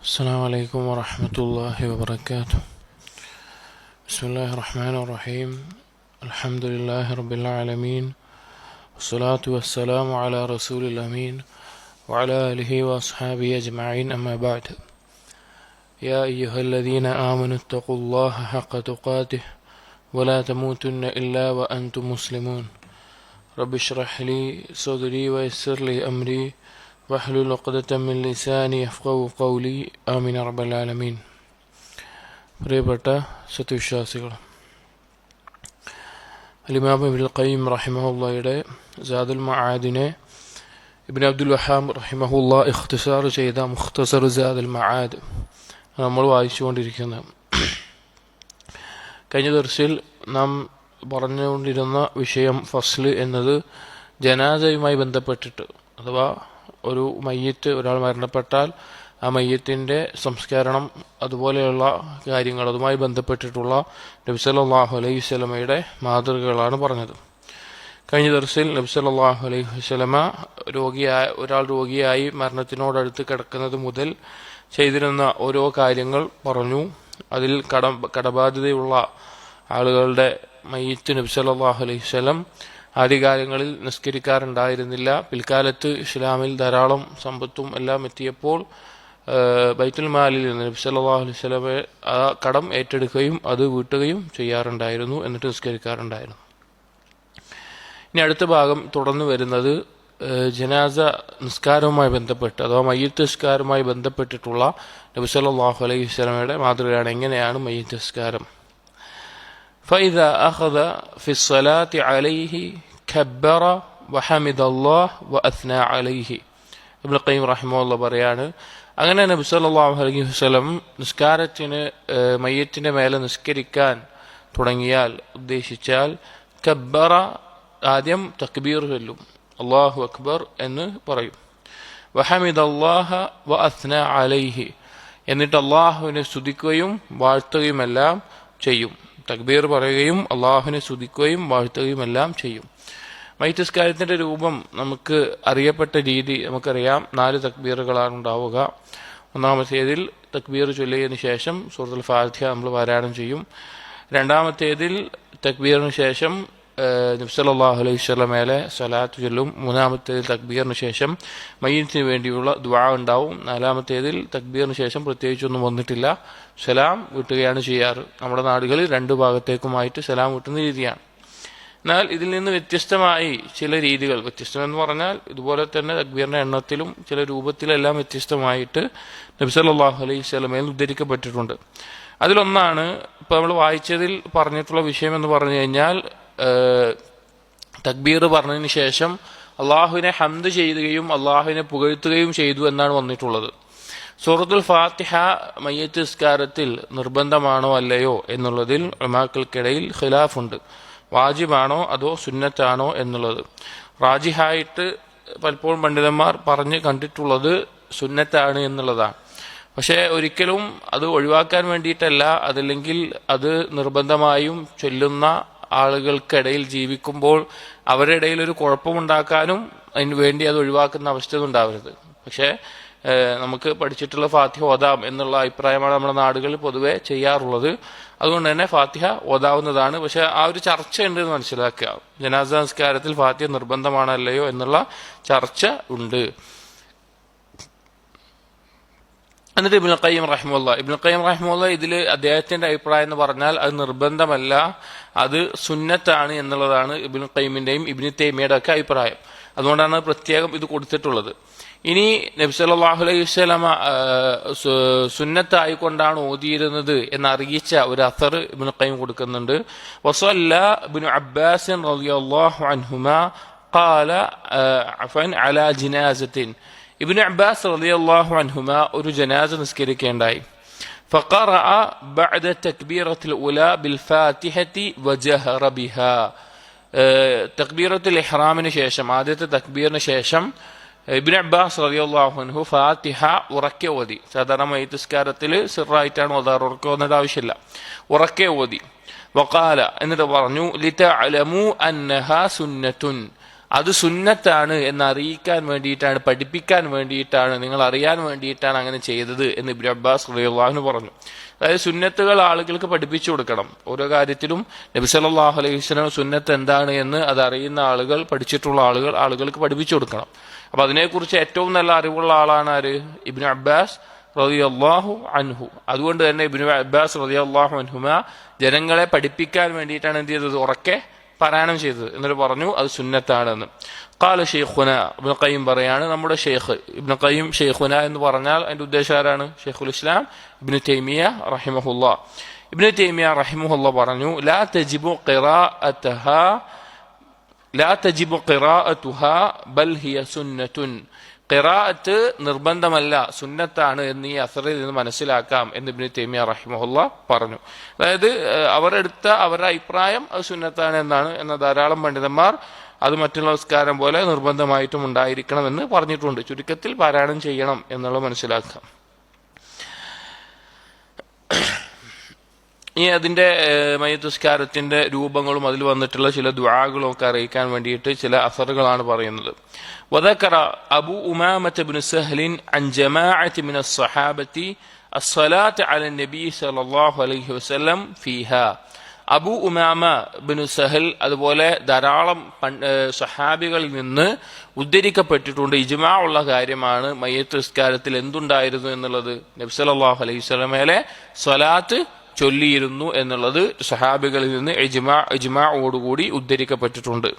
السلام عليكم ورحمة الله وبركاته. بسم الله الرحمن الرحيم. الحمد لله رب العالمين، والصلاة والسلام على رسول الأمين وعلى آله وأصحابه أجمعين، أما بعد. يا أيها الذين آمنوا اتقوا الله حق تقاته ولا تموتن إلا وأنتم مسلمون. رب اشرح لي صدري ويسر لي أمري واحلل عقدة من لساني يفقهوا قولي. ആമീൻ റബ്ബൽ ആലമീൻ. പ്രിയപ്പെട്ട സത്യവിശ്വാസികൾ, ഇമാം ഇബ്നുൽ ഖയ്യിം റഹിമഹുല്ലാഹയുടെ സാദുൽ മആദിനെ ഇബ്നു അബ്ദുൽ വഹാബ് റഹിമഹുല്ലാ ഇഖ്തിസാർ ചെയ്ത മുഖ്തസർ സാദുൽ മആദ് നമ്മൾ വായിച്ചുകൊണ്ടിരിക്കുന്നത്. കഴിഞ്ഞ ദർസിൽ നാം പറഞ്ഞുകൊണ്ടിരുന്ന വിഷയം ഫസ്ല് എന്നത് ജനാസയുമായി ബന്ധപ്പെട്ടിട്ട്, അഥവാ ഒരു മയ്യത്ത്, ഒരാൾ മരണപ്പെട്ടാൽ ആ മയ്യത്തിൻ്റെ സംസ്കരണം, അതുപോലെയുള്ള കാര്യങ്ങൾ, അതുമായി ബന്ധപ്പെട്ടിട്ടുള്ള നബി സല്ലല്ലാഹു അലൈഹി വസല്ലമയുടെ മാതൃകകളാണ് പറഞ്ഞത്. കഴിഞ്ഞ ദർസിൽ നബി സല്ലല്ലാഹു അലൈഹി വസല്ലമ ഒരാൾ രോഗിയായി മരണത്തിനോടടുത്ത് കിടക്കുന്നത് മുതൽ ചെയ്തിരുന്ന ഓരോ കാര്യങ്ങൾ പറഞ്ഞു. അതിൽ കടബാധ്യതയുള്ള ആളുകളുടെ മയ്യത്ത് നബി സല്ലല്ലാഹു അലൈഹി വസല്ലം ആദ്യകാലങ്ങളിൽ നിസ്കരിക്കാറുണ്ടായിരുന്നില്ല. പിൽക്കാലത്ത് ഇസ്ലാമിൽ ധാരാളം സമ്പത്തും എല്ലാം എത്തിയപ്പോൾ ബൈത്തുൽ മാലിൽ നിന്ന് നബി സല്ലല്ലാഹു അലൈഹി വസല്ലം ആ കടം ഏറ്റെടുക്കുകയും അത് വീട്ടുകയും ചെയ്യാറുണ്ടായിരുന്നു, എന്നിട്ട് നിസ്കരിക്കാറുണ്ടായിരുന്നു. ഇനി അടുത്ത ഭാഗം തുടർന്ന് വരുന്നത് ജനാസ നിസ്കാരവുമായി ബന്ധപ്പെട്ട്, അഥവാ മയ്യിത്ത് നിസ്കാരവുമായി ബന്ധപ്പെട്ടിട്ടുള്ള നബി സല്ലല്ലാഹു അലൈഹി വസല്ലമയുടെ മാതൃകയാണ്. എങ്ങനെയാണ് മയ്യിത്ത് നിസ്കാരം? فإذا أخذ في الصلاة عليه كبر وحمد الله وأثنى عليه. ഇബ്നുൽ ഖയ്യിം റഹിമഹുല്ലാഹ് പറയാണ്, അങ്ങനെ നബി സല്ലല്ലാഹു അലൈഹി വസല്ലം നിസ്കാരത്തിന് മയ്യത്തിന്റെ മേലെ നിസ്കരിക്കാൻ തുടങ്ങിയാൽ, ഉദ്ദേശിച്ചാൽ, കബ്ബറ, ആദ്യം തക്ബീർ ചൊല്ലും, അല്ലാഹു അക്ബർ എന്ന് പറയും. വഹമിദല്ലാഹ വഅസ്ന അലൈഹി, എന്നിട്ട് അല്ലാഹുവിനെ സ്തുതിക്കുകയും വാഴ്ത്തുകയുമെല്ലാം ചെയ്യും. തക്ബീർ പറയുകയും അള്ളാഹുവിനെ സ്തുതിക്കുകയും വാഴ്ത്തുകയും എല്ലാം ചെയ്യും. മയ്യിത്ത് നിസ്കാരത്തിന്റെ രൂപം നമുക്ക് അറിയപ്പെട്ട രീതി നമുക്കറിയാം. 4 തക്ബീറുകളാണ് ഉണ്ടാവുക. ഒന്നാമത്തേതിൽ തക്ബീർ ചൊല്ലിയതിനു ശേഷം സൂറത്തുൽ ഫാത്തിഹ നമ്മൾ പാരായണം ചെയ്യും. രണ്ടാമത്തേതിൽ തക്ബീറിന് ശേഷം നബി സല്ലല്ലാഹു അലൈഹി വസല്ലം മേലെ സ്വലാത്ത് ചൊല്ലും. മൂന്നാമത്തേതിൽ തക്ബീറിന് ശേഷം മയ്യിത്തിന് വേണ്ടിയുള്ള ദുആ ഉണ്ടാവും. നാലാമത്തേതിൽ തക്ബീറിന് ശേഷം പ്രത്യേകിച്ചൊന്നും വന്നിട്ടില്ല, സലാം വീട്ടുകയാണ് ചെയ്യാറ്. നമ്മുടെ നാടുകളിൽ 2 ഭാഗത്തേക്കുമായിട്ട് സലാം വീട്ടുന്ന രീതിയാണ്. എന്നാൽ ഇതിൽ നിന്ന് വ്യത്യസ്തമായി ചില രീതികൾ, വ്യത്യസ്തമെന്ന് പറഞ്ഞാൽ ഇതുപോലെ തന്നെ തക്ബീറിന്റെ എണ്ണത്തിലും ചില രൂപത്തിലെല്ലാം വ്യത്യസ്തമായിട്ട് നബി സല്ലല്ലാഹു അലൈഹി വസല്ലമയിൽ ഉദ്ധരിക്കപ്പെട്ടിട്ടുണ്ട്. അതിലൊന്നാണ് ഇപ്പോൾ നമ്മൾ വായിച്ചതിൽ പറഞ്ഞിട്ടുള്ള വിഷയം എന്ന് പറഞ്ഞു കഴിഞ്ഞാൽ, തക്ബീർ പറഞ്ഞതിന് ശേഷം അള്ളാഹുവിനെ ഹംദ് ചെയ്യുകയും അള്ളാഹുവിനെ പുകഴ്ത്തുകയും ചെയ്തു എന്നാണ് വന്നിട്ടുള്ളത്. സൂറത്തുൽ ഫാത്തിഹ മയ്യിത്ത് നിസ്കാരത്തിൽ നിർബന്ധമാണോ അല്ലയോ എന്നുള്ളതിൽ ഉലമാക്കൾക്കിടയിൽ ഖിലാഫുണ്ട്. വാജിബാണോ അതോ സുന്നത്താണോ എന്നുള്ളത്. റാജിഹായിട്ട് പലപ്പോഴും പണ്ഡിതന്മാർ പറഞ്ഞ് കണ്ടിട്ടുള്ളത് സുന്നത്താണ് എന്നുള്ളതാണ്. പക്ഷേ ഒരിക്കലും അത് ഒഴിവാക്കാൻ വേണ്ടിയിട്ടല്ല, അതല്ലെങ്കിൽ അത് നിർബന്ധമായും ചൊല്ലുന്ന ആളുകൾക്കിടയിൽ ജീവിക്കുമ്പോൾ അവരുടെ ഇടയിൽ ഒരു കുഴപ്പമുണ്ടാക്കാനും അതിന് വേണ്ടി അത് ഒഴിവാക്കുന്ന അവസ്ഥ ഉണ്ടാവരുത്. പക്ഷേ നമുക്ക് പഠിച്ചിട്ടുള്ള ഫാത്തിഹ ഓതാം എന്നുള്ള അഭിപ്രായമാണ് നമ്മുടെ നാടുകളിൽ പൊതുവെ ചെയ്യാറുള്ളത്. അതുകൊണ്ട് തന്നെ ഫാത്തിഹ ഓതാവുന്നതാണ്. പക്ഷെ ആ ഒരു ചർച്ച ഉണ്ട് എന്ന് മനസ്സിലാക്കുക. ജനാസ നിസ്കാരത്തിൽ ഫാത്തിഹ നിർബന്ധമാണല്ലയോ എന്നുള്ള ചർച്ച ഉണ്ട്. എന്നിട്ട് ഇബ്നുൽ ഖയ്യിം റഹിമഹുല്ലാഹ് ഇതിൽ അദ്ദേഹത്തിന്റെ അഭിപ്രായം എന്ന് പറഞ്ഞാൽ അത് നിർബന്ധമല്ല, അത് സുന്നത്താണ് എന്നുള്ളതാണ് ഇബ്നുൽ ഖയ്യിമിന്റെയും ഇബ്നു തൈമിയയുടെ ഒക്കെ അഭിപ്രായം. അതുകൊണ്ടാണ് പ്രത്യേകം ഇത് കൊടുത്തിട്ടുള്ളത്. ഇനി നബി സല്ലല്ലാഹു അലൈഹി വസല്ലമ സുന്നത്തായിക്കൊണ്ടാണ് ഓതിയിരുന്നത് എന്നറിയിച്ച ഒരു അസർ ഇബ്നുൽ ഖയ്യിം കൊടുക്കുന്നുണ്ട്. വസല്ല ഇബ്നു അബ്ബാസ് റളിയല്ലാഹു അൻഹുമാ ഖാല അഫൻ അലാ ജനാസത്തിൻ. ഇബ്നു അബ്ബാസ് റളിയല്ലാഹു അൻഹുമാ ഒരു ജനാസ നിസ്കരിക്കേണ്ടായി. فقرأ بعد التكبيرة الأولى بالفاتحة وجهر بها. തക്ബീറത്തുൽ ഇഹ്റാമിന് ശേഷം, ആദ്യത്തെ തക്ബീറിന് ശേഷം ഇബ്നു അബ്ബാസ് റളിയല്ലാഹു അൻഹു ഫാത്തിഹ ഉറക്കെ ഓതി. സാധാരണ മയ്യിത്ത് നിസ്കാരത്തിൽ സിറായിട്ടാണ് ഓതാറ്, ഉറക്കെ ഓതേണ്ട ആവശ്യമില്ല, ഉറക്കെ ഓതി. വഖാല, എന്നിട്ട് പറഞ്ഞു, ലിതഅലമു അന്നഹാ സുന്നത്തുൻ, അത് സുന്നത്താണ് എന്ന് അറിയിക്കാൻ വേണ്ടിയിട്ടാണ്, പഠിപ്പിക്കാൻ വേണ്ടിയിട്ടാണ്, നിങ്ങൾ അറിയാൻ വേണ്ടിയിട്ടാണ് അങ്ങനെ ചെയ്തത് എന്ന് ഇബ്നു അബ്ബാസ് റളിയല്ലാഹു അൻഹു പറഞ്ഞു. അതായത് സുന്നത്തുകൾ ആളുകൾക്ക് പഠിപ്പിച്ചു കൊടുക്കണം. ഓരോ കാര്യത്തിലും നബി സല്ലല്ലാഹു അലൈഹി വസല്ലം സുന്നത്ത് എന്താണ് എന്ന് അത് അറിയുന്ന ആളുകൾ, പഠിച്ചിട്ടുള്ള ആളുകൾക്ക് പഠിപ്പിച്ചു കൊടുക്കണം. അപ്പൊ അതിനെക്കുറിച്ച് ഏറ്റവും നല്ല അറിവുള്ള ആളാണ് ആര്? ഇബ്നു അബ്ബാസ് റളിയല്ലാഹു അൻഹു. അതുകൊണ്ട് തന്നെ ഇബ്നു അബ്ബാസ് റളിയല്ലാഹു അൻഹുമ ജനങ്ങളെ പഠിപ്പിക്കാൻ വേണ്ടിയിട്ടാണ് എന്ത് ചെയ്തത്? ഉറക്കെ പാരായണം ചെയ്തത്. എന്നിട്ട് പറഞ്ഞു അത് സുന്നത്താണെന്ന്. ഖാല ഷെയ്ഖുന, ഇബ്നു ഖയ്യിം പറയാണ്, നമ്മുടെ ഷെയ്ഖ് ഇബ്നു ഖയ്യിം ഷെയ്ഖുന എന്ന് പറഞ്ഞാൽ അതിന്റെ ഉദ്ദേശം ആരാണ്? ഷെയ്ഖുൽ ഇസ്ലാം ഇബ്നു തൈമിയ റഹിമഹുല്ലാ. ഇബ്നു തൈമിയ റഹിമഹുല്ലാ പറഞ്ഞു, ലാ തജിബു ഖിറാഅത്തുഹാ ബൽ ഹിയ സുന്നത്തുൻ. ഖിറാഅത്ത് നിർബന്ധമല്ല, സുന്നത്താണ് എന്ന് ഈ അസറിൽ നിന്ന് മനസ്സിലാക്കാം എന്ന് ഇബ്നു തൈമിയ റഹിമഹുല്ലാ പറഞ്ഞു. അതായത് അവരുടെ അഭിപ്രായം അത് സുന്നത്താണ് എന്നാണ്. എന്നാൽ ധാരാളം പണ്ഡിതന്മാർ അത് മറ്റുള്ള നിസ്കാരം പോലെ നിർബന്ധമായിട്ടും ഉണ്ടായിരിക്കണമെന്ന് പറഞ്ഞിട്ടുണ്ട്. ചുരുക്കത്തിൽ പാരായണം ചെയ്യണം എന്നുള്ളത് മനസ്സിലാക്കാം. ഇനി അതിന്റെ മയ്യിത്ത് നിസ്കാരത്തിന്റെ രൂപങ്ങളും അതിൽ വന്നിട്ടുള്ള ചില ദുആകളും ഒക്കെ അറിയിക്കാൻ വേണ്ടിയിട്ട് ചില അസറുകളാണ് പറയുന്നത്. وذكر أبو أمامة بن سهل عن جماعة من الصحابة الصلاة على النبي صلى الله عليه وسلم فيها. അബു ഉമാമ ബിൻ സഹൽ അതുപോലെ ധാരാളം സഹാബികളിൽ നിന്ന് ഉദ്ധരിക്കപ്പെട്ടിട്ടുണ്ട്. ഇജ്മാ ഉള്ള കാര്യമാണ് മയ്യിത്ത് നിസ്കാരത്തിൽ എന്തുണ്ടായിരുന്നു എന്നുള്ളത്. നബി സല്ലല്ലാഹു അലൈഹി വസല്ലമയിലെ സ്വലാത്ത് ചൊല്ലിയിരുന്നു എന്നുള്ളത് സഹാബികളിൽ നിന്ന് ഇജ്മാഅോടുകൂടി ഉദ്ധരിക്കപ്പെട്ടിട്ടുണ്ട്.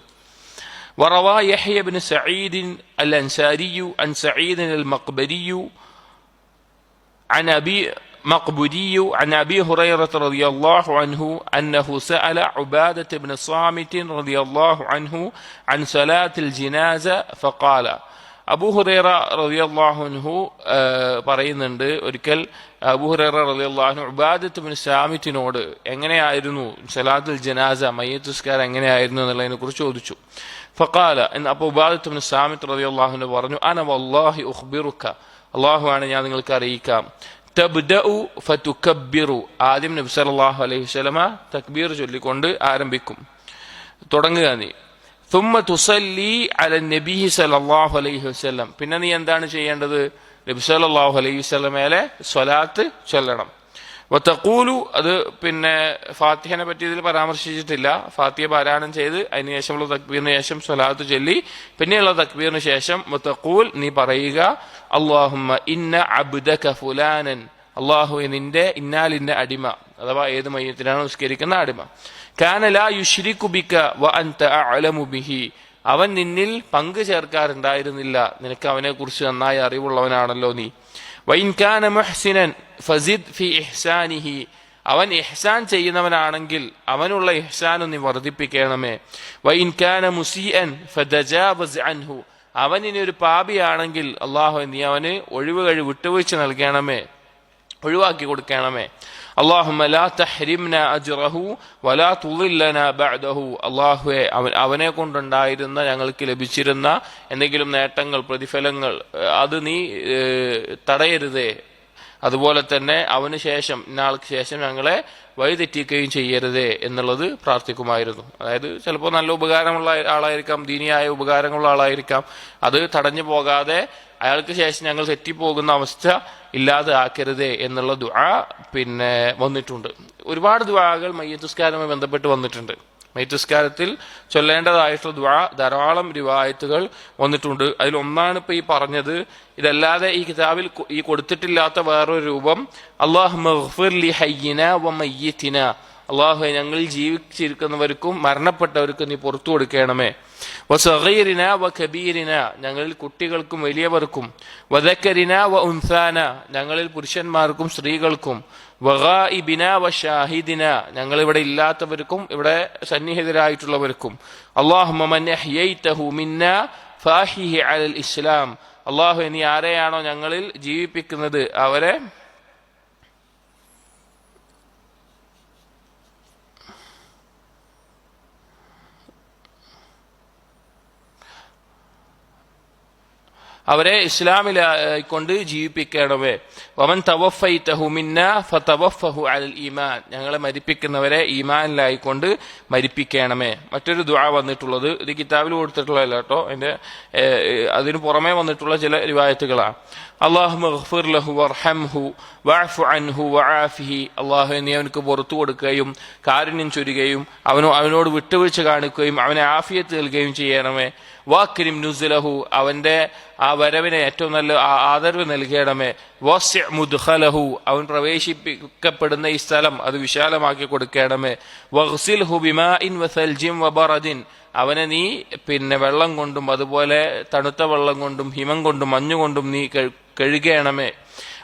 وروى يحيى بن سعيد الأنصاري عن سعيد المقبري عن أبي هريرة رضي الله عنه أنه سأل عبادة بن صامت رضي الله عنه عن صلاة الجنازة فقال. അബൂ ഹുറൈറ റളിയല്ലാഹു അൻഹു പറയുന്നുണ്ട്, ഒരിക്കൽ അബൂ ഹുറൈറ റളിയല്ലാഹു അൻഹു ഉബാദത്ത് ബിൻ സാമിത്തിനോട് എങ്ങനെയായിരുന്നു സലാത്തുൽ ജനാസ, മയ്യിത്ത് നിസ്കാരം എങ്ങനെയായിരുന്നു എന്നുള്ളതിനെ കുറിച്ച് ചോദിച്ചു. ഫഖാല, അപ്പോൾ ഉബാദത്ത് ബിൻ സാമിത്ത് റളിയല്ലാഹു അൻഹു പറഞ്ഞു, അന വല്ലാഹി ഉഖ്ബിറുക, അല്ലാഹു ആണ് ഞാൻ നിങ്ങൾക്ക് അറിയിക്കാം. തബ്ദഉ ഫതുകബ്ബിറു, ആദ്യം നബി സല്ലല്ലാഹു അലൈഹി വസല്ലമ തക്ബീർ ചൊല്ലിക്കൊണ്ട് ആരംഭിക്കും, തുടങ്ങുക നീ. ثم تصلي على النبي صلى الله عليه وسلم, പിന്നെ നീ എന്താണ് ചെയ്യേണ്ടത്? നബി സല്ലല്ലാഹു അലൈഹി വസല്ലമയിലെ സ്വലാത്ത് ചൊല്ലണം. വതഖൂലു, അത് പിന്നെ ഫാത്തിഹനെ പറ്റി ഇതിൽ പരാമർശിച്ചിട്ടില്ല. ഫാത്തിഹ പാരായണം ചെയ്ത് അതിനുശേഷമുള്ള തക്ബീറിന് ശേഷം സ്വലാത്ത് ചൊല്ലി പിന്നെയുള്ള തക്ബീറിന് ശേഷം വതഖൂൽ, നീ പറയുക, അല്ലാഹുമ്മ ഇന്ന അബ്ദക ഫുലാനൻ, അല്ലാഹുവേ നിന്റെ ഇന്നാലിന്റെ അടിമ, അഥവാ ഏത് മയ്യിത്തിനാണ് നിസ്കരിക്കുന്ന അടിമ, കാന ലാ യുശ്രികു ബിക വ അൻത അഅലമു ബിഹി, അവൻ നിന്നിൽ പങ്കു ചേർക്കാറുണ്ടായിരുന്നില്ല, നിനക്ക് അവനെ കുറിച്ച് നന്നായി അറിവുള്ളവനാണല്ലോ നീ. വഇൻ കാന മുഹ്സിനൻ ഫസിദ് ഫി ഇഹ്സാനിഹി, അവൻ ഇഹ്സാൻ ചെയ്യുന്നവനാണെങ്കിൽ അവനുള്ള ഇഹ്സാനും നീ വർദ്ധിപ്പിക്കണമേ. വഇൻ കാന മുസീഅൻ ഫതജാവസ് അൻഹു, അവൻ ഇനി ഒരു പാപിയാണെങ്കിൽ അല്ലാഹു നീ അവന് വിട്ടുവീഴ്ച നൽകണമേ, ഒഴിവാക്കി കൊടുക്കണമേ. അല്ലാഹുമ്മ ലാ തഹ്രിംനാ അജ്റഹു വലാ തുളില്ലനാ ബഅദഹു, അല്ലാഹുവേ അവനെ കൊണ്ടുണ്ടായിരുന്ന ഞങ്ങൾക്ക് ലഭിച്ചിരുന്ന എന്തെങ്കിലും നേട്ടങ്ങൾ, പ്രതിഫലങ്ങൾ അത് നീ തടയരുതേ. അതുപോലെ തന്നെ അവന് ശേഷം, ഇന്നാൾക്ക് ശേഷം ഞങ്ങളെ വഴിതെറ്റിക്കുകയും ചെയ്യരുതേ എന്നുള്ളത് പ്രാർത്ഥിക്കുമായിരുന്നു. അതായത് ചിലപ്പോൾ നല്ല ഉപകാരമുള്ള ആളായിരിക്കാം, ദീനിയായ ഉപകാരമുള്ള ആളായിരിക്കാം, അത് തടഞ്ഞു പോകാതെ അയാൾക്ക് ശേഷം ഞങ്ങൾ തെറ്റിപ്പോകുന്ന അവസ്ഥ ഇല്ലാതെ ആക്കരുതേ എന്നുള്ള ദുആ പിന്നെ വന്നിട്ടുണ്ട്. ഒരുപാട് ദുആകൾ മയ്യിത്ത് നിസ്കാരവുമായി ബന്ധപ്പെട്ട് വന്നിട്ടുണ്ട്. മയ്യിത്ത് നിസ്കാരത്തിൽ ചൊല്ലേണ്ടതായിട്ടുള്ള ദുആ ധാരാളം റിവായത്തുകൾ വന്നിട്ടുണ്ട്. അതിലൊന്നാണ് ഇപ്പൊ ഈ പറഞ്ഞത്. ഇതല്ലാതെ ഈ കിതാബിൽ ഈ കൊടുത്തിട്ടില്ലാത്ത വേറൊരു രൂപം, അല്ലാഹുമ്മ ഗ്ഫിർ ലി ഹയ്യിനാ വ മയ്യിത്തിനാ, അല്ലാഹുവേ ഞങ്ങളിൽ ജീവിച്ചിരിക്കുന്നവർക്കും മരണപ്പെട്ടവർക്കും നീ പുറത്തു കൊടുക്കണമേ. വസഗീരിനാ വ കബീരിനാ, ഞങ്ങളിൽ കുട്ടികൾക്കും വലിയവർക്കും. വദക്കരിനാ വ ഉൻസാന, ഞങ്ങളിൽ പുരുഷന്മാർക്കും സ്ത്രീകൾക്കും. വഗായിബിനാ വ ഷാഹിദിനാ, ഞങ്ങളിവിടെ ഇല്ലാത്തവർക്കും ഇവിടെ സന്നിഹിതരായിട്ടുള്ളവർക്കും. അല്ലാഹുമ്മ മൻ അഹ്യൈതഹു മിന്നാ ഫാഹിഹി അലൽ ഇസ്ലാം, അല്ലാഹുവേ നീ ആരെയാണോ ഞങ്ങളിൽ ജീവിപ്പിക്കുന്നത് അവരെ അവരെ ഇസ്ലാമിലായിക്കൊണ്ട് ജീവിപ്പിക്കണമേ. വമൻ തവഫൈതഹു മിന്നാ ഫതവഫഹു അലൽ ഈമാൻ, ഞങ്ങളെ മരിപ്പിക്കുന്നവരെ ഈമാനിലായിക്കൊണ്ട് മരിപ്പിക്കണമേ. മറ്റൊരു ദുആ വന്നിട്ടുള്ളത്, ഇത് കിതാബിൽ കൊടുത്തിട്ടുള്ളതല്ല കേട്ടോ, അതിന് പുറമേ വന്നിട്ടുള്ള ചില റിവായത്തുകളാണ്. അല്ലാഹുമ്മ ഗ്ഫിർ ലഹു വർഹംഹു വഅഫു അൻഹു വആഫിഹി, അല്ലാഹുവേ നീ അവനക്ക് പുറത്തു കൊടുക്കുകയും കാരുണ്യം ചൊരിയുകയും അവനോട് വിട്ടുവീഴ്ച കാണിക്കുകയും അവനെ ആഫിയത്ത് നൽകുകയും ചെയ്യണമേ. വാക്രിം നുസ്ലഹു, അവന്റെ ആ വരവിനെ ഏറ്റവും നല്ല ആദരവ് നൽകണമേ. വസ്ഇ മുദ്ഖലഹു, അവൻ പ്രവേശിപ്പിക്കപ്പെടുന്ന ഈ സ്ഥലം അത് വിശാലമാക്കി കൊടുക്കണമേ. വഗ്സിൽഹു ബിമാഇൻ വസൽജിൻ വബറദിൻ, അവനെ നീ വെള്ളം കൊണ്ടും അതുപോലെ തണുത്ത വെള്ളം കൊണ്ടും ഹിമം കൊണ്ടും മഞ്ഞുകൊണ്ടും നീ കഴുകണമേ.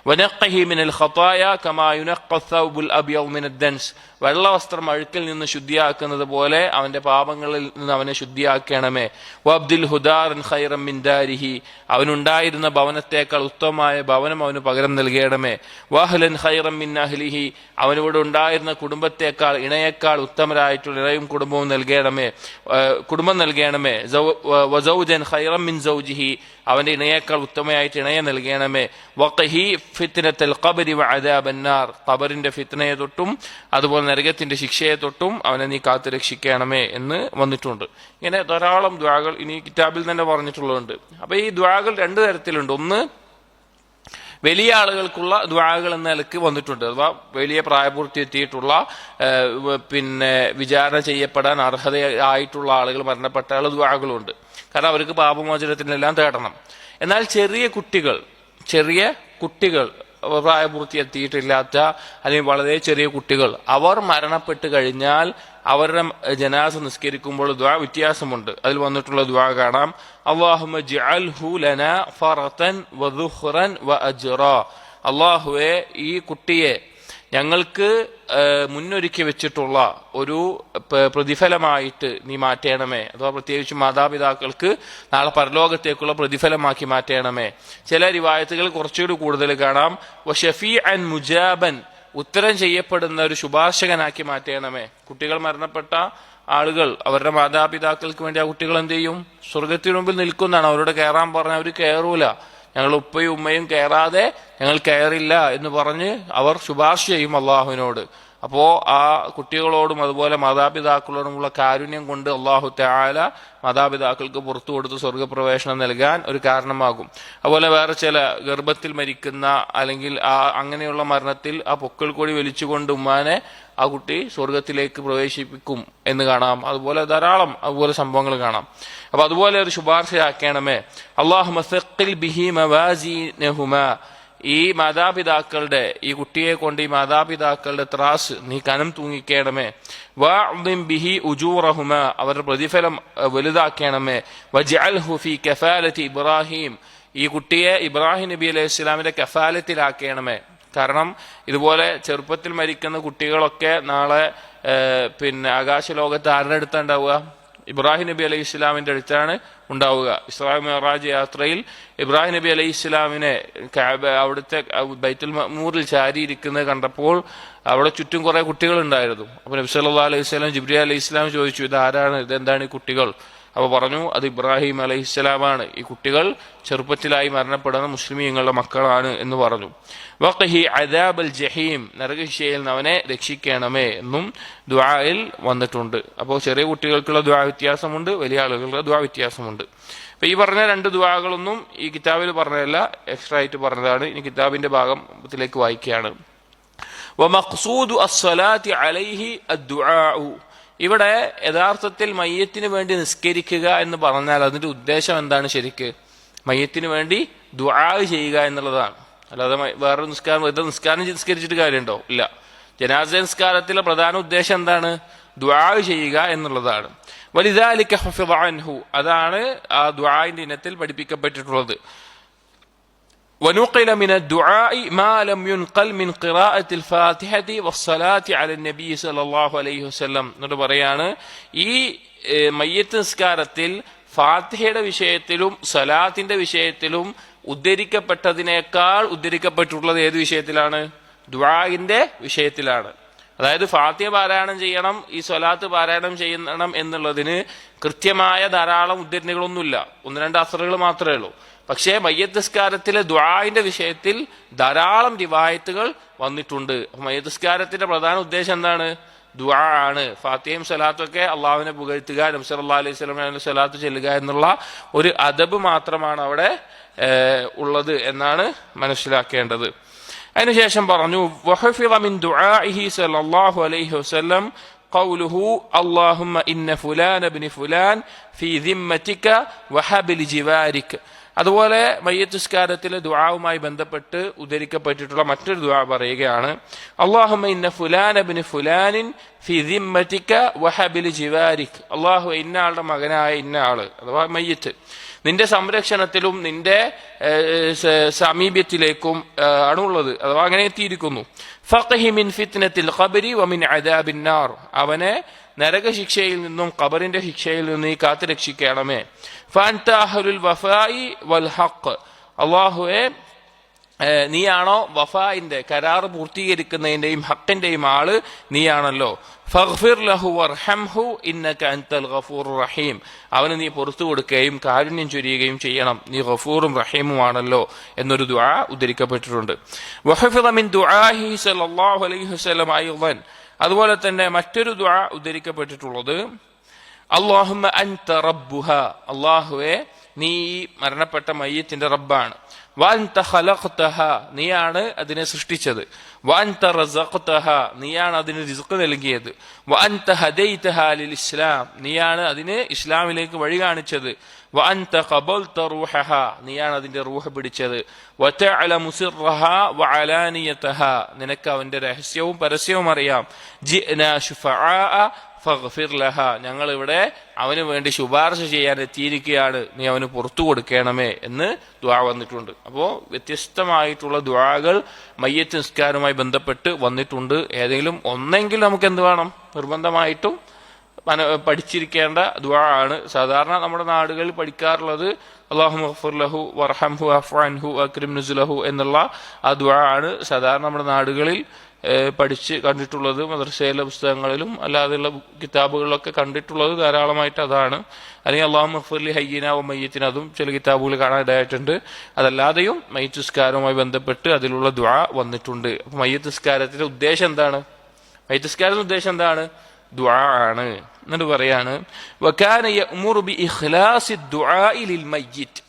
വനഖ്ഹി മിനൽ ഖതായ കമാ യുനഖ്ഖ അസ്സൗബുൽ അബ്യദ് മിനദ് ദൻസ്, വെള്ളവസ്ത്രം അഴുക്കിൽ നിന്ന് ശുദ്ധിയാക്കുന്നത് പോലെ അവന്റെ പാപങ്ങളിൽ നിന്ന് അവനെ ശുദ്ധിയാക്കണമേ. വഅബ്ദിൽ ഹുദാറൻ ഖൈറൻ മിൻ ദാരിഹി, അവനുണ്ടായിരുന്ന ഭവനത്തേക്കാൾ ഉത്തമമായ ഭവനം അവന് പകരം നൽകണമേ. വഅഹ്ലൻ ഖൈറൻ മിൻ അഹ്ലിഹി, അവനിവിടെ ഉണ്ടായിരുന്ന കുടുംബത്തേക്കാൾ ഇണയേക്കാൾ ഉത്തമരായിട്ടുള്ള ഇണയും കുടുംബം നൽകണമേ. വസൗജൻ ഖൈറൻ മിൻ സൗജിഹി, അവന്റെ ഇണയേക്കാൾ ഉത്തമയായിട്ട് ഇണയെ നൽകണമേ. വഖഹി ഫിത്നത്തുൽ ഖബ്രി വഅദാബൻ നാർ, ഖബറിന്റെ ഫിത്നയെ തൊട്ടും അതുപോലെ നരകത്തിന്റെ ശിക്ഷയെ തൊട്ടും അവനെ നീ കാത്തു രക്ഷിക്കണമേ എന്ന് വന്നിട്ടുണ്ട്. ഇങ്ങനെ ധാരാളം ദുആകൾ ഇനി കിതാബിൽ തന്നെ പറഞ്ഞിട്ടുള്ളതുണ്ട്. അപ്പൊ ഈ ദുആകൾ രണ്ടു തരത്തിലുണ്ട്. ഒന്ന് വലിയ ആളുകൾക്കുള്ള ദുആകൾ എന്ന നിലക്ക് വന്നിട്ടുണ്ട്, അഥവാ വലിയ പ്രായപൂർത്തി എത്തിയിട്ടുള്ള വിചാരണ ചെയ്യപ്പെടാൻ അർഹതയായിട്ടുള്ള ആളുകൾ മരണപ്പെട്ടാൽ ദുആകളുണ്ട്. കാരണം അവർക്ക് പാപമോചനത്തിനെല്ലാം തേടണം. എന്നാൽ ചെറിയ കുട്ടികൾ പ്രായപൂർത്തി എത്തിയിട്ടില്ലാത്ത അല്ലെങ്കിൽ വളരെ ചെറിയ കുട്ടികൾ അവർ മരണപ്പെട്ട് കഴിഞ്ഞാൽ അവരുടെ ജനാസ നിസ്കരിക്കുമ്പോൾ ദുആ വ്യത്യാസമുണ്ട്. അതിൽ വന്നിട്ടുള്ള ദുആ കാണാം. അല്ലാഹുമ്മ ജ്അൽഹു ലനാ ഫറതൻ വദുഖ്റൻ വഅജ്റാ, അല്ലാഹുവേ ഈ കുട്ടിയെ ഞങ്ങൾക്ക് മുന്നൊരുക്കി വെച്ചിട്ടുള്ള ഒരു പ്രതിഫലമായിട്ട് നീ മാറ്റണമേ, അഥവാ പ്രത്യേകിച്ച് മാതാപിതാക്കൾക്ക് നാളെ പരലോകത്തേക്കുള്ള പ്രതിഫലമാക്കി മാറ്റണമേ. ചില റിവായത്തുകൾ കുറച്ചുകൂടി കൂടുതൽ കാണാം. വശഫീഅൻ മുജാബൻ, ഉത്തരം ചെയ്യപ്പെടുന്ന ഒരു ശുപാർശകനാക്കി മാറ്റണമേ. കുട്ടികൾ മരണപ്പെട്ട ആളുകൾ അവരുടെ മാതാപിതാക്കൾക്ക് വേണ്ടി ആ കുട്ടികൾ എന്ത് ചെയ്യും? സ്വർഗത്തിന് മുമ്പിൽ നിൽക്കുന്നതാണ്. അവരോട് കയറാൻ പറഞ്ഞാൽ അവർ കയറൂല. ഞങ്ങൾ ഉപ്പയും ഉമ്മയും കയറാതെ ഞങ്ങൾ കയറില്ല എന്ന് പറഞ്ഞ് അവർ ശുപാർശ ചെയ്യും അള്ളാഹുവിനോട്. അപ്പോ ആ കുട്ടികളോടും അതുപോലെ മാതാപിതാക്കളോടുമുള്ള കാരുണ്യം കൊണ്ട് അള്ളാഹു തആല മാതാപിതാക്കൾക്ക് പുറത്തു കൊടുത്ത് സ്വർഗപ്രവേശനം നൽകാൻ ഒരു കാരണമാകും. അതുപോലെ വേറെ ചില ഗർഭത്തിൽ മരിക്കുന്ന അല്ലെങ്കിൽ അങ്ങനെയുള്ള മരണത്തിൽ ആ പൊക്കിൾ കൊടി വലിച്ചുകൊണ്ട് ഉമ്മാനെ ആ കുട്ടി സ്വർഗത്തിലേക്ക് പ്രവേശിപ്പിക്കും എന്ന് കാണാം. അതുപോലെ ധാരാളം അതുപോലെ സംഭവങ്ങൾ കാണാം. അപ്പൊ അതുപോലെ ഒരു ശുപാർശയാക്കണമേ. അല്ലാഹുമ്മ സഖിൽ ബിഹി മവാസീനഹുമാ, ഈ മാതാപിതാക്കളുടെ ഈ കുട്ടിയെ കൊണ്ട് ഈ മാതാപിതാക്കളുടെ ത്രാസ് നീ കനം തൂങ്ങിക്കണമേ. വഅദിം ബിഹി ഉജൂറഹുമാ, അവരുടെ പ്രതിഫലം വലുതാക്കണമേ. വജഅൽഹു ഫീ കഫാലത്തി ഇബ്രാഹിം, ഈ കുട്ടിയെ ഇബ്രാഹിം നബി അലൈഹി ഇസ്ലാമിന്റെ കഫാലത്തിലാക്കണമേ. കാരണം ഇതുപോലെ ചെറുപ്പത്തിൽ മരിക്കുന്ന കുട്ടികളൊക്കെ നാളെ ആകാശലോകത്ത് ആരുടെ അടുത്താണ് ഉണ്ടാവുക? ഇബ്രാഹിം നബി അലൈഹി ഇസ്ലാമിന്റെ അടുത്താണ് ഉണ്ടാവുക. ഇസ്രാ മിഅ്റാജ് യാത്രയിൽ ഇബ്രാഹിം നബി അലൈഹി ഇസ്ലാമിനെ അവിടുത്തെ ബൈത്തുൽ മഅ്മൂറിൽ ചാരിയിരിക്കുന്നത് കണ്ടപ്പോൾ അവിടെ ചുറ്റും കുറെ കുട്ടികൾ ഉണ്ടായിരുന്നു. അപ്പൊ നബി സല്ലല്ലാഹു അലൈഹി വസല്ലം ജിബ്രീൽ അലൈഹി ഇസ്ലാം ചോദിച്ചു, ഇതാരാണ്, ഇതെന്താണ് ഈ കുട്ടികൾ? അപ്പൊ പറഞ്ഞു, അത് ഇബ്രാഹിം അലൈഹിസ്സലാമാണ്. ഈ കുട്ടികൾ ചെറുപ്പത്തിലായി മരണപ്പെടുന്ന മുസ്ലിമീങ്ങളുടെ മക്കളാണ് എന്ന് പറഞ്ഞു. വഖഹി അദാബൽ ജഹീം, നരകശിക്ഷയിൽ നിന്ന് അവനെ രക്ഷിക്കണമേ എന്നും ദുആയിൽ വന്നിട്ടുണ്ട്. അപ്പോൾ ചെറിയ കുട്ടികൾക്കുള്ള ദുആ വ്യത്യാസമുണ്ട്, വലിയ ആളുകളുടെ ദുആ വ്യത്യാസമുണ്ട്. അപ്പൊ ഈ പറഞ്ഞ രണ്ട് ദുആകളൊന്നും ഈ കിതാബിൽ പറഞ്ഞതല്ല, എക്സ്ട്രാ ആയിട്ട് പറഞ്ഞതാണ്. ഇനി കിതാബിന്റെ ഭാഗത്തിലേക്ക് വായിക്കുകയാണ്. വമഖ്സൂദു അസ്സലാത്തി അലൈഹി അദ്ദുആഉ, ഇവിടെ യഥാർത്ഥത്തിൽ മയ്യത്തിന് വേണ്ടി നിസ്കരിക്കുക എന്ന് പറഞ്ഞാൽ അതിന്റെ ഉദ്ദേശം എന്താണ്? ശരിക്ക് മയ്യത്തിന് വേണ്ടി ദുആ ചെയ്യുക എന്നുള്ളതാണ്. അല്ലാതെ വേറൊരു നിസ്കാരം നിസ്കരിച്ചിട്ട് കാര്യമുണ്ടോ? ഇല്ല. ജനാസ നിസ്കാരത്തിലെ പ്രധാന ഉദ്ദേശം എന്താണ്? ദുആ ചെയ്യുക എന്നുള്ളതാണ്. വലിദാലിക ഹഫിള അൻഹു, അതാണ് ആ ദുആന്റെ ഇനത്തിൽ പഠിപ്പിക്കപ്പെട്ടിട്ടുള്ളത്. ونقل من الدعاء ما لم ينقل من قراءة الفاتحة والصلاة على النبي صلى الله عليه وسلم. എന്നിട്ട് പറയാണ്, ഈ മയ്യത്ത് നിസ്കാരത്തിൽ ഫാത്തിഹയുടെ വിഷയത്തിലും സലാത്തിന്റെ വിഷയത്തിലും ഉദ്ധരിക്കപ്പെട്ടതിനേക്കാൾ ഉദ്ധരിക്കപ്പെട്ടിട്ടുള്ളത് ഏത് വിഷയത്തിലാണ്? ദുആഇന്റെ വിഷയത്തിലാണ്. അതായത് ഫാത്തിഹ പാരായണം ചെയ്യണം, ഈ സ്വലാത്ത് പാരായണം ചെയ്യണം എന്നുള്ളതിന് കൃത്യമായ ധാരാളം ഉദ്ധരണികളൊന്നുമില്ല. ഒന്ന് രണ്ട് അസറുകൾ മാത്രമേ ഉള്ളൂ. പക്ഷേ മയ്യത്ത് നിസ്കാരത്തിലെ ദുആഇന്റെ വിഷയത്തിൽ ധാരാളം റിവായത്തുകൾ വന്നിട്ടുണ്ട്. മയ്യത്ത് നിസ്കാരത്തിന്റെ പ്രധാന ഉദ്ദേശം എന്താണ്? ദുആ ആണ്. ഫാത്തിഹയും സലാത്തും ഒക്കെ അള്ളാഹുവിനെ പുകഴ്ത്തുക, നബി സല്ലല്ലാഹു അലൈഹി വസല്ലം സലാത്ത് ചെല്ലുക എന്നുള്ള ഒരു അദബ് മാത്രമാണ് അവിടെ ഉള്ളത് എന്നാണ് മനസ്സിലാക്കേണ്ടത്. അതിനുശേഷം പറഞ്ഞു വഹഫിള മിൻ ദുആഇഹി സല്ലല്ലാഹു അലൈഹി വസല്ലം ഖൗലുഹു അല്ലാഹുമ്മ ഇന്ന ഫുലാന ഇബ്നു ഫുലാൻ ഫീ ദിമ്മതിക വഹബിൽ ജിവാരിക. അതുപോലെ മയ്യത്ത് നിസ്കാരത്തിലെ ദുആവുമായി ബന്ധപ്പെട്ട് ഉദ്ധരിക്കപ്പെട്ടിട്ടുള്ള മറ്റൊരു ദുആ പറയുകയാണ്, അല്ലാഹുമ്മ ഇന്ന ഫുലാന ഇബ്നു ഫുലാനിൻ ഫീ ദിമ്മതിക വഹബിൽ ജിവാരിക. അല്ലാഹു ഇന്ന ആളുടെ മകനായ ഇന്ന ആള് അഥവാ മയ്യത്ത് നിന്റെ സംരക്ഷണത്തിലും നിന്റെ സമീപ്യത്തിലേക്കും ആണുള്ളത്, അഥവാ അങ്ങനെ എത്തിയിരിക്കുന്നു. ഫഖ്ഹി മിൻ ഫിത്നത്തിൽ ഖബ്രി വമിൻ അദാബിൻ നാർ. അവനെ നരകശിക്ഷയിൽ നിന്നും ഖബറിന്റെ ശിക്ഷയിൽ നിന്നും നീ കാത്തു രക്ഷിക്കണമേ. ഫഅൻത അഹ്ലുൽ വഫാഇ വൽ ഹഖ്. അല്ലാഹുവേ, നീയാണോ വഫാഇന്റെ കരാർ പൂർത്തീകരിക്കുന്നതിന്റെയും ഹക്കിന്റെയും ആള് നീയാണല്ലോ. ഫഗ്ഫിർ ലഹു വർഹംഹു ഇന്നക അൻതൽ ഗഫൂറുർ റഹീം. അവന് നീ പുറത്തു കൊടുക്കുകയും കാരുണ്യം ചൊരിയുകയും ചെയ്യണം, നീ ഗഫൂറും റഹീമുമാണല്ലോ എന്നൊരു ദുആ ഉദ്ധരിക്കപ്പെട്ടിട്ടുണ്ട്. വഹഫിള മിൻ ദുആഹി സല്ലല്ലാഹു അലൈഹി വസല്ലം അയ്ളൻ. അതുപോലെ തന്നെ മറ്റൊരു ദുആ ഉദ്ധരിക്കപ്പെട്ടിട്ടുള്ളത് അല്ലാഹുമ്മ അൻത റബ്ബുഹ. അല്ലാഹുവേ, നീ മരണപ്പെട്ട മയ്യത്തിന്റെ റബ്ബാണ്. വഅൻത ഖലഖ്തഹ. നീയാണ് അതിനെ സൃഷ്ടിച്ചത്. വഅൻത റസഖ്തഹ. നീയാണ് അതിന് റിസ്ക് നൽകിയത്. വഅൻത ഹദൈതഹ ലിൽ ഇസ്ലാം. നീയാണ് അതിന് ഇസ്ലാമിലേക്ക് വഴി കാണിച്ചത്. വഅൻത ഖബൽത റൂഹഹ. നീയാണ് അതിന്റെ റൂഹ് പിടിച്ചത്. വതഅലമു സിർറഹ വഅലാനിയതഹ. നിനക്ക് അവന്റെ രഹസ്യവും പരസ്യവും അറിയാം. ജിഅനാ ശുഫആഅ ഫഗ്ഫിർ ലഹ. ഞങ്ങൾ ഇവിടെ അവന് വേണ്ടി ശുപാർശ ചെയ്യാൻ എത്തിയിരിക്കുകയാണ്, നീ അവന് പുറത്തു കൊടുക്കണമേ എന്ന് ദുആ വന്നിട്ടുണ്ട്. അപ്പോൾ വ്യത്യസ്തമായിട്ടുള്ള ദുആകൾ മയ്യത്ത് നിസ്കാരവുമായി ബന്ധപ്പെട്ട് വന്നിട്ടുണ്ട്. ഏതെങ്കിലും ഒന്നെങ്കിൽ നമുക്ക് എന്ത് വേണം? നിർബന്ധമായിട്ടും പഠിച്ചിരിക്കേണ്ട ദുആ ആണ്. സാധാരണ നമ്മുടെ നാടുകളിൽ പഠിക്കാറുള്ളത് അല്ലാഹുമ്മ ഗ്ഫിർ ലഹു വർഹംഹു വഅഫു അൻഹു വഅക്രിം നുസുലഹു എന്നുള്ള ആ ദുആ ആണ് സാധാരണ നമ്മുടെ നാടുകളിൽ പഠിച്ച് കണ്ടിട്ടുള്ളത്. മദ്രസയിലെ പുസ്തകങ്ങളിലും അല്ലാതെയുള്ള കിതാബുകളിലൊക്കെ കണ്ടിട്ടുള്ളത് ധാരാളമായിട്ട് അതാണ്. അല്ലെങ്കിൽ അല്ലാഹുമ്മ ഗ്ഫിർ ലി ഹയ്യിനാ വ മയ്യിത്തിനാ, അതും ചില കിതാബുകളിൽ കാണാനായിട്ടുണ്ട്. അതല്ലാതെയും മയ്യിത്ത് നിസ്കാരവുമായി ബന്ധപ്പെട്ട് അതിലുള്ള ദുആ വന്നിട്ടുണ്ട്. അപ്പോൾ മയ്യിത്ത് നിസ്കാരത്തിന്റെ ഉദ്ദേശം എന്താണ്? മയ്യിത്ത് നിസ്കാരത്തിന്റെ ഉദ്ദേശം എന്താണ്? ദുആ ആണ്. എന്നിട്ട് പറയാണ് വകാന യഅ്മുറു ബി ഇഖ്ലാസി ദുആഇ ലിൽ മയ്യിത്ത്.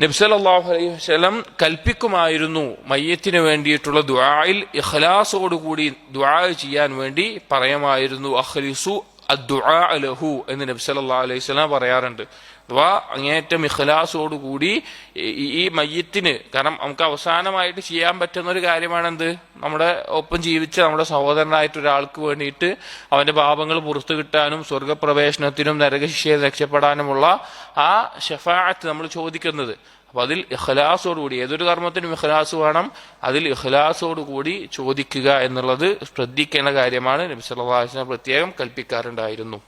നബി സല്ലല്ലാഹു അലൈഹി വസല്ലം കൽപ്പിക്കുമായിരുന്നു മയ്യത്തിന് വേണ്ടിയിട്ടുള്ള ദുആയിൽ ഇഖ്ലാസോടുകൂടി ദുആ ചെയ്യാൻ വേണ്ടി പറയുമായിരുന്നു. അഖ്ലിസു അദ്ദുആ ലഹു എന്ന് നബി സല്ലല്ലാഹു അലൈഹി വസല്ലം പറയാറുണ്ട്. അഥവാ അങ്ങേറ്റം ഇഖ്ലാസോടുകൂടി ഈ മയ്യത്തിന്, കാരണം നമുക്ക് അവസാനമായിട്ട് ചെയ്യാൻ പറ്റുന്ന ഒരു കാര്യമാണെന്ത്? നമ്മുടെ ഒപ്പം ജീവിച്ച നമ്മുടെ സഹോദരനായിട്ട് ഒരാൾക്ക് വേണ്ടിയിട്ട് അവന്റെ പാപങ്ങൾ പുറത്തു കിട്ടാനും സ്വർഗപ്രവേശനത്തിനും നരകശിക്ഷയിൽ രക്ഷപ്പെടാനുമുള്ള ആ ശഫാഅത്ത് നമ്മൾ ചോദിക്കുന്നത്. അപ്പൊ അതിൽ ഇഖ്ലാസോടുകൂടി, ഏതൊരു കർമ്മത്തിനും ഇഖ്ലാസ് വേണം, അതിൽ ഇഖ്ലാസോടുകൂടി ചോദിക്കുക എന്നുള്ളത് ശ്രദ്ധിക്കേണ്ട കാര്യമാണ്. നബി സല്ലല്ലാഹു അലൈഹി വസല്ലം പ്രത്യേകം കൽപ്പിക്കാറുണ്ടായിരുന്നു.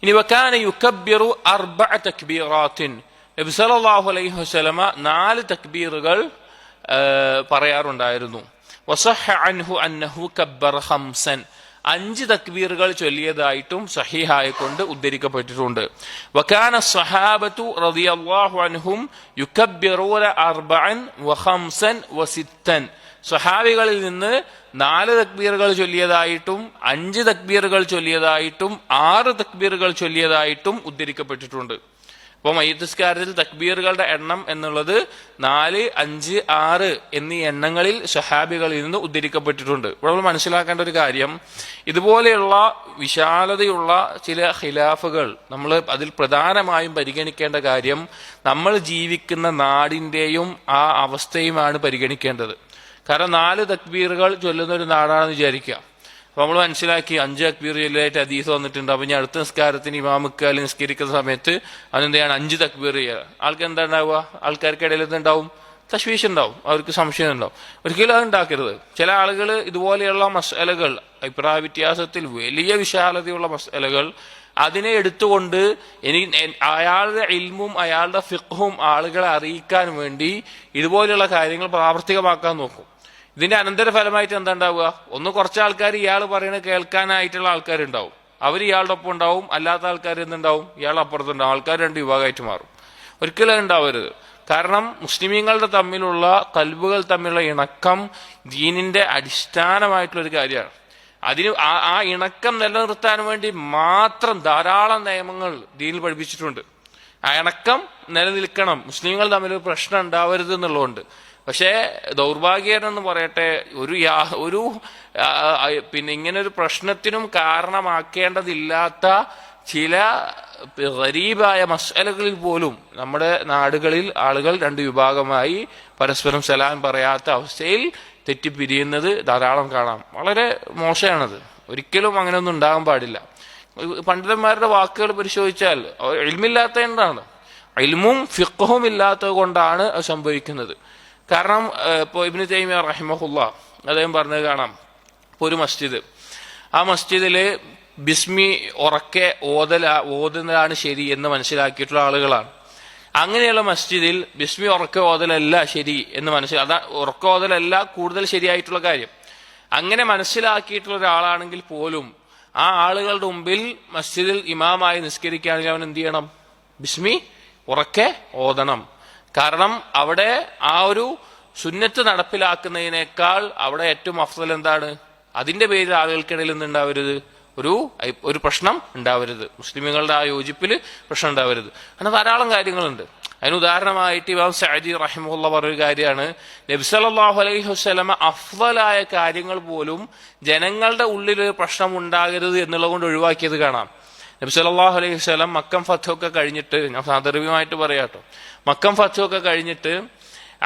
ഇനി വകാന യുകബ്ബിറു അർബഅ തക്ബീറാത്തിൻ. നബി സല്ലല്ലാഹു അലൈഹി വസല്ലം 4 തക്ബീറുകൾ പറയാറുണ്ടായിരുന്നു. വസഹ അൻഹു അന്നഹു കബ്ബറ ഖംസൻ. 5 തക്ബീറുകൾ ചൊല്ലിയതായിട്ടും സഹീഹായി കൊണ്ട് ഉദ്ധരിക്കപ്പെട്ടിട്ടുണ്ട്. വകാന സ്വഹാബത്തു റളിയല്ലാഹു അൻഹും യുകബ്ബിറൂന അർബഅൻ വഖംസൻ വസിത്തൻ. സ്വഹാബികളിൽ നിന്ന് 4 തക്ബീറുകൾ ചൊല്ലിയതായിട്ടും 5 തക്ബീറുകൾ ചൊല്ലിയതായിട്ടും 6 തക്ബീറുകൾ ചൊല്ലിയതായിട്ടും ഉദ്ധരിക്കപ്പെട്ടിട്ടുണ്ട്. അപ്പോൾ മയ്യിത്ത് നിസ്കാരത്തിൽ തക്ബീറുകളുടെ എണ്ണം എന്നുള്ളത് 4, 5, 6 എന്നീ എണ്ണങ്ങളിൽ സ്വഹാബികളിൽ നിന്ന് ഉദ്ധരിക്കപ്പെട്ടിട്ടുണ്ട്. ഇവിടെ നമ്മൾ മനസ്സിലാക്കേണ്ട ഒരു കാര്യം, ഇതുപോലെയുള്ള വിശാലതയുള്ള ചില ഖിലാഫുകൾ നമ്മൾ അതിൽ പ്രധാനമായും പരിഗണിക്കേണ്ട കാര്യം നമ്മൾ ജീവിക്കുന്ന നാടിൻ്റെയും ആ അവസ്ഥയുമാണ് പരിഗണിക്കേണ്ടത്. കാരണം 4 തക്ബീറുകൾ ചൊല്ലുന്ന ഒരു നാടാണെന്ന് വിചാരിക്കുക. അപ്പൊ നമ്മൾ മനസ്സിലാക്കി 5 തക്ബീർ ചൊല്ലിയായിട്ട് ഹദീസ് വന്നിട്ടുണ്ട്. അപ്പൊ ഞാൻ അടുത്ത നിസ്കാരത്തിന് ഇമാമുക്ക് അല്ലെങ്കിൽ നിസ്കരിക്കുന്ന സമയത്ത് അവനെന്ത് ചെയ്യണം? 5 തക്ബീർ ചെയ്യുക. ആൾക്ക് എന്താ ഉണ്ടാവുക? ആൾക്കാർക്കിടയിൽ എന്തുണ്ടാവും? തശ്വീഷ് ഉണ്ടാവും, അവർക്ക് സംശയം ഉണ്ടാവും. ഒരിക്കലും അത് ഉണ്ടാക്കരുത്. ചില ആളുകൾ ഇതുപോലെയുള്ള മസ്അലകൾ, അഭിപ്രായ വ്യത്യാസത്തിൽ വലിയ വിശാലതയുള്ള മസ്അലകൾ, അതിനെ എടുത്തുകൊണ്ട് അയാളുടെ ഇൽമും അയാളുടെ ഫിഖ്ഹും ആളുകളെ അറിയിക്കാൻ വേണ്ടി ഇതുപോലെയുള്ള കാര്യങ്ങൾ പ്രാവർത്തികമാക്കാൻ നോക്കും. ഇതിന്റെ അനന്തരഫലമായിട്ട് എന്താ ഉണ്ടാവുക? ഒന്ന് കുറച്ച് ആൾക്കാർ ഇയാൾ പറയുന്നത് കേൾക്കാനായിട്ടുള്ള ആൾക്കാരുണ്ടാവും, അവർ ഇയാളുടെ ഒപ്പം ഉണ്ടാവും. അല്ലാത്ത ആൾക്കാർ എന്തുണ്ടാവും? ഇയാൾ അപ്പുറത്തുണ്ടാവും. ആൾക്കാർ 2 വിഭാഗമായിട്ട് മാറും. ഒരിക്കലും ഉണ്ടാവരുത്. കാരണം മുസ്ലിമീങ്ങളുടെ തമ്മിലുള്ള കൽബുകൾ തമ്മിലുള്ള ഇണക്കം ദീനിന്റെ അടിസ്ഥാനമായിട്ടുള്ളൊരു കാര്യമാണ്. അതിന് ആ ഇണക്കം നിലനിർത്താൻ വേണ്ടി മാത്രം ധാരാളം നിയമങ്ങൾ ദീനിൽ പഠിപ്പിച്ചിട്ടുണ്ട്. ആ ഇണക്കം നിലനിൽക്കണം, മുസ്ലിങ്ങൾ തമ്മിൽ പ്രശ്നം ഉണ്ടാവരുത് എന്നുള്ളതുകൊണ്ട്. പക്ഷേ ദൗർഭാഗ്യമെന്ന് പറയട്ടെ, ഒരു പിന്നെ ഇങ്ങനെ ഒരു പ്രശ്നത്തിനും കാരണമാക്കേണ്ടതില്ലാത്ത ചില ഗരീബായ മസ്അലകളിൽ പോലും നമ്മുടെ നാടുകളിൽ ആളുകൾ രണ്ട് വിഭാഗമായി പരസ്പരം സലാം പറയാത്ത അവസ്ഥയിൽ തെറ്റിപ്പിരിയുന്നത് ധാരാളം കാണാം. വളരെ മോശമാണത്. ഒരിക്കലും അങ്ങനെയൊന്നും ഉണ്ടാകാൻ പാടില്ല. പണ്ഡിതന്മാരുടെ വാക്കുകൾ പരിശോധിച്ചാൽ ഇൽമില്ലാത്ത എന്താണ്, ഇൽമും ഫിഖ്ഹും ഇല്ലാത്തത് കൊണ്ടാണ് അത് സംഭവിക്കുന്നത്. കാരണം ഇപ്പോൾ ഇബ്നു തൈമിയ്യ റഹിമഹുല്ലാഹ് അദ്ദേഹം പറഞ്ഞത് കാണാം, ഇപ്പോൾ ഒരു മസ്ജിദ്, ആ മസ്ജിദില് ബിസ്മി ഉറക്കെ ഓതുന്നതാണ് ശരി എന്ന് മനസ്സിലാക്കിയിട്ടുള്ള ആളുകളാണ്. അങ്ങനെയുള്ള മസ്ജിദിൽ ബിസ്മി ഉറക്കെ ഓതലല്ല ശരി എന്ന് അതാ ഉറക്കെ ഓതലല്ല കൂടുതൽ ശരിയായിട്ടുള്ള കാര്യം. അങ്ങനെ മനസ്സിലാക്കിയിട്ടുള്ള ഒരാളാണെങ്കിൽ പോലും ആ ആളുകളുടെ മുമ്പിൽ മസ്ജിദിൽ ഇമാമായി നിസ്കരിക്കുകയാണെങ്കിൽ അവൻ എന്ത് ചെയ്യണം? ബിസ്മി ഉറക്കെ ഓതണം. കാരണം അവിടെ ആ ഒരു സുന്നത്ത് നടപ്പിലാക്കുന്നതിനേക്കാൾ അവിടെ ഏറ്റവും അഫ്ദൽ എന്താണ്? അതിന്റെ പേരിൽ ആളുകൾക്കിടയിൽ എന്തുണ്ടാവരുത്? ഒരു പ്രശ്നം ഉണ്ടാവരുത്, മുസ്ലിമുകളുടെ ആ യോജിപ്പിൽ പ്രശ്നം ഉണ്ടാവരുത്. അങ്ങനെ ധാരാളം കാര്യങ്ങളുണ്ട്. അതിന് ഉദാഹരണമായിട്ട് ഇമാം സഅദി റഹിമഹുല്ലാഹ് പറഞ്ഞൊരു കാര്യമാണ്, നബി സല്ലല്ലാഹു അലൈഹി വസല്ലമ അഫ്ദലായ കാര്യങ്ങൾ പോലും ജനങ്ങളുടെ ഉള്ളിൽ പ്രശ്നം ഉണ്ടാകരുത് എന്നുള്ളത് കൊണ്ട് ഒഴിവാക്കിയത് കാണാം. നബി സല്ലല്ലാഹു അലൈഹി വസല്ലം മക്കം ഫത്വൊക്കെ കഴിഞ്ഞിട്ട്, ഞാൻ സാന്ദർഭികമായിട്ട് പറയാട്ടോ, മക്കം ഫത്വൊക്കെ കഴിഞ്ഞിട്ട്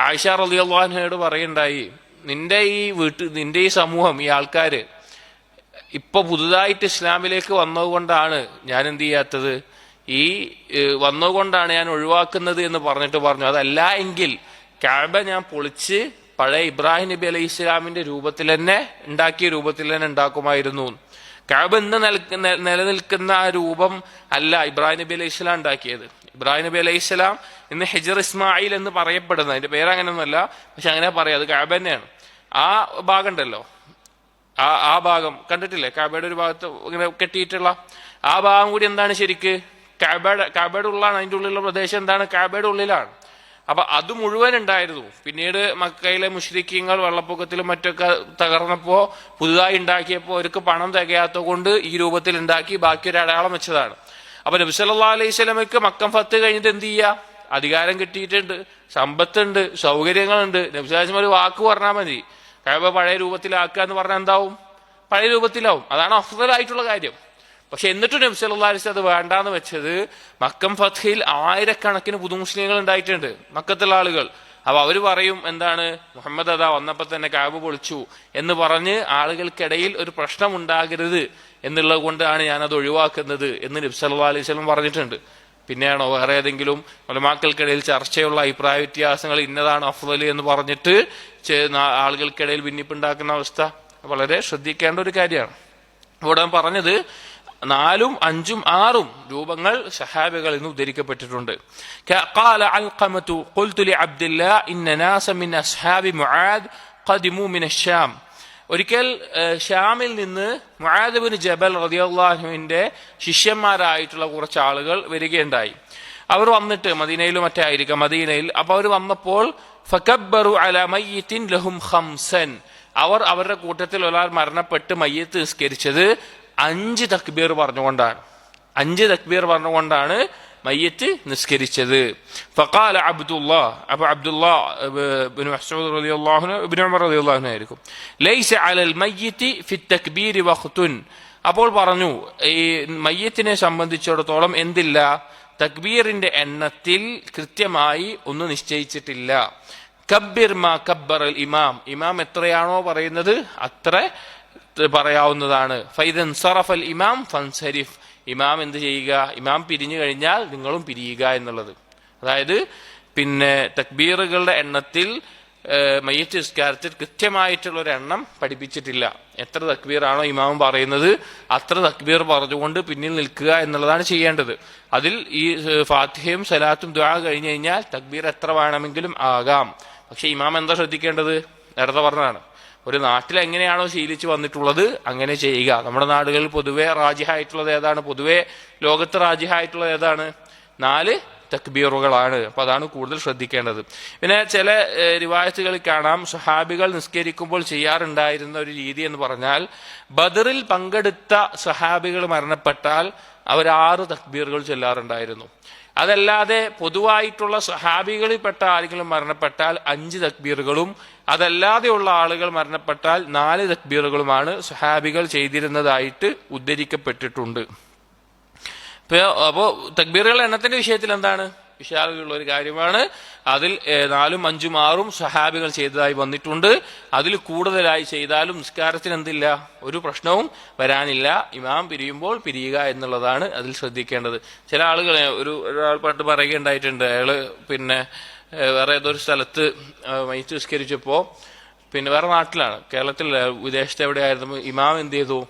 ആയിഷ റളിയല്ലാഹു അൻഹയോട് പറയുണ്ടായി, നിന്റെ ഈ സമൂഹം, ഈ ആൾക്കാര് ഇപ്പൊ പുതുതായിട്ട് ഇസ്ലാമിലേക്ക് വന്നതുകൊണ്ടാണ് ഞാൻ എന്ത് ചെയ്യാത്തത്, വന്നതുകൊണ്ടാണ് ഞാൻ ഒഴിവാക്കുന്നത് എന്ന് പറഞ്ഞു. അതല്ല എങ്കിൽ കഅബ ഞാൻ പൊളിച്ച് പഴയ ഇബ്രാഹിം നബി അലൈഹി ഇസ്ലാമിന്റെ രൂപത്തിൽ തന്നെ ഉണ്ടാക്കിയ രൂപത്തിൽ തന്നെ ഉണ്ടാക്കുമായിരുന്നു. കഅബ ഇന്ന് നിലനിൽക്കുന്ന ആ രൂപം അല്ല ഇബ്രാഹിം നബി അലൈഹി ഇസ്ലാം ഉണ്ടാക്കിയത്. ഇബ്രാഹിം നബി അലൈഹി ഇസ്ലാം ഇന്ന് ഹിജർ ഇസ്മായിൽ എന്ന് പറയപ്പെടുന്നത്, അതിന്റെ പേര് അങ്ങനെയൊന്നുമല്ല, പക്ഷെ അങ്ങനെ പറയാം, അത് കഅബ തന്നെയാണ്. ആ ഭാഗം ഉണ്ടല്ലോ, ആ ഭാഗം കണ്ടിട്ടില്ലേ, കഅബയുടെ ഒരു ഭാഗത്ത് ഇങ്ങനെ കെട്ടിയിട്ടുള്ള ആ ഭാഗം കൂടി എന്താണ് ശരിക്ക്? കഅബയുടെ ഉള്ളാണ്. അതിന്റെ ഉള്ളിലുള്ള പ്രദേശം എന്താണ്? കഅബയുടെ ഉള്ളിലാണ്. അപ്പൊ അത് മുഴുവൻ ഉണ്ടായിരുന്നു. പിന്നീട് മക്കയിലെ മുശ്രിക്കീങ്ങൾ വെള്ളപ്പൊക്കത്തിലും മറ്റൊക്കെ തകർന്നപ്പോ പുതുതായി ഉണ്ടാക്കിയപ്പോ അവർക്ക് പണം തികയാത്തത് കൊണ്ട് ഈ രൂപത്തിൽ ഉണ്ടാക്കി ബാക്കി ഒരു അടയാളം വെച്ചതാണ്. അപ്പൊ നബി സല്ലല്ലാഹു അലൈഹി വസല്ലമയ്ക്ക് മക്കം ഫത്ത് കഴിഞ്ഞിട്ട് എന്ത് ചെയ്യുക? അധികാരം കിട്ടിയിട്ടുണ്ട്, സമ്പത്തുണ്ട്, സൗകര്യങ്ങളുണ്ട്. നബി സല്ലല്ലാഹു അലൈഹി വസല്ലം ഒരു വാക്ക് പറഞ്ഞാൽ മതി, കഅബ പഴയ രൂപത്തിലാക്കുക എന്ന് പറഞ്ഞാൽ എന്താവും? പഴയ രൂപത്തിലാവും. അതാണ് അഫ്ദലായിട്ടുള്ള കാര്യം. പക്ഷെ എന്നിട്ടും നബി സല്ലല്ലാഹു അലൈഹി വസല്ലം അത് വേണ്ടാന്ന് വെച്ചത്, മക്കം ഫത്ഹിൽ ആയിരക്കണക്കിന് പുതുമുസ്ലിങ്ങൾ ഉണ്ടായിട്ടുണ്ട്, മക്കത്തുള്ള ആളുകൾ. അപ്പൊ അവര് പറയും എന്താണ്, മുഹമ്മദ് അതാ വന്നപ്പോ തന്നെ കഅബ പൊളിച്ചു എന്ന് പറഞ്ഞ് ആളുകൾക്കിടയിൽ ഒരു പ്രശ്നം ഉണ്ടാകരുത് എന്നുള്ളത് കൊണ്ടാണ് ഞാനത് ഒഴിവാക്കുന്നത് എന്ന് നബി സല്ലല്ലാഹു അലൈഹി വസല്ലം പറഞ്ഞിട്ടുണ്ട്. പിന്നെയാണോ വേറെ ഏതെങ്കിലും ഉലമാക്കൾക്കിടയിൽ ചർച്ചയുള്ള അഭിപ്രായ വ്യത്യാസങ്ങൾ ഇന്നതാണ് അഫ്ദൽ എന്ന് പറഞ്ഞിട്ട് ആളുകൾക്കിടയിൽ ഭിന്നിപ്പുണ്ടാക്കുന്ന അവസ്ഥ? വളരെ ശ്രദ്ധിക്കേണ്ട ഒരു കാര്യമാണ്. ഇവിടെ പറഞ്ഞത് 4, 5, 6 രൂപങ്ങൾ സഹാബികളിൽ നിന്ന് ഉദ്ധരിക്കപ്പെട്ടിട്ടുണ്ട്. ഖാല അൽഖമതു ഖുൽതു ലി അബ്ദുല്ലാഹ് ഇന്ന നാസ മിൻ അസ്ഹാബി മുആദ് ഖദിമു മിൻ അശ്ശാം. ഒരിക്കൽ ഷാമിൽ നിന്ന് മുആദ് ഇബ്നു ജബൽ റളിയല്ലാഹു അൻഹുവിന്റെ ശിഷ്യന്മാരായിട്ടുള്ള കുറച്ച് ആളുകൾ വരികയുണ്ടായി. അവർ വന്നിട്ട് മദീനയിലും മറ്റേ ആയിരിക്കാം, മദീനയിൽ. അപ്പൊ അവർ വന്നപ്പോൾ ഫകബ്ബറു അലാ മയ്യിത്തിൻ ലഹും ഖംസൻ, അവർ അവരുടെ കൂട്ടത്തിൽ ഒരാൾ മരണപ്പെട്ട് മയ്യത്ത് നിസ്കരിച്ചത് 5 തക്ബീർ പറഞ്ഞുകൊണ്ടാണ്. 5 തക്ബീർ പറഞ്ഞുകൊണ്ടാണ് മയ്യത്ത് നിസ്കരിച്ചത്. ഫഖാല അബ്ദുല്ലാഹ്, അപ്പൊ അബ്ദുല്ലാഹ് ഇബ്നു മസ്ഊദ് റളിയല്ലാഹു അൻഹു, ഇബ്നു ഉമർ റളിയല്ലാഹു അൻഹു ആയിരിക്കും, ലൈസ അലൽ മയ്യിത്തി ഫി തക്ബീരി വഖ്തുൻ. അപ്പോൾ പറഞ്ഞു, ഈ മയ്യത്തിനെ സംബന്ധിച്ചിടത്തോളം എന്തില്ല? തക്ബീറിന്റെ എണ്ണത്തിൽ കൃത്യമായി ഒന്നും നിശ്ചയിച്ചിട്ടില്ല. കബ്ബിർ മാ കബ്ബറൽ ഇമാം, ഇമാം എത്രയാണോ പറയുന്നത് അത്ര പറയാവുന്നതാണ്. ഫൈദൻ സറഫൽ ഇമാം ഫൻസരിഫ്, ഇമാം എന്ത് ചെയ്യുക? ഇമാം പിരിഞ്ഞു കഴിഞ്ഞാൽ നിങ്ങളും പിരിയുക എന്നുള്ളത്. അതായത് പിന്നെ തക്ബീറുകളുടെ എണ്ണത്തിൽ മയ്യിത്ത് നിസ്കാരത്തിൽ കൃത്യമായിട്ടുള്ള ഒരു എണ്ണം പഠിപ്പിച്ചിട്ടില്ല. എത്ര തക്ബീറാണോ ഇമാം പറയുന്നത് അത്ര തക്ബീർ പറഞ്ഞുകൊണ്ട് പിന്നിൽ നിൽക്കുക എന്നുള്ളതാണ് ചെയ്യേണ്ടത്. അതിൽ ഈ ഫാത്തിഹയും സലാത്തും ദുആ കഴിഞ്ഞു കഴിഞ്ഞാൽ തക്ബീർ എത്ര വേണമെങ്കിലും ആകാം. പക്ഷെ ഇമാം എന്താ ശ്രദ്ധിക്കേണ്ടത്? നേരത്തെ പറഞ്ഞതാണ്, ഒരു നാട്ടിൽ എങ്ങനെയാണോ ശീലിച്ചു വന്നിട്ടുള്ളത് അങ്ങനെ ചെയ്യുക. നമ്മുടെ നാടുകളിൽ പൊതുവെ റാജിഹായിട്ടുള്ളത് ഏതാണ്? പൊതുവെ ലോകത്ത് റാജിഹായിട്ടുള്ളത് ഏതാണ്? 4 തക്ബീറുകളാണ്. അപ്പൊ അതാണ് കൂടുതൽ ശ്രദ്ധിക്കേണ്ടത്. പിന്നെ ചില റിവായത്തുകളിൽ കാണാം സ്വഹാബികൾ നിസ്കരിക്കുമ്പോൾ ചെയ്യാറുണ്ടായിരുന്ന ഒരു രീതി എന്ന് പറഞ്ഞാൽ, ബദറിൽ പങ്കെടുത്ത സ്വഹാബികൾ മരണപ്പെട്ടാൽ അവർ 6 തക്ബീറുകൾ ചൊല്ലാറുണ്ടായിരുന്നു. അതല്ലാതെ പൊതുവായിട്ടുള്ള സ്വഹാബികളിൽപ്പെട്ട ആരെങ്കിലും മരണപ്പെട്ടാൽ 5 തക്ബീറുകളും, അതല്ലാതെയുള്ള ആളുകൾ മരണപ്പെട്ടാൽ 4 തക്ബീറുകളുമാണ് സ്വഹാബികൾ ചെയ്തിരുന്നതായിട്ട് ഉദ്ധരിക്കപ്പെട്ടിട്ടുണ്ട്. അപ്പോ തക്ബീറുകൾ എണ്ണത്തിന്റെ വിഷയത്തിൽ എന്താണ് വിശാലതയുള്ള ഒരു കാര്യമാണ്. അതിൽ 4ഉം 5ഉം 6ഉം സ്വഹാബികൾ ചെയ്തതായി വന്നിട്ടുണ്ട്. അതിൽ കൂടുതലായി ചെയ്താലും നിസ്കാരത്തിന് എന്തില്ല, ഒരു പ്രശ്നവും വരാനില്ല. ഇമാം പിരിയുമ്പോൾ പിരിയുക എന്നുള്ളതാണ് അതിൽ ശ്രദ്ധിക്കേണ്ടത്. ചില ആളുകൾ ഒരാൾ പണ്ട് പറയുകയുണ്ടായിട്ടുണ്ട്, അയാള് പിന്നെ വേറെ ഏതൊരു സ്ഥലത്ത് മയ്യിത്ത് നിസ്കരിച്ചപ്പോ, പിന്നെ വേറെ നാട്ടിലാണ്, കേരളത്തിൽ വിദേശത്ത് എവിടെയായിരുന്നു, ഇമാം എന്ത് ചെയ്തു,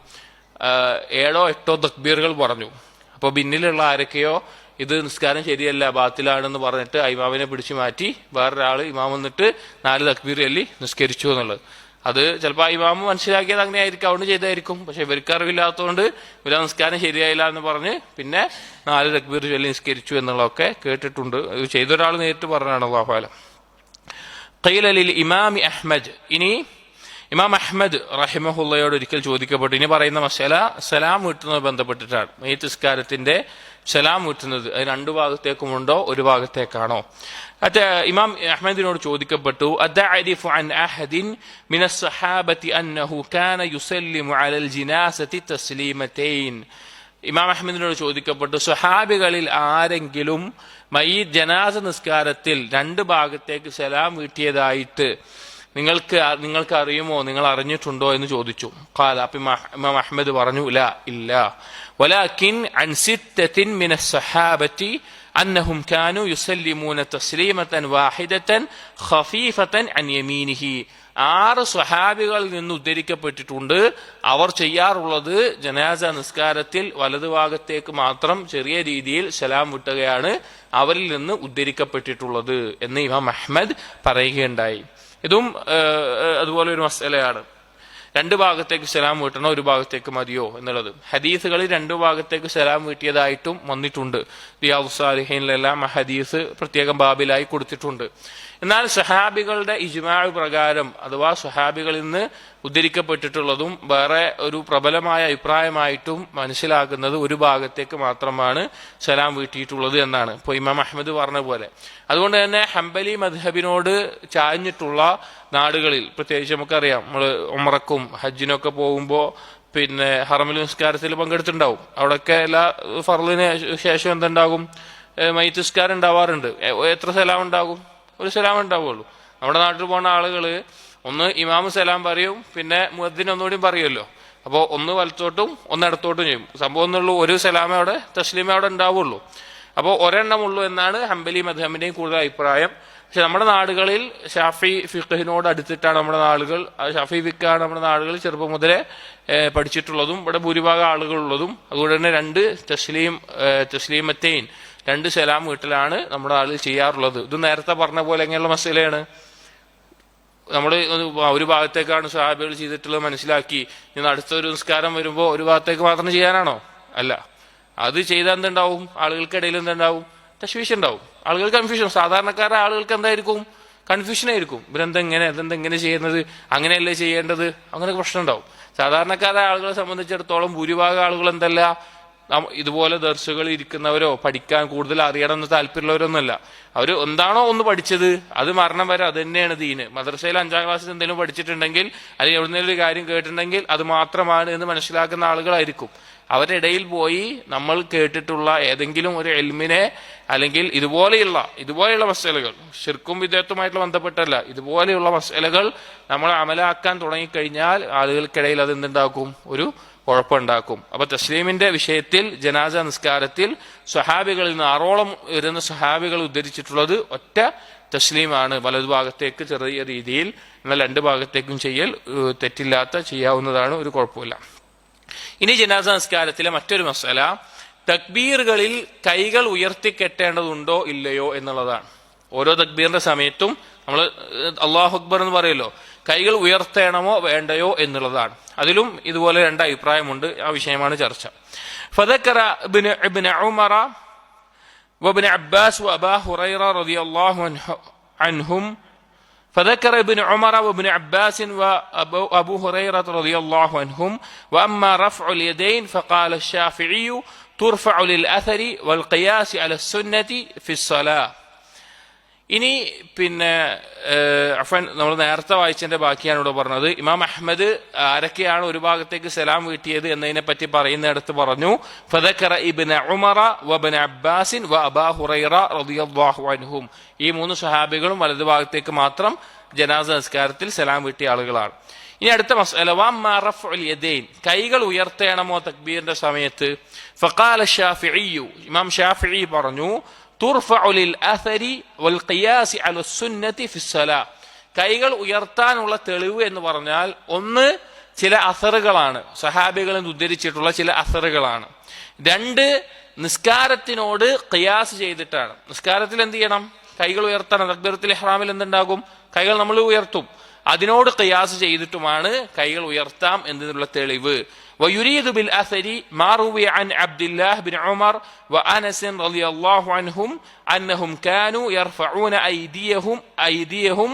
7ഓ 8ഓ തക്ബീറുകൾ പറഞ്ഞു. അപ്പൊ പിന്നിലുള്ള ആരൊക്കെയോ ഇത് നിസ്കാരം ശരിയല്ല, ബാത്തിലാണെന്ന് പറഞ്ഞിട്ട് ഇമാമിനെ പിടിച്ചു മാറ്റി വേറൊരാള് ഇമാം വന്നിട്ട് 4 തക്ബീർ ചൊല്ലി നിസ്കരിച്ചു എന്നുള്ളത്. അത് ചിലപ്പോൾ ഇമാമ് മനസ്സിലാക്കിയത് അങ്ങനെ ആയിരിക്കും, അതുകൊണ്ട് ചെയ്തായിരിക്കും. പക്ഷെ ഇവർക്ക് അറിവില്ലാത്തതുകൊണ്ട് ഇവരെ നിസ്കാരം ശരിയായില്ല എന്ന് പറഞ്ഞ് പിന്നെ 4 തക്ബീർ ചൊല്ലി നിസ്കരിച്ചു എന്നുള്ളതൊക്കെ കേട്ടിട്ടുണ്ട്. ഇത് ചെയ്തൊരാൾ നേരിട്ട് പറഞ്ഞാണ്. അല്ലാഹു അഅലം. ഖീല ലിൽ ഇമാമി അഹ്മദ്, ഇനി ഇമാം അഹ്മദ് റഹിമഹുള്ളയോട് ഒരിക്കൽ ചോദിക്കപ്പെട്ടു. ഇനി പറയുന്ന മസല സലാം വീട്ടുന്നത് ബന്ധപ്പെട്ടിട്ടാണ്. മയ്യിത്ത് നിസ്കാരത്തിന്റെ സലാം വീട്ടുന്നത് അത് 2 ഭാഗത്തേക്കുമുണ്ടോ, ഒരു ഭാഗത്തേക്കാണോ? ഇമാം അഹ്മദിനോട് ചോദിക്കപ്പെട്ടു, അദഅരിഫു അൻ അഹദിൻ മിനസ് സഹാബത്തി അന്നഹു കാന യുസല്ലിമു അലൽ ജിനാസതി തസ്ലീമതൈൻ. ഇമാം അഹ്മദിനോട് ചോദിക്കപ്പെട്ടു, സ്വഹാബികളിൽ ആരെങ്കിലും മയ്യിത്ത് ജനാസ നിസ്കാരത്തിൽ 2 ഭാഗത്തേക്ക് സലാം വീട്ടിയതായിട്ട് നിങ്ങൾക്ക് അറിയുമോ, നിങ്ങൾ അറിഞ്ഞിട്ടുണ്ടോ എന്ന് ചോദിച്ചു. ഖാല, അപ്പൊ ഇമാം അഹ്മദ് പറഞ്ഞു, ലാ, ഇല്ല. വലാകിൻ അൻ സിത്തത്തിൻ മിനസ് സഹാബത്തി അന്നഹും കാനൂ യുസല്ലിമൂന തസ്ലീമതൻ വാഹിദതൻ ഖഫീഫതൻ അൻ യമീനിഹി. 6 സ്വഹാബികളിൽ നിന്ന് ഉദ്ധരിക്കപ്പെട്ടിട്ടുണ്ട്, അവർ ചെയ്യാറുള്ളത് ജനാസ നിസ്കാരത്തിൽ വലതുഭാഗത്തേക്ക് മാത്രം ചെറിയ രീതിയിൽ സലാം വിട്ടുകയാണ് അവരിൽ നിന്ന് ഉദ്ധരിക്കപ്പെട്ടിട്ടുള്ളത് എന്ന് ഇമാം അഹ്മദ് പറയുകയുണ്ടായി. ഇതും അതുപോലെ ഒരു മസലയാണ്. 2 ഭാഗത്തേക്ക് സലാം വീട്ടണോ, ഒരു ഭാഗത്തേക്ക് മതിയോ എന്നുള്ളത്. ഹദീസുകളിൽ 2 ഭാഗത്തേക്ക് സലാം വീട്ടിയതായിട്ടും വന്നിട്ടുണ്ട്. റിയാദുസ് സാലിഹീനിലെല്ലാം ഹദീസ് പ്രത്യേകം ബാബിലായി കൊടുത്തിട്ടുണ്ട്. എന്നാൽ സഹാബികളുടെ ഇജ്മാ പ്രകാരം, അഥവാ സഹാബികളിൽ നിന്ന് ഉദ്ധരിക്കപ്പെട്ടിട്ടുള്ളതും വേറെ ഒരു പ്രബലമായ അഭിപ്രായമായിട്ടും മനസ്സിലാക്കുന്നത് ഒരു ഭാഗത്തേക്ക് മാത്രമാണ് സലാം വീട്ടിയിട്ടുള്ളത് എന്നാണ്. ഇപ്പോൾ ഇമാം അഹ്മദ് പറഞ്ഞ പോലെ. അതുകൊണ്ട് തന്നെ ഹംബലി മദ്ഹബിനോട് ചാഞ്ഞിട്ടുള്ള നാടുകളിൽ, പ്രത്യേകിച്ച് നമുക്കറിയാം, നമ്മൾ ഉംറക്കും ഹജ്ജിനൊക്കെ പോകുമ്പോൾ പിന്നെ ഹറമുൽ നിസ്കാരത്തിൽ പങ്കെടുത്തിട്ടുണ്ടാവും. അവിടെയൊക്കെ എല്ലാ ഫർളിന് ശേഷം എന്തുണ്ടാകും, മയ്യിത്ത് നിസ്കാരം ഉണ്ടാവാറുണ്ട്. എത്ര സലാം ഉണ്ടാകും? ഒരു സലാം ഉണ്ടാവുള്ളൂ. നമ്മുടെ നാട്ടിൽ പോകുന്ന ആളുകൾ ഒന്ന് ഇമാമ് സലാം പറയും, പിന്നെ മുഅദ്ദിൻ ഒന്നുകൂടി പറയുമല്ലോ. അപ്പോൾ ഒന്ന് വലത്തോട്ടും ഒന്ന് ഇടത്തോട്ടും ചെയ്യും. സംഭവം എന്നുള്ളൂ, ഒരു സലാമേ അവിടെ തസ്ലീമേ അവിടെ ഉണ്ടാവുള്ളൂ. അപ്പോൾ ഒരെണ്ണമുള്ളൂ എന്നാണ് ഹംബലി മദ്ഹബിന്റെയും കൂടുതൽ അഭിപ്രായം. പക്ഷെ നമ്മുടെ നാടുകളിൽ ഷാഫി ഫിഖ്ഹിനോട് അടുത്തിട്ടാണ് നമ്മുടെ നാടുകൾ, ഷാഫി ഫിഖാണ് നമ്മുടെ നാടുകളിൽ ചെറുപ്പം മുതലേ പഠിച്ചിട്ടുള്ളതും ഇവിടെ ഭൂരിഭാഗം ആളുകളുള്ളതും. അതുകൊണ്ട് തന്നെ 2 തസ്ലീമത്തൈൻ 2 സലാം വീട്ടിലാണ് നമ്മുടെ ആളുകൾ ചെയ്യാറുള്ളത്. ഇത് നേരത്തെ പറഞ്ഞ പോലെ എങ്ങനെയുള്ള മസലയാണ്. നമ്മൾ ഒരു ഭാഗത്തേക്കാണ് സ്വഹാബികൾ ചെയ്തിട്ടുള്ളത് മനസ്സിലാക്കി, ഇനി അടുത്തൊരു നിസ്കാരം വരുമ്പോൾ ഒരു ഭാഗത്തേക്ക് മാത്രം ചെയ്യാനാണോ? അല്ല. അത് ചെയ്താൽ എന്തുണ്ടാവും? ആളുകൾക്കിടയിൽ എന്തുണ്ടാവും? തശ്വീഷ് ഉണ്ടാവും. ആളുകൾ കൺഫ്യൂഷൻ, സാധാരണക്കാരുടെ ആളുകൾക്ക് എന്തായിരിക്കും? കൺഫ്യൂഷൻ ആയിരിക്കും. ഇതെന്തെങ്ങനെ ചെയ്യുന്നത്, അങ്ങനെയല്ലേ ചെയ്യേണ്ടത്, അങ്ങനെ പ്രശ്നം ഉണ്ടാവും. സാധാരണക്കാരായ ആളുകളെ സംബന്ധിച്ചിടത്തോളം ഭൂരിഭാഗം ആളുകൾ എന്തല്ല, ഇതുപോലെ ദർസുകൾ ഇരിക്കുന്നവരോ പഠിക്കാൻ കൂടുതൽ അറിയണം എന്ന് താല്പര്യമുള്ളവരൊന്നുമല്ല. അവർ എന്താണോ ഒന്ന് പഠിച്ചത് അത് മരണം വരെ അത് തന്നെയാണ് ദീന്. മദ്രസയിൽ 5ാം ക്ലാസ്സിൽ എന്തെങ്കിലും പഠിച്ചിട്ടുണ്ടെങ്കിൽ, അല്ലെങ്കിൽ എവിടുന്നേലും ഒരു കാര്യം കേട്ടിട്ടുണ്ടെങ്കിൽ അത് മാത്രമാണ് എന്ന് മനസ്സിലാക്കുന്ന ആളുകളായിരിക്കും. അവരുടെ ഇടയിൽ പോയി നമ്മൾ കേട്ടിട്ടുള്ള ഏതെങ്കിലും ഒരു ഇൽമിനെ, അല്ലെങ്കിൽ ഇതുപോലെയുള്ള മസലകൾ, ശിർക്കും വിദേഹത്തുമായിട്ടുള്ള ബന്ധപ്പെട്ടല്ല, ഇതുപോലെയുള്ള മസലകൾ നമ്മൾ അമലാക്കാൻ തുടങ്ങിക്കഴിഞ്ഞാൽ ആളുകൾക്കിടയിൽ അത് എന്തുണ്ടാക്കും? ഒരു കുഴപ്പമുണ്ടാക്കും. അപ്പൊ തസ്ലീമിന്റെ വിഷയത്തിൽ ജനാസ നിസ്കാരത്തിൽ സ്വഹാബികളിൽ നിന്ന് 6ഓളം വരുന്ന സ്വഹാബികൾ ഉദ്ധരിച്ചിട്ടുള്ളത് ഒറ്റ തസ്ലീമാണ്, വലതുഭാഗത്തേക്ക് ചെറിയ രീതിയിൽ. എന്നാൽ 2 ഭാഗത്തേക്കും ചെയ്യൽ തെറ്റില്ലാത്ത ചെയ്യാവുന്നതാണ്, ഒരു കുഴപ്പമില്ല. ഇനി ജനാസ നിസ്കാരത്തിലെ മറ്റൊരു മസല, തക്ബീറുകളിൽ കൈകൾ ഉയർത്തിക്കെട്ടേണ്ടതുണ്ടോ ഇല്ലയോ എന്നുള്ളതാണ്. ഓരോ തക്ബീറിന്റെ സമയത്തും നമ്മൾ അല്ലാഹു അക്ബർ എന്ന് പറയുമല്ലോ, കൈകൾ ഉയർത്തണമോ വേണ്ടയോ എന്നുള്ളതാണ്. അതിലും ഇതുപോലെ 2 അഭിപ്രായമുണ്ട്. ആ വിഷയമാണ് ചർച്ച. ഫദക്കറ ഇബ്നു ഉമറ وابن عباس وأبا هريرة رضي الله عنهم فذكر ابن عمر وابن عباس وأبو هريرة رضي الله عنهم وأما رفع اليدين فقال الشافعي ترفع للأثر والقياس على السنة في الصلاة. ഇനി പിന്നെ നമ്മൾ നേരത്തെ വായിച്ചതിന്റെ ബാക്കിയാണ് ഇവിടെ പറഞ്ഞത്. ഇമാം അഹ്മദ് ആരൊക്കെയാണ് ഒരു ഭാഗത്തേക്ക് സലാം വീട്ടിയത് എന്നതിനെ പറ്റി പറയുന്നിടത്ത് പറഞ്ഞു ഫദക്കറ ഇബ്ന ഉമറ വബ്ന അബ്ബാസിൻ വഅബാ ഹുറൈറ റളിയല്ലാഹു അൻഹും. ഈ മൂന്ന് സ്വഹാബികളും വലതു ഭാഗത്തേക്ക് മാത്രം ജനാസ നിസ്കാരത്തിൽ സലാം വീട്ടിയ ആളുകളാണ്. ഇനി അടുത്ത മസ്അല വഅമ്മാ റഫ്ഉൽ യദൈൻ, കൈകൾ ഉയർത്തേണമോ തക്ബീറിന്റെ സമയത്ത്? ഫഖാല ശാഫിഈ, ഇമാം ശാഫിഈ പറഞ്ഞു തുർഫഉ ലിൽ അഥരി വൽ ഖിയാസ് അല സുന്നതി ഫി സ്വലാ. കൈകൾ ഉയർത്താനുള്ള തെളിവ് എന്ന് പറഞ്ഞാൽ ഒന്ന് ചില അസറുകളാണ്, സഹാബികളിൽ ഉദ്ധരിച്ചിട്ടുള്ള ചില അസറുകളാണ്. രണ്ട്, നിസ്കാരത്തിനോട് ഖിയാസ് ചെയ്തിട്ടാണ്. നിസ്കാരത്തിൽ എന്ത് ചെയ്യണം? കൈകൾ ഉയർത്തണം. തക്ബീറത്തുൽ ഇഹ്റാമിൽ എന്തുണ്ടാകും? കൈകൾ നമ്മൾ ഉയർത്തും. അതിനോട് ഖിയാസ് ചെയ്തിട്ടുമാണ് കൈകൾ ഉയർത്താം എന്നതിനുള്ള തെളിവ്. ويريد بالأثر ما روي عن عبد الله بن عمر وأنس رضي الله عنهم أنهم كانوا يرفعون أيديهم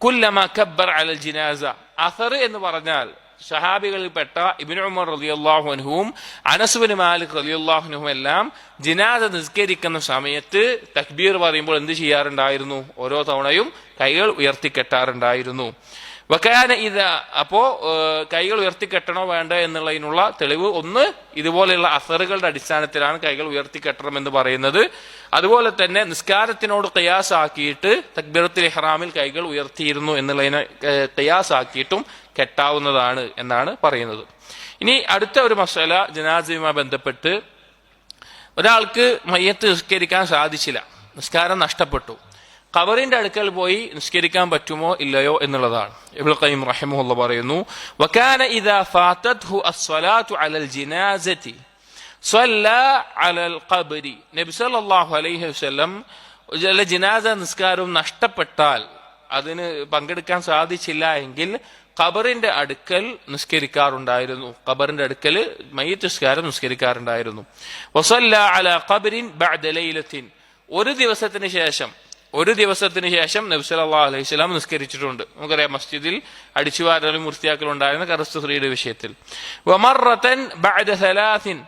كلما كبر على الجنازة. أثر എന്ന് പറഞ്ഞാൽ സഹാബികളിൽപ്പെട്ട ഇബ്നു ഉമർ റളിയല്ലാഹു അൻഹുവും അനസ് ബിൻ മാലിക് റളിയല്ലാഹു അൻഹും എല്ലാം ജനാസ നിസ്കരിക്കുന്ന സമയത്ത് തക്ബീർ പറയുമ്പോൾ എന്ത് ചെയ്യാറുണ്ടായിരുന്നു? ഓരോ തവണയും കൈകൾ ഉയർത്തിക്കെട്ടാറുണ്ടായിരുന്നു. വകാന ഇദാ, അപ്പോ കൈകൾ ഉയർത്തിക്കെട്ടണോ വേണ്ട എന്നുള്ളതിനുള്ള തെളിവ് ഒന്ന് ഇതുപോലെയുള്ള അസറുകളുടെ അടിസ്ഥാനത്തിലാണ് കൈകൾ ഉയർത്തിക്കെട്ടണം എന്ന് പറയുന്നത്. അതുപോലെ തന്നെ നിസ്കാരത്തിനോട് ഖിയാസ് ആക്കിയിട്ട് തക്ബീറത്തുൽ ഇഹ്റാമിൽ കൈകൾ ഉയർത്തിയിരുന്നു എന്നുള്ളതിനെ ഖിയാസ് ആക്കിയിട്ടും കെട്ടാവുന്നതാണ് എന്നാണ് പറയുന്നത്. ഇനി അടുത്ത ഒരു മസല ജനാസയുമായി ബന്ധപ്പെട്ട്, ഒരാൾക്ക് മയ്യത്ത് നിസ്കരിക്കാൻ സാധിച്ചില്ല, നിസ്കാരം നഷ്ടപ്പെട്ടു, ഖബറിന്റെ അടുക്കൽ പോയി നിസ്കരിക്കാൻ പറ്റുമോ ഇല്ലയോ എന്നുള്ളതാണ്. ഇബ്നുൽ ഖയ്യിം റഹിമഹുല്ലാഹ് പറയുന്നു വകാന ഇദാ ഫാതത്ഹു അസ്സലാത്തു അലൽ ജനാസതി സ്വല്ലാ അലൽ ഖബ്രി. നബി സല്ലല്ലാഹു അലൈഹി വസല്ലം ജനാസ നിസ്കാരം നഷ്ടപ്പെട്ടാൽ, അതിന് പങ്കെടുക്കാൻ സാധിച്ചില്ല എങ്കിൽ ഖബറിന്റെ അടുക്കൽ നിസ്കരിക്കാറുണ്ടായിരുന്നു. ഖബറിന്റെ അടുക്കൽ മയ്യിത്ത് നിസ്കാരം നിസ്കരിക്കാറുണ്ടായിരുന്നു. വസല്ലാ അലാ ഖബ്രിൻ ബഅദ ലൈലത്തിൻ, ഒരു ദിവസത്തിന് ശേഷം നബി സല്ലല്ലാഹു അലൈഹി വസല്ലം നിസ്കരിച്ചിട്ടുണ്ട്. നമുക്കറിയാം മസ്ജിദിൽ അടിച്ചുവാരലും വൃത്തിയാക്കലും ഉണ്ടായിരുന്ന കറുത്ത സ്ത്രീയുടെ വിഷയത്തിൽ. വമറതൻ ബഅദ സലാസിൻ,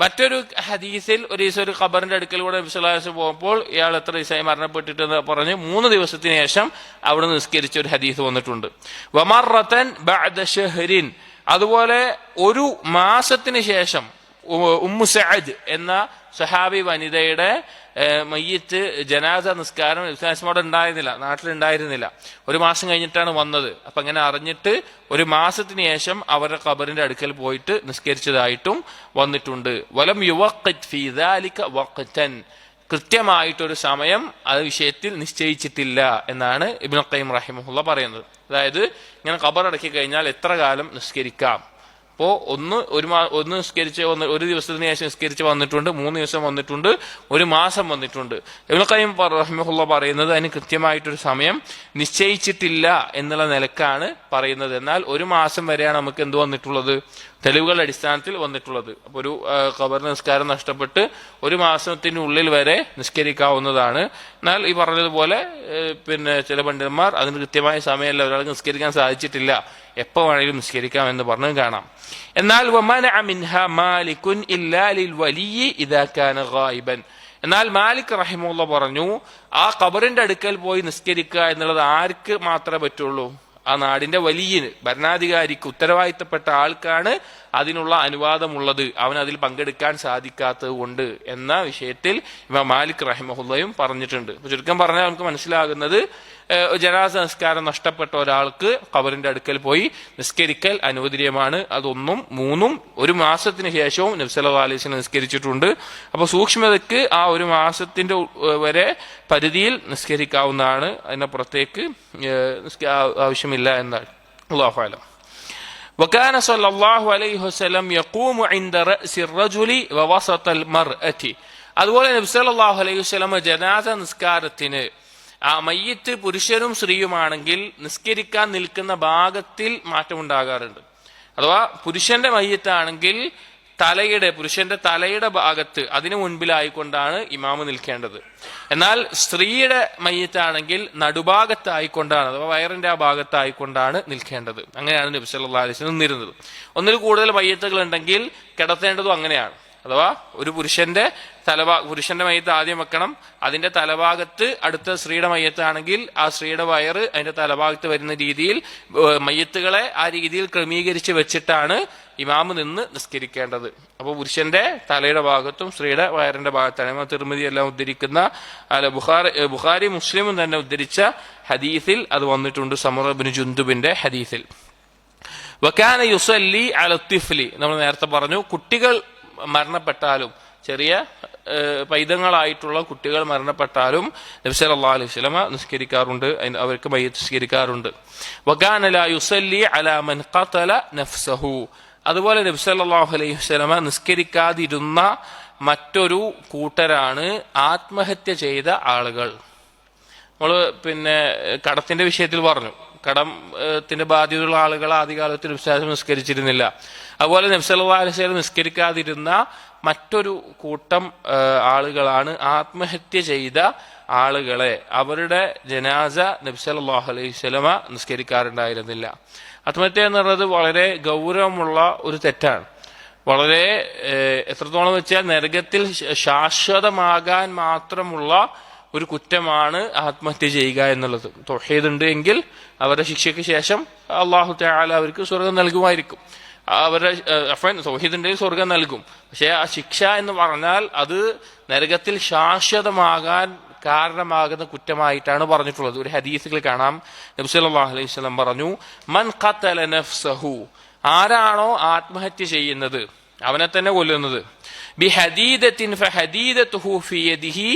മറ്റൊരു ഹദീസിൽ ഒരു ദിവസം ഒരു ഖബറിന്റെ അടുക്കലൂടെ നബി സല്ലല്ലാഹു അലൈഹി വസല്ലം പോകുമ്പോൾ ഇയാൾ എത്ര ദിവസമായി മരണപ്പെട്ടിട്ടെന്ന് പറഞ്ഞ് 3 ദിവസത്തിന് ശേഷം അവിടെ നിസ്കരിച്ച ഒരു ഹദീസ് വന്നിട്ടുണ്ട്. വമറതൻ ബഅദ ഷഹ്രിൻ, അതുപോലെ ഒരു മാസത്തിന് ശേഷം ഉമ്മു സഅദ് എന്ന സഹാബി വനിതയുടെ മയ്യിത്ത് ജനാസ നിസ്കാരം അവിടെ ഉണ്ടായിരുന്നില്ല, നാട്ടിലുണ്ടായിരുന്നില്ല, ഒരു മാസം കഴിഞ്ഞിട്ടാണ് വന്നത്. അപ്പൊ അങ്ങനെ അറിഞ്ഞിട്ട് ഒരു മാസത്തിന് ശേഷം അവരുടെ ഖബറിന്റെ അടുക്കൽ പോയിട്ട് നിസ്കരിച്ചതായിട്ടും വന്നിട്ടുണ്ട്. വലം യുവഖ്ത് ഫീ ദാലിക വഖ്തൻ, കൃത്യമായിട്ടൊരു സമയം അത് വിഷയത്തിൽ നിശ്ചയിച്ചിട്ടില്ല എന്നാണ് ഇബ്നുൽ ഖയ്യിം റഹിമഹുല്ലാഹ് പറയുന്നത്. അതായത് ഇങ്ങനെ ഖബർ അടക്കി കഴിഞ്ഞാൽ എത്ര കാലം നിസ്കരിക്കാം. അപ്പോ ഒന്ന് നിസ്കരിച്ച് ഒരു ദിവസത്തിന് ശേഷം നിസ്കരിച്ച് വന്നിട്ടുണ്ട്, 3 ദിവസം വന്നിട്ടുണ്ട്, ഒരു മാസം വന്നിട്ടുണ്ട്. ഇബ്നുൽ ഖയ്യിം റഹിമഹുല്ലാഹ് പറയുന്നത് അതിന് കൃത്യമായിട്ടൊരു സമയം നിശ്ചയിച്ചിട്ടില്ല എന്നുള്ള നിലക്കാണ് പറയുന്നത്. എന്നാൽ ഒരു മാസം വരെയാണ് നമുക്ക് എന്ത് വന്നിട്ടുള്ളത്? തെളിവുകളുടെ അടിസ്ഥാനത്തിൽ വന്നിട്ടുള്ളത്. അപ്പൊ ഒരു ഖബർ നിസ്കാരം നഷ്ടപ്പെട്ട് ഒരു മാസത്തിനുള്ളിൽ വരെ നിസ്കരിക്കാവുന്നതാണ്. എന്നാൽ ഈ പറഞ്ഞതുപോലെ പിന്നെ ചില പണ്ഡിതന്മാർ അതിന് കൃത്യമായ സമയമല്ല, ഒരാൾക്ക് നിസ്കരിക്കാൻ സാധിച്ചിട്ടില്ല, എപ്പോ വേണമെങ്കിലും നിസ്കരിക്കാം എന്ന് പറഞ്ഞു കാണാം. എന്നാൽ വമനഅ മിൻഹാ മാലികുൻ ഇല്ലാ ലിൽ വലിയ്യി ഇദാ കാന ഗായിബൻ, എന്നാൽ മാലിക് റഹിമഹുല്ലാഹ് പറഞ്ഞു ആ ഖബറിന്റെ അടുക്കൽ പോയി നിസ്കരിക്കുക എന്നുള്ളത് ആർക്ക് മാത്രമേ പറ്റുള്ളൂ? ആ നാടിന്റെ വലിയന്, ഭരണാധികാരിക്ക്, ഉത്തരവാദിത്തപ്പെട്ട ആൾക്കാണ് അതിനുള്ള അനുവാദമുള്ളത്, അവൻ അതിൽ പങ്കെടുക്കാൻ സാധിക്കാത്തത് കൊണ്ട് എന്ന വിഷയത്തിൽ ഇമാം മാലിക് റഹിമഹുല്ലയും പറഞ്ഞിട്ടുണ്ട്. ചുരുക്കം പറഞ്ഞാൽ നമുക്ക് മനസ്സിലാകുന്നത് ജനാസ നിസ്കാരം നഷ്ടപ്പെട്ട ഒരാൾക്ക് ഖബറിന്റെ അടുക്കൽ പോയി നിസ്കരിക്കൽ അനുവദനീയമാണ്. അതൊന്നും 3 ഒരു മാസത്തിന് ശേഷവും നബി സല്ലല്ലാഹു അലൈഹി വസല്ലം നിസ്കരിച്ചിട്ടുണ്ട്. അപ്പൊ സൂക്ഷ്മതയ്ക്ക് ആ ഒരു മാസത്തിന്റെ വരെ പരിധിയിൽ നിസ്കരിക്കാവുന്നതാണ്, അതിനപ്പുറത്തേക്ക് ആവശ്യമില്ല എന്നാണ്. അല്ലാഹു അഅലം. وكان صلى الله عليه وسلم يقوم عند رأس الرجل ووسط المرأة, അതുപോലെ നബി സല്ലല്ലാഹു അലൈഹി വസല്ലം ജനാസ നിസ്കാരത്തിന് ആ മയ്യിത്ത് പുരുഷനും സ്ത്രീയുമാണെങ്കിൽ നിസ്കരിക്കാൻ നിൽക്കുന്ന ഭാഗത്തിൽ മാറ്റമുണ്ടാകാറുണ്ട്. അഥവാ പുരുഷന്റെ മയ്യിത്താണെങ്കിൽ പുരുഷന്റെ തലയുടെ ഭാഗത്ത് അതിനു മുൻപിലായിക്കൊണ്ടാണ് ഇമാമ് നിൽക്കേണ്ടത്. എന്നാൽ സ്ത്രീയുടെ മയ്യിത്താണെങ്കിൽ നടുഭാഗത്തായിക്കൊണ്ടാണ്, അഥവാ വയറിന്റെ ആ ഭാഗത്തായിക്കൊണ്ടാണ് നിൽക്കേണ്ടത്. അങ്ങനെയാണ് നബി സല്ലല്ലാഹു അലൈഹി വസല്ലം നിന്നിരുന്നത്. ഒന്നിൽ കൂടുതൽ മയ്യിത്തുകൾ ഉണ്ടെങ്കിൽ കിടത്തേണ്ടതും അങ്ങനെയാണ്. അഥവാ ഒരു പുരുഷന്റെ മയ്യത്ത് ആദ്യം വെക്കണം. അതിന്റെ തലഭാഗത്ത് അടുത്ത സ്ത്രീയുടെ മയ്യത്താണെങ്കിൽ ആ സ്ത്രീയുടെ വയറ് അതിന്റെ തലഭാഗത്ത് വരുന്ന രീതിയിൽ മയ്യത്തുകളെ ആ രീതിയിൽ ക്രമീകരിച്ച് വെച്ചിട്ടാണ് ഇമാമ് നിന്ന് നിസ്കരിക്കേണ്ടത്. അപ്പോൾ പുരുഷന്റെ തലയുടെ ഭാഗത്തും സ്ത്രീയുടെ വയറിന്റെ ഭാഗത്താണ്. തിർമിദി എല്ലാം ഉദ്ധരിക്കുന്ന ബുഖാരി മുസ്ലിമും തന്നെ ഉദ്ധരിച്ച ഹദീസിൽ അത് വന്നിട്ടുണ്ട്. സമുറ ഇബ്നു ജുന്ദുബിന്റെ ഹദീസിൽ വകാന യുസല്ലി അല തിഫ്ലി, നമ്മൾ നേരത്തെ പറഞ്ഞു കുട്ടികൾ മരണപ്പെട്ടാലും, ചെറിയ പൈതങ്ങളായിട്ടുള്ള കുട്ടികൾ മരണപ്പെട്ടാലും നബി സല്ലല്ലാഹു അലൈഹി വസല്ലം നിസ്കരിക്കാറുണ്ട്, അവർക്ക് മയ്യിത്ത് നിസ്കരിക്കാറുണ്ട്. വകാന ലാ യുസല്ലി അലാ മൻ ഖതല നഫ്സഹു, അതുപോലെ നബി സല്ലല്ലാഹു അലൈഹി വസല്ലം നിസ്കരിക്കാതിരുന്ന മറ്റൊരു കൂട്ടരാണ് ആത്മഹത്യ ചെയ്ത ആളുകൾ. നമ്മൾ കടത്തിന്റെ വിഷയത്തിൽ പറഞ്ഞു, കടത്തിന്റെ ബാധ്യതയുള്ള ആളുകൾ ആദ്യകാലത്ത് നബി നിസ്കരിച്ചിരുന്നില്ല. അതുപോലെ നബി സല്ലല്ലാഹു അലൈഹി വസല്ലം നിസ്കരിക്കാതിരുന്ന മറ്റൊരു കൂട്ടം ആളുകളാണ് ആത്മഹത്യ ചെയ്ത ആളുകളെ. അവരുടെ ജനാസ നബി സല്ലല്ലാഹു അലൈഹി വസല്ലം നിസ്കരിക്കാറുണ്ടായിരുന്നില്ല. ആത്മഹത്യ എന്ന് പറയുന്നത് വളരെ ഗൗരവമുള്ള ഒരു തെറ്റാണ്. വളരെ എത്രത്തോളം വെച്ചാൽ നരകത്തിൽ ശാശ്വതമാകാൻ മാത്രമുള്ള ഒരു കുറ്റമാണ് ആത്മഹത്യ ചെയ്യുക എന്നുള്ളത്. തൗഹീദ് ഉണ്ട് എങ്കിൽ അവരുടെ ശിക്ഷയ്ക്ക് ശേഷം അല്ലാഹു തആല അവർക്ക് സ്വർഗം നൽകുമായിരിക്കും. അവരുടെ തൗഹീദ് ഉണ്ടെങ്കിൽ സ്വർഗം നൽകും. പക്ഷെ ആ ശിക്ഷ എന്ന് പറഞ്ഞാൽ അത് നരകത്തിൽ ശാശ്വതമാകാൻ കാരണമാകുന്ന കുറ്റമായിട്ടാണ് പറഞ്ഞിട്ടുള്ളത്. ഒരു ഹദീസിൽ കാണാം, നബി സല്ലല്ലാഹു അലൈഹി വസല്ലം പറഞ്ഞു, മൻ ഖതല നഫ്സഹു, ആരാണോ ആത്മഹത്യ ചെയ്യുന്നത്, അവനെ തന്നെ കൊല്ലുന്നത്, ബിഹദീദത്തിൻ ഫഹദീദതുഹു ഫീ യദിഹി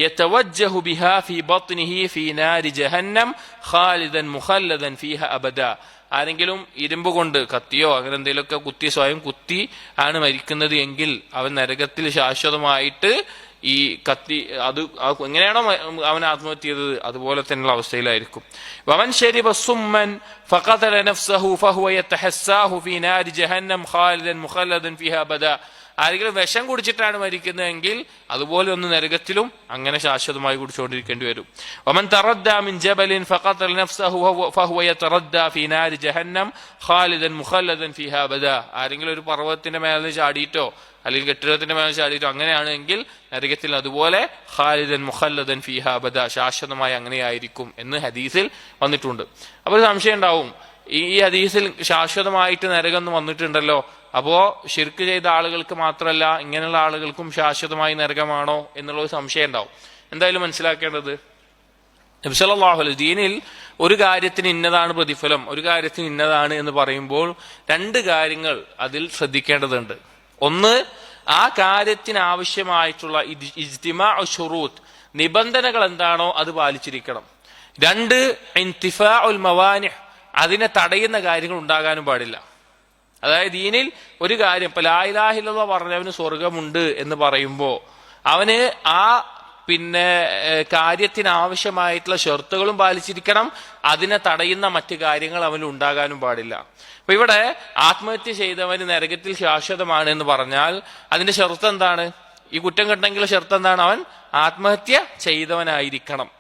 യതവജ്ജഹു ബിഹാ ഫീ ബത്നിഹി ഫീ നാരി ജഹന്നം ഖാലിദൻ മുഖല്ലദൻ ഫീഹാ അബദാ, ആരെങ്കിലും ഇരുമ്പ് കൊണ്ട് കത്തിയോ അങ്ങനെ എന്തെങ്കിലുമൊക്കെ കുത്തി സ്വയം കുത്തി ആണ് മരിക്കുന്നത് എങ്കിൽ അവൻ നരകത്തിൽ ശാശ്വതമായിട്ട് ഈ കത്തി അത് എങ്ങനെയാണോ അവൻ ആത്മഹത്യ ചെയ്തത് അതുപോലെ തന്നെയുള്ള അവസ്ഥയിലായിരിക്കും. വമൻ ശരിബ സുമ്മൻ ഫഖതല നഫ്സഹു ഫഹുവ യതഹസ്സാഹു ഫീ നാരി ജഹന്നം ഖാലിദൻ മുഖല്ലദൻ ഫീഹാ അബദാ, ആരെങ്കിലും വിഷം കുടിച്ചിട്ടാണ് മരിക്കുന്നതെങ്കിൽ അതുപോലെ ഒന്ന് നരകത്തിലും അങ്ങനെ ശാശ്വതമായി കുടിച്ചുകൊണ്ടിരിക്കേണ്ടി വരും. വമൻ തറദ്ദാ മിൻ ജബലിൻ ഫഖതല നഫ്സഹു ഫഹുവ യതറദ്ദാ ഫീ നാരി ജഹന്നം ഖാലിദൻ മുഖല്ലദൻ ഫീഹാ അബദാ, ആരെങ്കിലും ഒരു പർവ്വതത്തിന്റെ മേലെ ചാടിയിട്ടോ അല്ലെങ്കിൽ കെട്ടിടത്തിന്റെ മേലെ ചാടിയിട്ടോ അങ്ങനെയാണെങ്കിൽ നരകത്തിൽ അതുപോലെ ഖാലിദൻ മുഖല്ലദൻ ഫീഹാ അബദാ, ശാശ്വതമായി അങ്ങനെയായിരിക്കും എന്ന് ഹദീസിൽ വന്നിട്ടുണ്ട്. അപ്പോൾ സംശയം ഉണ്ടാവും, ഈ ഹദീസിൽ ശാശ്വതമായിട്ട് നരകം എന്ന് വന്നിട്ടുണ്ടല്ലോ, അപ്പോ ശിർക്ക് ചെയ്ത ആളുകൾക്ക് മാത്രമല്ല ഇങ്ങനെയുള്ള ആളുകൾക്കും ശാശ്വതമായി നരകമാണോ എന്നുള്ളൊരു സംശയം ഉണ്ടാവും. എന്തായാലും മനസ്സിലാക്കേണ്ടത്, നബി സല്ലല്ലാഹു അലൈഹി ദീനിൽ ഒരു കാര്യത്തിന് ഇന്നതാണ് പ്രതിഫലം, ഒരു കാര്യത്തിന് ഇന്നതാണ് എന്ന് പറയുമ്പോൾ രണ്ട് കാര്യങ്ങൾ അതിൽ ശ്രദ്ധിക്കേണ്ടതുണ്ട്. ഒന്ന്, ആ കാര്യത്തിന് ആവശ്യമായിട്ടുള്ള ഇജ്തിമാഉ ശുറൂത്ത്, നിബന്ധനകൾ എന്താണോ അത് പാലിച്ചിരിക്കണം. രണ്ട്, ഇന്തിഫാഉൽ മവാനിഹ്, അതിനെ തടയുന്ന കാര്യങ്ങൾ ഉണ്ടാകാനും പാടില്ല. അതായത് ദീനിൽ ഒരു കാര്യം, ഇപ്പൊ ലാ ഇലാഹ ഇല്ലല്ലാഹ് പറഞ്ഞവന് സ്വർഗമുണ്ട് എന്ന് പറയുമ്പോൾ അവന് ആ കാര്യത്തിന് ആവശ്യമായിട്ടുള്ള ഷർത്തുകളും പാലിച്ചിരിക്കണം, അതിനെ തടയുന്ന മറ്റു കാര്യങ്ങൾ അവന് ഉണ്ടാകാനും പാടില്ല. അപ്പൊ ഇവിടെ ആത്മഹത്യ ചെയ്തവന് നരകത്തിൽ ശാശ്വതമാണ് എന്ന് പറഞ്ഞാൽ അതിന്റെ ഷർത്ത് എന്താണ്? ഈ കുറ്റം കിട്ടണമെങ്കിൽ ഷർത്ത് എന്താണ്? അവൻ ആത്മഹത്യ ചെയ്തവനായിരിക്കണം.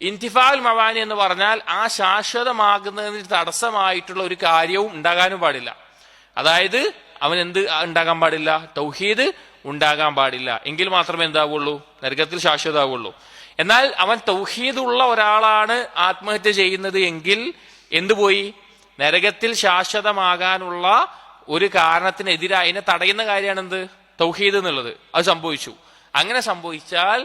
ഇന്തിഫാഉൽ മവാനി എന്ന് പറഞ്ഞാൽ ആ ശാശ്വതമാകുന്നതിന് തടസ്സമായിട്ടുള്ള ഒരു കാര്യവും ഉണ്ടാകാനും പാടില്ല. അതായത് അവൻ എന്ത് ഉണ്ടാകാൻ പാടില്ല? തൗഹീദ് ഉണ്ടാകാൻ പാടില്ല. എങ്കിൽ മാത്രമേ എന്താവുള്ളൂ? നരകത്തിൽ ശാശ്വതമാവുള്ളൂ. എന്നാൽ അവൻ തൗഹീദ് ഉള്ള ഒരാളാണ് ആത്മഹത്യ ചെയ്യുന്നത് എങ്കിൽ എന്തുപോയി? നരകത്തിൽ ശാശ്വതമാകാനുള്ള ഒരു കാരണത്തിനെതിരായി അതിനെ തടയുന്ന കാര്യമാണ് എന്ത്? തൗഹീദ് എന്നുള്ളത്. അത് സംഭവിച്ചു. അങ്ങനെ സംഭവിച്ചാൽ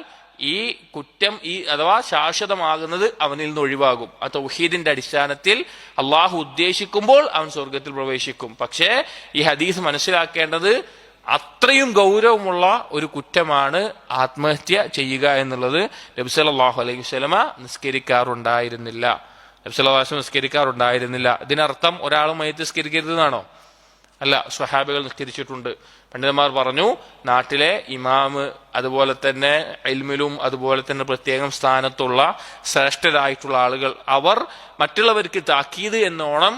ഈ കുറ്റം അഥവാ ശാശ്വതമാകുന്നത് അവനിൽ നിന്ന് ഒഴിവാകും. ആ തൗഹീദിന്റെ അടിസ്ഥാനത്തിൽ അള്ളാഹു ഉദ്ദേശിക്കുമ്പോൾ അവൻ സ്വർഗത്തിൽ പ്രവേശിക്കും. പക്ഷേ ഈ ഹദീസ് മനസ്സിലാക്കേണ്ടത് അത്രയും ഗൗരവമുള്ള ഒരു കുറ്റമാണ് ആത്മഹത്യ ചെയ്യുക എന്നുള്ളത്. നബി സല്ലല്ലാഹു അലൈഹി വസല്ലമ നിസ്കരിക്കാറുണ്ടായിരുന്നില്ല. നബി സല്ലല്ലാഹു അലൈഹി വസല്ലം നിസ്കരിക്കാറുണ്ടായിരുന്നില്ല. ഇതിനർത്ഥം ഒരാൾ മയ്യിത്ത് നിസ്കരിക്കരുതെന്നാണോ? അല്ല, സ്വഹാബികൾ നിസ്കരിച്ചിട്ടുണ്ട്. പണ്ഡിതന്മാർ പറഞ്ഞു, നാട്ടിലെ ഇമാമ്, അതുപോലെ തന്നെ ഇൽമിലും അതുപോലെ തന്നെ പ്രത്യേകം സ്ഥാനത്തുള്ള ശ്രേഷ്ഠരായിട്ടുള്ള ആളുകൾ, അവർ മറ്റുള്ളവർക്ക് താക്കീത് എന്നോണം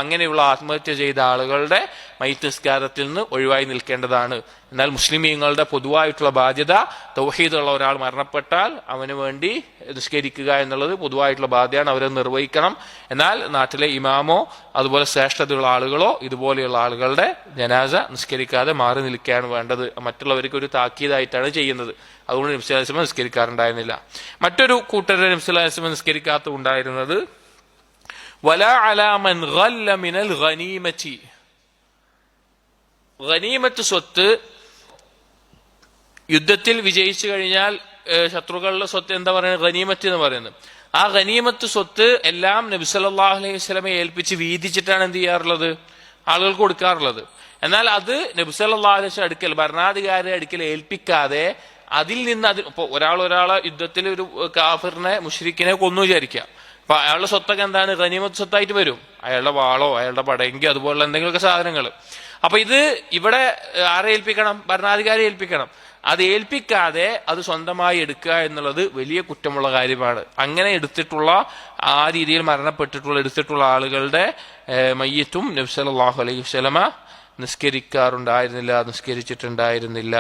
അങ്ങനെയുള്ള ആത്മഹത്യ ചെയ്ത ആളുകളുടെ മയ്യിത്ത് നിസ്കാരത്തിൽ നിന്ന് ഒഴിവായി നിൽക്കേണ്ടതാണ്. എന്നാൽ മുസ്ലിമീങ്ങളുടെ പൊതുവായിട്ടുള്ള ബാധ്യത, തൗഹീദുള്ള ഒരാൾ മരണപ്പെട്ടാൽ അവന് വേണ്ടി നിസ്കരിക്കുക എന്നുള്ളത് പൊതുവായിട്ടുള്ള ബാധ്യതയാണ്, അവരെ നിർവഹിക്കണം. എന്നാൽ നാട്ടിലെ ഇമാമോ അതുപോലെ ശ്രേഷ്ഠതയുള്ള ആളുകളോ ഇതുപോലെയുള്ള ആളുകളുടെ ജനാസ നിസ്കരിക്കാതെ മാറി നിൽക്കുകയാണ് വേണ്ടത്. മറ്റുള്ളവർക്ക് ഒരു താക്കീതായിട്ടാണ് ചെയ്യുന്നത്. അതുകൊണ്ട് നബി സല്ലല്ലാഹു അലൈഹി വസല്ലം നിസ്കരിക്കാറുണ്ടായിരുന്നില്ല. മറ്റൊരു കൂട്ടരെ നബി സല്ലല്ലാഹു അലൈഹി വസല്ലം നിസ്കരിക്കാത്ത ഉണ്ടായിരുന്നത് വലാ അലാ മൻ ഗല്ല മിനൽ ഗനീമതി, ഗനീമത്ത് സ്വത്ത് യുദ്ധത്തിൽ വിജയിച്ചു കഴിഞ്ഞാൽ ശത്രുക്കളുടെ സ്വത്ത് എന്താ പറയുന്നത്, ഗനീമത്ത് എന്ന് പറയുന്നത്. ആ ഗനീമത്ത് സ്വത്ത് എല്ലാം നബി സല്ലല്ലാഹു അലൈഹി വസല്ലമയെ ഏൽപ്പിച്ച് വീതിച്ചിട്ടാണ് എന്ത് ചെയ്യാറുള്ളത്, ആളുകൾക്ക് കൊടുക്കാറുള്ളത്. എന്നാൽ അത് നബി സല്ലല്ലാഹു അലൈഹി വസല്ലം അടുക്കൽ, ഭരണാധികാരിയുടെ അടുക്കൽ ഏൽപ്പിക്കാതെ അതിൽ നിന്ന് ഇപ്പൊ ഒരാളെ യുദ്ധത്തിൽ ഒരു കാഫിറിനെ മുശ്രിക്കിനെ കൊന്നു വിചാരിക്കുക, അപ്പൊ അയാളുടെ സ്വത്തൊക്കെ എന്താണ്, ഗനീമത്ത് സ്വത്തായിട്ട് വരും. അയാളുടെ വാളോ അയാളുടെ പടയെങ്കി അതുപോലുള്ള എന്തെങ്കിലുമൊക്കെ സാധനങ്ങൾ. അപ്പൊ ഇത് ഇവിടെ ആരെ ഏൽപ്പിക്കണം, ഭരണാധികാരി ഏൽപ്പിക്കണം. അത് ഏൽപ്പിക്കാതെ അത് സ്വന്തമായി എടുക്കുക എന്നുള്ളത് വലിയ കുറ്റമുള്ള കാര്യമാണ്. അങ്ങനെ എടുത്തിട്ടുള്ള, ആ രീതിയിൽ എടുത്തിട്ടുള്ള ആളുകളുടെ മയ്യിത്തും നബി സല്ലല്ലാഹു അലൈഹി വസല്ലമ നിസ്കരിച്ചിട്ടുണ്ടായിരുന്നില്ല.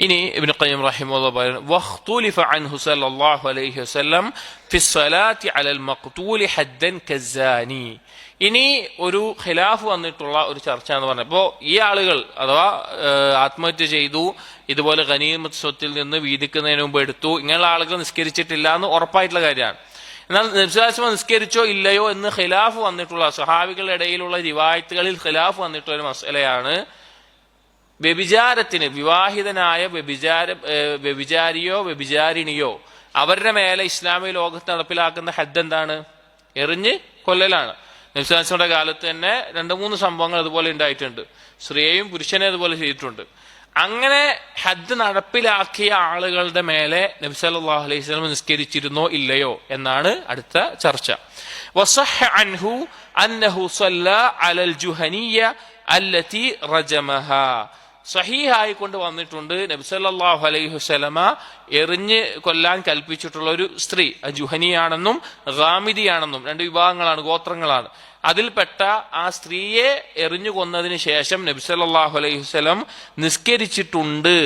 ഇനി ഇബ്നു ഖയ്യിം റഹിമഹുല്ലാഹ് പറയുന്നു, വഖ്തുലിഫ അൻഹു സല്ലല്ലാഹു അലൈഹി വസല്ലം ഫി സ്വലാത്തി അലൽ മഖ്തൂലി ഹദ്ദൻ കസ്സാനി. ഇനി ഒരു ഖിലാഫ് വന്നിട്ടുള്ള ഒരു ചർച്ച എന്ന് പറഞ്ഞപ്പോൾ, ഈ ആളുകൾ അഥവാ ആത്മഹത്യ ചെയ്തു, ഇതുപോലെ ഗനീമത്ത് സ്വത്തിൽ നിന്ന് വീതിക്കുന്നതിന് മുമ്പ് എടുത്തു, ഇങ്ങനെയുള്ള ആളുകൾ നിസ്കരിച്ചിട്ടില്ല എന്ന് ഉറപ്പായിട്ടുള്ള കാര്യമാണ്. എന്നാൽ നബി സല്ലല്ലാഹു അലൈഹി വസല്ലം നിസ്കരിച്ചോ ഇല്ലയോ എന്ന് ഖിലാഫ് വന്നിട്ടുള്ള, സ്വഹാബികളുടെ ഇടയിലുള്ള റിവായത്തുകളിൽ ഖിലാഫ് വന്നിട്ടുള്ള ഒരു മസലയാണ് വ്യഭിചാരത്തിന്, വിവാഹിതനായ വ്യഭിചാരിയോ വ്യഭിചാരിണിയോ അവരുടെ മേലെ ഇസ്ലാമിക ലോകത്ത് നടപ്പിലാക്കുന്ന ഹദ്ദ് എന്താണ്, എറിഞ്ഞ് കൊല്ലലാണ്. നബി സല്ലല്ലാഹു അലൈഹി വസല്ലമയുടെ കാലത്ത് തന്നെ 2-3 സംഭവങ്ങൾ അതുപോലെ ഉണ്ടായിട്ടുണ്ട്. സ്ത്രീയെയും പുരുഷനെ അതുപോലെ ചെയ്തിട്ടുണ്ട്. അങ്ങനെ ഹദ്ദ് നടപ്പിലാക്കിയ ആളുകളുടെ മേലെ നബി സല്ലല്ലാഹു അലൈഹി വസല്ലം നിസ്കരിച്ചിരുന്നോ ഇല്ലയോ എന്നാണ് അടുത്ത ചർച്ച. വസഹ അൻഹു അന്നഹു സല്ല അലൽ ജുഹനിയ അല്ലതി റജമഹാ. സഹീഹായി കൊണ്ട് വന്നിട്ടുണ്ട്, നബി സല്ലല്ലാഹു അലൈഹി വസല്ലമ എറിഞ്ഞ് കൊല്ലാൻ കൽപ്പിച്ചിട്ടുള്ള ഒരു സ്ത്രീ ജുഹനിയാണെന്നും ഗാമിദിയാണെന്നും 2 വിഭാഗങ്ങളാണ്, ഗോത്രങ്ങളാണ്. അതിൽപ്പെട്ട ആ സ്ത്രീയെ എറിഞ്ഞു കൊന്നതിന് ശേഷം നബി സല്ലല്ലാഹു അലൈഹി വസല്ലം നിസ്കരിച്ചിട്ടുണ്ട്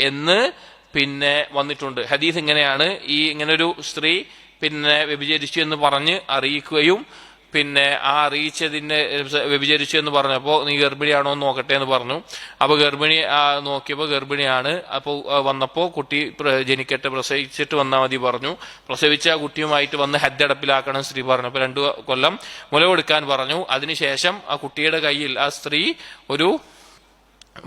എന്ന് പിന്നെ വന്നിട്ടുണ്ട്. ഹദീസ് ഇങ്ങനെയാണ്, ഇങ്ങനൊരു സ്ത്രീ പിന്നെ വ്യഭിചരിച്ചു എന്ന് പറഞ്ഞ് അറിയിക്കുകയും പിന്നെ ആ അറിയിച്ചതിനെ വ്യഭിചരിച്ചു എന്ന് പറഞ്ഞപ്പോൾ നീ ഗർഭിണിയാണോ എന്ന് നോക്കട്ടെ എന്ന് പറഞ്ഞു. അപ്പോൾ ഗർഭിണി നോക്കിയപ്പോൾ ഗർഭിണിയാണ്. അപ്പോൾ വന്നപ്പോൾ കുട്ടി ജനിക്കട്ടെ, പ്രസവിച്ചിട്ട് വന്നാൽ മതി പറഞ്ഞു. പ്രസവിച്ച ആ കുട്ടിയുമായിട്ട് വന്ന് ഹദ്ദ് അടപ്പിലാക്കണം സ്ത്രീ പറഞ്ഞു. അപ്പോൾ 2 കൊല്ലം മുല കൊടുക്കാൻ പറഞ്ഞു. അതിനുശേഷം ആ കുട്ടിയുടെ കയ്യിൽ ആ സ്ത്രീ ഒരു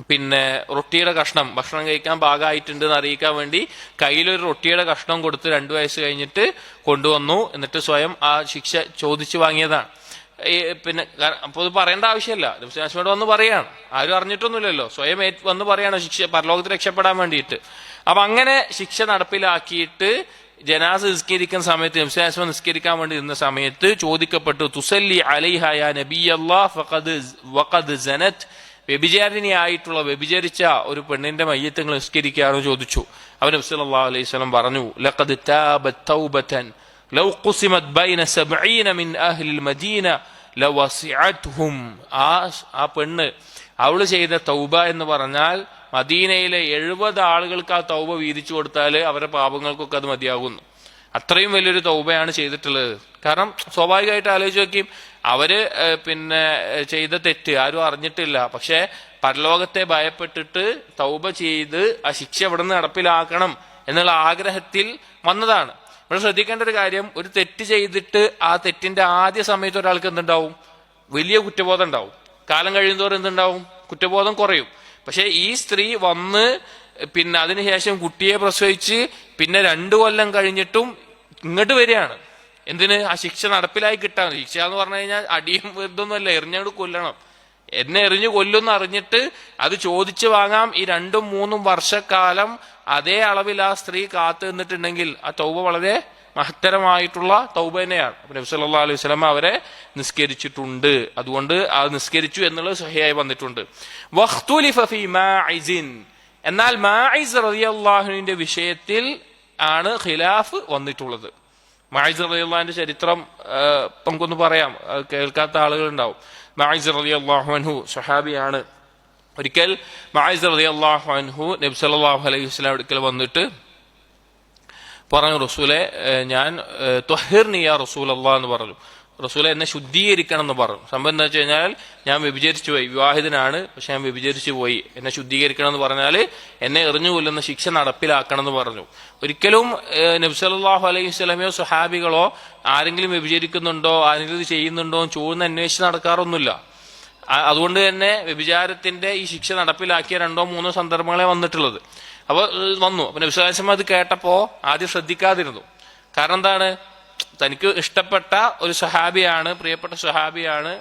പിന്നെ റൊട്ടിയുടെ കഷ്ണം, ഭക്ഷണം കഴിക്കാൻ പാകമായിട്ടുണ്ട് എന്ന് അറിയിക്കാൻ വേണ്ടി കയ്യിലൊരു റൊട്ടിയുടെ കഷ്ണം കൊടുത്ത് 2 വയസ്സ് കഴിഞ്ഞിട്ട് കൊണ്ടുവന്നു. എന്നിട്ട് സ്വയം ആ ശിക്ഷ ചോദിച്ചു വാങ്ങിയതാണ്. പിന്നെ അപ്പോൾ ഇത് പറയേണ്ട ആവശ്യമില്ല, നബിസ്വലാസ്മയോട് വന്ന് പറയാണ്, ആരും അറിഞ്ഞിട്ടൊന്നുമില്ലല്ലോ, സ്വയം വന്ന് പറയാണ് ശിക്ഷ, പരലോകത്ത് രക്ഷപ്പെടാൻ വേണ്ടിയിട്ട്. അപ്പൊ അങ്ങനെ ശിക്ഷ നടപ്പിലാക്കിയിട്ട് ജനാസ നിസ്കരിക്കുന്ന സമയത്ത്, നബിസ്വലാസ്മ നിസ്കരിക്കാൻ വേണ്ടി ഇരുന്ന സമയത്ത് ചോദിക്കപ്പെട്ടു, തുസല്ലി അലൈഹ യാ നബിയല്ലാഹ് വഖദ് സനത്, വ്യഭിചാരിണിയായിട്ടുള്ള വ്യഭിചരിച്ച ഒരു പെണ്ണിന്റെ മയ്യിത്ത് നിസ്കരിക്കാറോ ചോദിച്ചു. അവൻ നബി സല്ലല്ലാഹു അലൈഹി വസല്ലം പറഞ്ഞു, ലഖദ് താബത് തൗബതൻ ലൗ ഖുസിമത് ബൈന 70 മിൻ അഹ്ലിൽ മദീന ലവസിഅത്ഹും. ആ പെണ്ണ് അവള് ചെയ്ത തൗബ എന്ന് പറഞ്ഞാൽ മദീനയിലെ 70 ആളുകൾക്ക് ആ തൗബ വീതിച്ചു കൊടുത്താൽ അവരുടെ പാപങ്ങൾക്കൊക്കെ അത് മതിയാകുന്നു. അത്രയും വലിയൊരു തൗബയാണ് ചെയ്തിട്ടുള്ളത്. കാരണം സ്വാഭാവികമായിട്ട് ആലോചിച്ച് നോക്കി, അവര് പിന്നെ ചെയ്ത തെറ്റ് ആരും അറിഞ്ഞിട്ടില്ല, പക്ഷെ പരലോകത്തെ ഭയപ്പെട്ടിട്ട് തൗബ ചെയ്ത് ആ ശിക്ഷ എവിടെ നിന്ന് നടപ്പിലാക്കണം എന്നുള്ള ആഗ്രഹത്തിൽ വന്നതാണ്. ഇവിടെ ശ്രദ്ധിക്കേണ്ട ഒരു കാര്യം, ഒരു തെറ്റ് ചെയ്തിട്ട് ആ തെറ്റിന്റെ ആദ്യ സമയത്ത് ഒരാൾക്ക് എന്തുണ്ടാവും, വലിയ കുറ്റബോധം ഉണ്ടാവും. കാലം കഴിയുന്നതോറും എന്തുണ്ടാവും, കുറ്റബോധം കുറയും. പക്ഷെ ഈ സ്ത്രീ വന്ന് പിന്നെ അതിനുശേഷം കുട്ടിയെ പ്രസവിച്ച് പിന്നെ 2 കൊല്ലം കഴിഞ്ഞിട്ടും ഇങ്ങോട്ട് വരികയാണ്. എന്തിന്, ആ ശിക്ഷ നടപ്പിലായി കിട്ടാൻ. ശിക്ഷ എന്ന് പറഞ്ഞു കഴിഞ്ഞാൽ അടിയും ഇതൊന്നുമല്ല, എറിഞ്ഞോട് കൊല്ലണം. എന്നെ എറിഞ്ഞു കൊല്ലുമെന്ന് അറിഞ്ഞിട്ട് അത് ചോദിച്ചു വാങ്ങാം. ഈ 2-3 വർഷക്കാലം അതേ അളവിൽ ആ സ്ത്രീ കാത്തു നിന്നിട്ടുണ്ടെങ്കിൽ ആ തൗബ വളരെ മഹത്തരമായിട്ടുള്ള തൗബ തന്നെയാണ്. നബി സല്ലല്ലാഹു അലൈഹി വസല്ലം അവരെ നിസ്കരിച്ചിട്ടുണ്ട്. അതുകൊണ്ട് അത് നിസ്കരിച്ചു എന്നുള്ളത് സഹിയായി വന്നിട്ടുണ്ട്. വഖ്തുലിഫ ഫീ മാഇസിൻ, എന്നാൽ മാഇസ് റളിയല്ലാഹുവിന്റെ വിഷയത്തിൽ ആണ് ഖിലാഫ് വന്നിട്ടുള്ളത്. മായിസ് റളിയല്ലാഹുവിന്റെ ചരിത്രം നമുക്കൊന്ന് പറയാം, കേൾക്കാത്ത ആളുകളുണ്ടാവും. മായിസ് റളിയല്ലാഹു അൻഹു സ്വഹാബിയാണ്. ഒരിക്കൽ മായിസ് റളിയല്ലാഹു അൻഹു നബി സല്ലല്ലാഹു അലൈഹി വസല്ലം അടുക്കൽ വന്നിട്ട് പറഞ്ഞു, റസൂലെ ഞാൻ ത്വഹിർനി യാ റസൂലല്ലാഹ് എന്ന് പറഞ്ഞു. റസൂലെ എന്നെ ശുദ്ധീകരിക്കണം എന്ന് പറഞ്ഞു. സംഭവം എന്താ വെച്ച് കഴിഞ്ഞാൽ ഞാൻ വ്യഭിചരിച്ചു പോയി, വിവാഹിതനാണ്, പക്ഷെ ഞാൻ വ്യഭിചരിച്ചു പോയി, എന്നെ ശുദ്ധീകരിക്കണം എന്ന് പറഞ്ഞാൽ എന്നെ എറിഞ്ഞു കൊല്ലുന്ന ശിക്ഷ നടപ്പിലാക്കണം എന്ന് പറഞ്ഞു. ഒരിക്കലും നബി സല്ലല്ലാഹു അലൈഹി വസല്ലമയോ സ്വഹാബികളോ ആരെങ്കിലും വ്യഭിചരിക്കുന്നുണ്ടോ ആരെങ്കിലും ഇത് ചെയ്യുന്നുണ്ടോ എന്ന് ചോദിച്ച് അന്വേഷിച്ച് നടക്കാറൊന്നുമില്ല. അതുകൊണ്ട് തന്നെ വ്യഭിചാരത്തിന്റെ ഈ ശിക്ഷ നടപ്പിലാക്കിയ 2-3 സന്ദർഭങ്ങളെ വന്നിട്ടുള്ളത്. അപ്പൊ വന്നു. അപ്പൊ നബി സല്ലല്ലാഹു അലൈഹി വസല്ലം അത് കേട്ടപ്പോ ആദ്യം ശ്രദ്ധിക്കാതിരുന്നു. കാരണം എന്താണ്, തനിക്ക് ഇഷ്ടപ്പെട്ട ഒരു സ്വഹാബിയാണ്, പ്രിയപ്പെട്ട സ്വഹാബിയാണ്.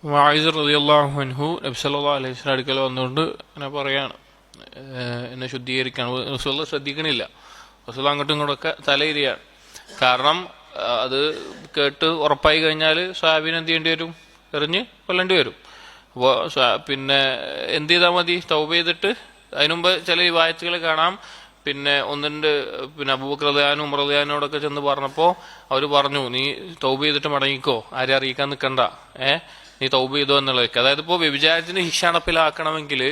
മുആയിസ് റളിയല്ലാഹു അൻഹു നബി സല്ലല്ലാഹു അലൈഹി വസല്ലം അടുക്കൽ വന്നുകൊണ്ട് അങ്ങനെ പറയാണ്, എന്നെ ശുദ്ധീകരിക്കണം. റസൂൽ ശ്രദ്ധിക്കണില്ല. റസൂൽ അങ്ങോട്ടും ഇങ്ങോട്ടൊക്കെ തലയിരിയാണ്. കാരണം അത് കേട്ട് ഉറപ്പായി കഴിഞ്ഞാൽ സ്വഹാബിനെ എന്ത് ചെയ്യേണ്ടി വരും, എറിഞ്ഞ് കൊല്ലേണ്ടി വരും. അപ്പോൾ പിന്നെ എന്ത് ചെയ്താൽ മതി, തൗബ ചെയ്തിട്ട്. അതിനുമുമ്പ് ചില റിവായത്തുകൾ കാണാം, പിന്നെ പിന്നെ അബൂബക്കർ റളിയല്ലാഹു ഉമർ റളിയല്ലാഹുവിനോടൊക്കെ ചെന്ന് പറഞ്ഞപ്പോൾ അവർ പറഞ്ഞു, നീ തൗബ ചെയ്തിട്ട് മടങ്ങിക്കോ, ആരെ അറിയിക്കാൻ നിൽക്കണ്ട, നീ തൗബ ചെയ്തോ എന്നുള്ളതൊക്കെ. അതായത് ഇപ്പോൾ വ്യഭിചാരത്തിന് ശിക്ഷ നടപ്പിലാക്കണമെങ്കിൽ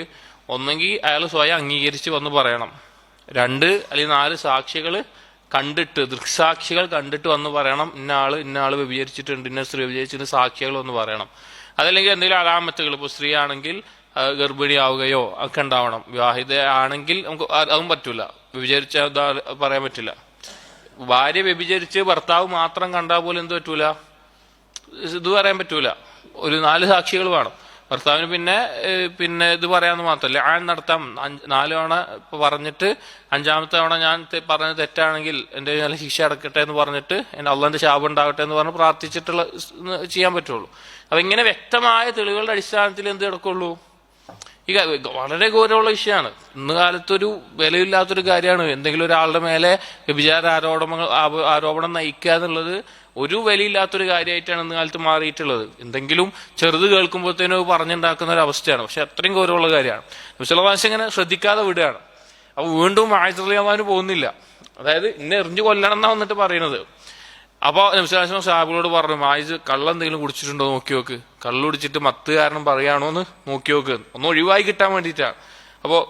ഒന്നെങ്കിൽ അയാൾ സ്വയം അംഗീകരിച്ച് വന്ന് പറയണം, 2 അല്ലെങ്കിൽ 4 സാക്ഷികൾ കണ്ടിട്ട്, ദൃക്സാക്ഷികൾ കണ്ടിട്ട് വന്ന് പറയണം, ഇന്ന ആള് വ്യഭിചരിച്ചിട്ടുണ്ട്, ഇന്ന സ്ത്രീ വ്യഭിചരിച്ചിട്ട് സാക്ഷികൾ വന്ന് പറയണം. അതല്ലെങ്കിൽ എന്തെങ്കിലും അലാമത്തുകൾ, ഇപ്പോൾ സ്ത്രീ ആണെങ്കിൽ ഗർഭിണിയാവുകയോ ഒക്കെ ഉണ്ടാവണം. വിവാഹിത ആണെങ്കിൽ നമുക്ക് അതും പറ്റൂല, വ്യഭിചരിച്ച പറയാൻ പറ്റില്ല. ഭാര്യ വ്യഭിചരിച്ച് ഭർത്താവ് മാത്രം കണ്ടാൽ പോലും എന്ത് പറ്റൂല, ഇത് പറയാൻ പറ്റൂല. ഒരു 4 സാക്ഷികൾ വേണം. ഭർത്താവിന് പിന്നെ ഇത് പറയാന്ന് മാത്രമല്ല, നടത്താം. 4 തവണ പറഞ്ഞിട്ട് 5-ാമത്തെ തവണ ഞാൻ പറഞ്ഞത് തെറ്റാണെങ്കിൽ എൻ്റെ നല്ല ശിക്ഷ അടക്കട്ടെ എന്ന് പറഞ്ഞിട്ട് എൻ്റെ അള്ളാന്റെ ശാപം ഉണ്ടാകട്ടെ എന്ന് പറഞ്ഞ് പ്രാർത്ഥിച്ചിട്ടുള്ള ചെയ്യാൻ പറ്റുള്ളൂ. അപ്പൊ ഇങ്ങനെ വ്യക്തമായ തെളിവുകളുടെ അടിസ്ഥാനത്തിൽ എന്ത് നടക്കുള്ളൂ. ഈ വളരെ ഗൗരവമുള്ള വിഷയമാണ്. ഇന്ന് കാലത്തൊരു വിലയില്ലാത്തൊരു കാര്യമാണ് എന്തെങ്കിലും ഒരാളുടെ മേലെ വ്യഭിചാര ആരോപണം നയിക്കുക എന്നുള്ളത്. ഒരു വിലയില്ലാത്തൊരു കാര്യമായിട്ടാണ് ഇന്ന് കാലത്ത് മാറിയിട്ടുള്ളത്. എന്തെങ്കിലും ചെറുത് കേൾക്കുമ്പോഴത്തേനും പറഞ്ഞുണ്ടാക്കുന്ന ഒരു അവസ്ഥയാണ്. പക്ഷെ അത്രയും ഗൗരവമുള്ള കാര്യമാണ്. നബി സല്ലല്ലാഹു അലൈഹി വസല്ലം ഇങ്ങനെ ശ്രദ്ധിക്കാതെ വിടുകയാണ്. അപ്പൊ വീണ്ടും മായിസ് റളിയല്ലാഹു പോകുന്നില്ല. അതായത് ഇന്നെ എറിഞ്ഞു കൊല്ലണം എന്നാ വന്നിട്ട് പറയുന്നത്. അപ്പൊ നബി സല്ലല്ലാഹു അലൈഹി വസല്ലം സഹാബികളോട് പറഞ്ഞു, മായിസ് കള്ളം എന്തെങ്കിലും കുടിച്ചിട്ടുണ്ടോ നോക്കി നോക്ക്, കള്ളു കുടിച്ചിട്ട് മത്ത് കാരണം പറയാണോ എന്ന് നോക്കി നോക്ക്, ഒന്ന് ഒഴിവായി കിട്ടാൻ വേണ്ടിയിട്ടാണ്. അപ്പോൾ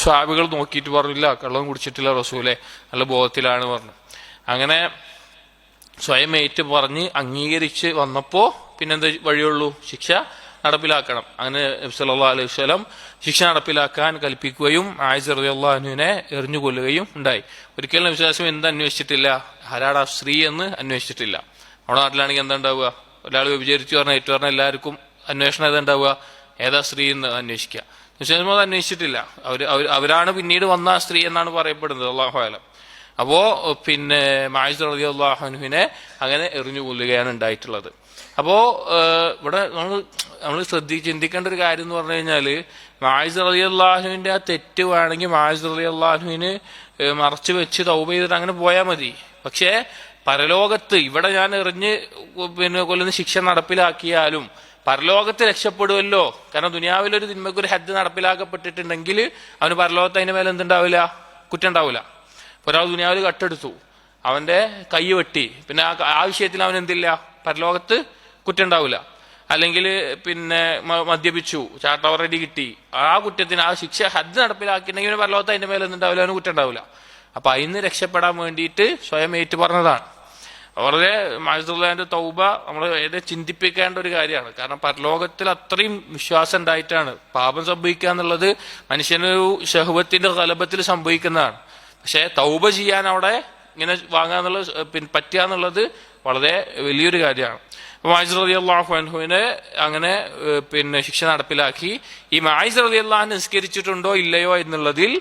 സഹാബികൾ നോക്കിയിട്ട് പറഞ്ഞില്ല, കള്ളം കുടിച്ചിട്ടില്ല റസൂലെ, നല്ല ബോധത്തിലാണ് പറഞ്ഞു. അങ്ങനെ സ്വയം ഏറ്റു പറഞ്ഞ് അംഗീകരിച്ച് വന്നപ്പോ പിന്നെന്താ വഴിയുള്ളൂ, ശിക്ഷ നടപ്പിലാക്കണം. അങ്ങനെ നബി സല്ലല്ലാഹു അലൈഹി വസല്ലം ശിക്ഷ നടപ്പിലാക്കാൻ കൽപ്പിക്കുകയും ആയിഷ റളിയല്ലാഹു അൻഹയെ എറിഞ്ഞു കൊല്ലുകയും ഉണ്ടായി. ഒരിക്കലും നബി സല്ലല്ലാഹു അലൈഹി വസല്ലം എന്താ അന്വേഷിച്ചിട്ടില്ല, ആരാടാ സ്ത്രീ എന്ന് അന്വേഷിച്ചിട്ടില്ല. നമ്മുടെ നാട്ടിലാണെങ്കിൽ എന്താ ഉണ്ടാവുക, ഒരാൾ വിചാരിച്ചു പറഞ്ഞാൽ ഏറ്റു പറഞ്ഞാൽ എല്ലാവർക്കും അന്വേഷണം ഏതാ ഉണ്ടാവുക, ഏതാ സ്ത്രീ എന്ന് അന്വേഷിക്കുക. നബി സല്ലല്ലാഹു അലൈഹി വസല്ലം അത് അന്വേഷിച്ചിട്ടില്ല. അവരാണ് പിന്നീട് വന്ന സ്ത്രീ എന്നാണ് പറയപ്പെടുന്നത്. അല്ലാഹു അഅലം. അപ്പോ പിന്നെ മായിസ് റളിയല്ലാഹു അൻഹുവിനെ അങ്ങനെ എറിഞ്ഞു കൊല്ലുകയാണ് ഉണ്ടായിട്ടുള്ളത്. അപ്പോ ഇവിടെ നമ്മൾ ചിന്തിക്കേണ്ട ഒരു കാര്യം എന്ന് പറഞ്ഞു കഴിഞ്ഞാല്, മായിസ് റളിയല്ലാഹുവിന്റെ ആ തെറ്റ് വേണമെങ്കിൽ മായിസ് റളിയല്ലാഹുവിന് മറച്ചു വെച്ച് തൗബ ചെയ്തിട്ട് അങ്ങനെ പോയാൽ മതി. പക്ഷേ പരലോകത്ത് ഇവിടെ ഞാൻ എറിഞ്ഞ് കൊല്ലുന്ന ശിക്ഷ നടപ്പിലാക്കിയാലും പരലോകത്ത് രക്ഷപ്പെടുമല്ലോ. കാരണം ദുനിയാവിലൊരു തിന്മയ്ക്കൊരു ഹദ് നടപ്പിലാക്കപ്പെട്ടിട്ടുണ്ടെങ്കിൽ അവന് പരലോകത്ത് അതിന്റെ മേലെ എന്തുണ്ടാവില്ല, കുറ്റം ഉണ്ടാവില്ല. ഒരാൾ ദുനിയാവിൽ കട്ടെടുത്തു, അവന്റെ കൈ വെട്ടി, പിന്നെ ആ വിഷയത്തിൽ അവൻ എന്തില്ല, പരലോകത്ത് കുറ്റം ഉണ്ടാവില്ല. അല്ലെങ്കിൽ പിന്നെ മദ്യപിച്ചു, ചാട്ടവറടി കിട്ടി, ആ കുറ്റത്തിന് ആ ശിക്ഷ ഹദ് നടപ്പിലാക്കിയിട്ടുണ്ടെങ്കിൽ പരലോകത്ത് അതിന്റെ മേലെ എന്തുണ്ടാവില്ല, അവന് കുറ്റം ഉണ്ടാവില്ല. അപ്പൊ അതിന് രക്ഷപ്പെടാൻ വേണ്ടിയിട്ട് സ്വയം ഏറ്റു പറഞ്ഞതാണ്. വളരെ മായിസുള്ളാന്റെ തൗബ നമ്മൾ ചിന്തിപ്പിക്കേണ്ട ഒരു കാര്യമാണ്. കാരണം പരലോകത്തിൽ അത്രയും വിശ്വാസം ഉണ്ടായിട്ടാണ്. പാപം സംഭവിക്കുക എന്നുള്ളത് മനുഷ്യനൊരു ശഹ്വത്തിന്റെ ഗലബത്തിൽ സംഭവിക്കുന്നതാണ്. പക്ഷെ തൗബ ചെയ്യാൻ അവിടെ ഇങ്ങനെ വാങ്ങാന്നുള്ളത് പറ്റുകയെന്നുള്ളത് വളരെ വലിയൊരു കാര്യമാണ്. മായിസ് റളിയല്ലാഹു അൻഹുവിനെ അങ്ങനെ പിന്നെ ശിക്ഷ നടപ്പിലാക്കി. ഈ മായിസ് റളിയല്ലാഹു നിസ്കരിച്ചിട്ടുണ്ടോ ഇല്ലയോ എന്നുള്ളതിൽ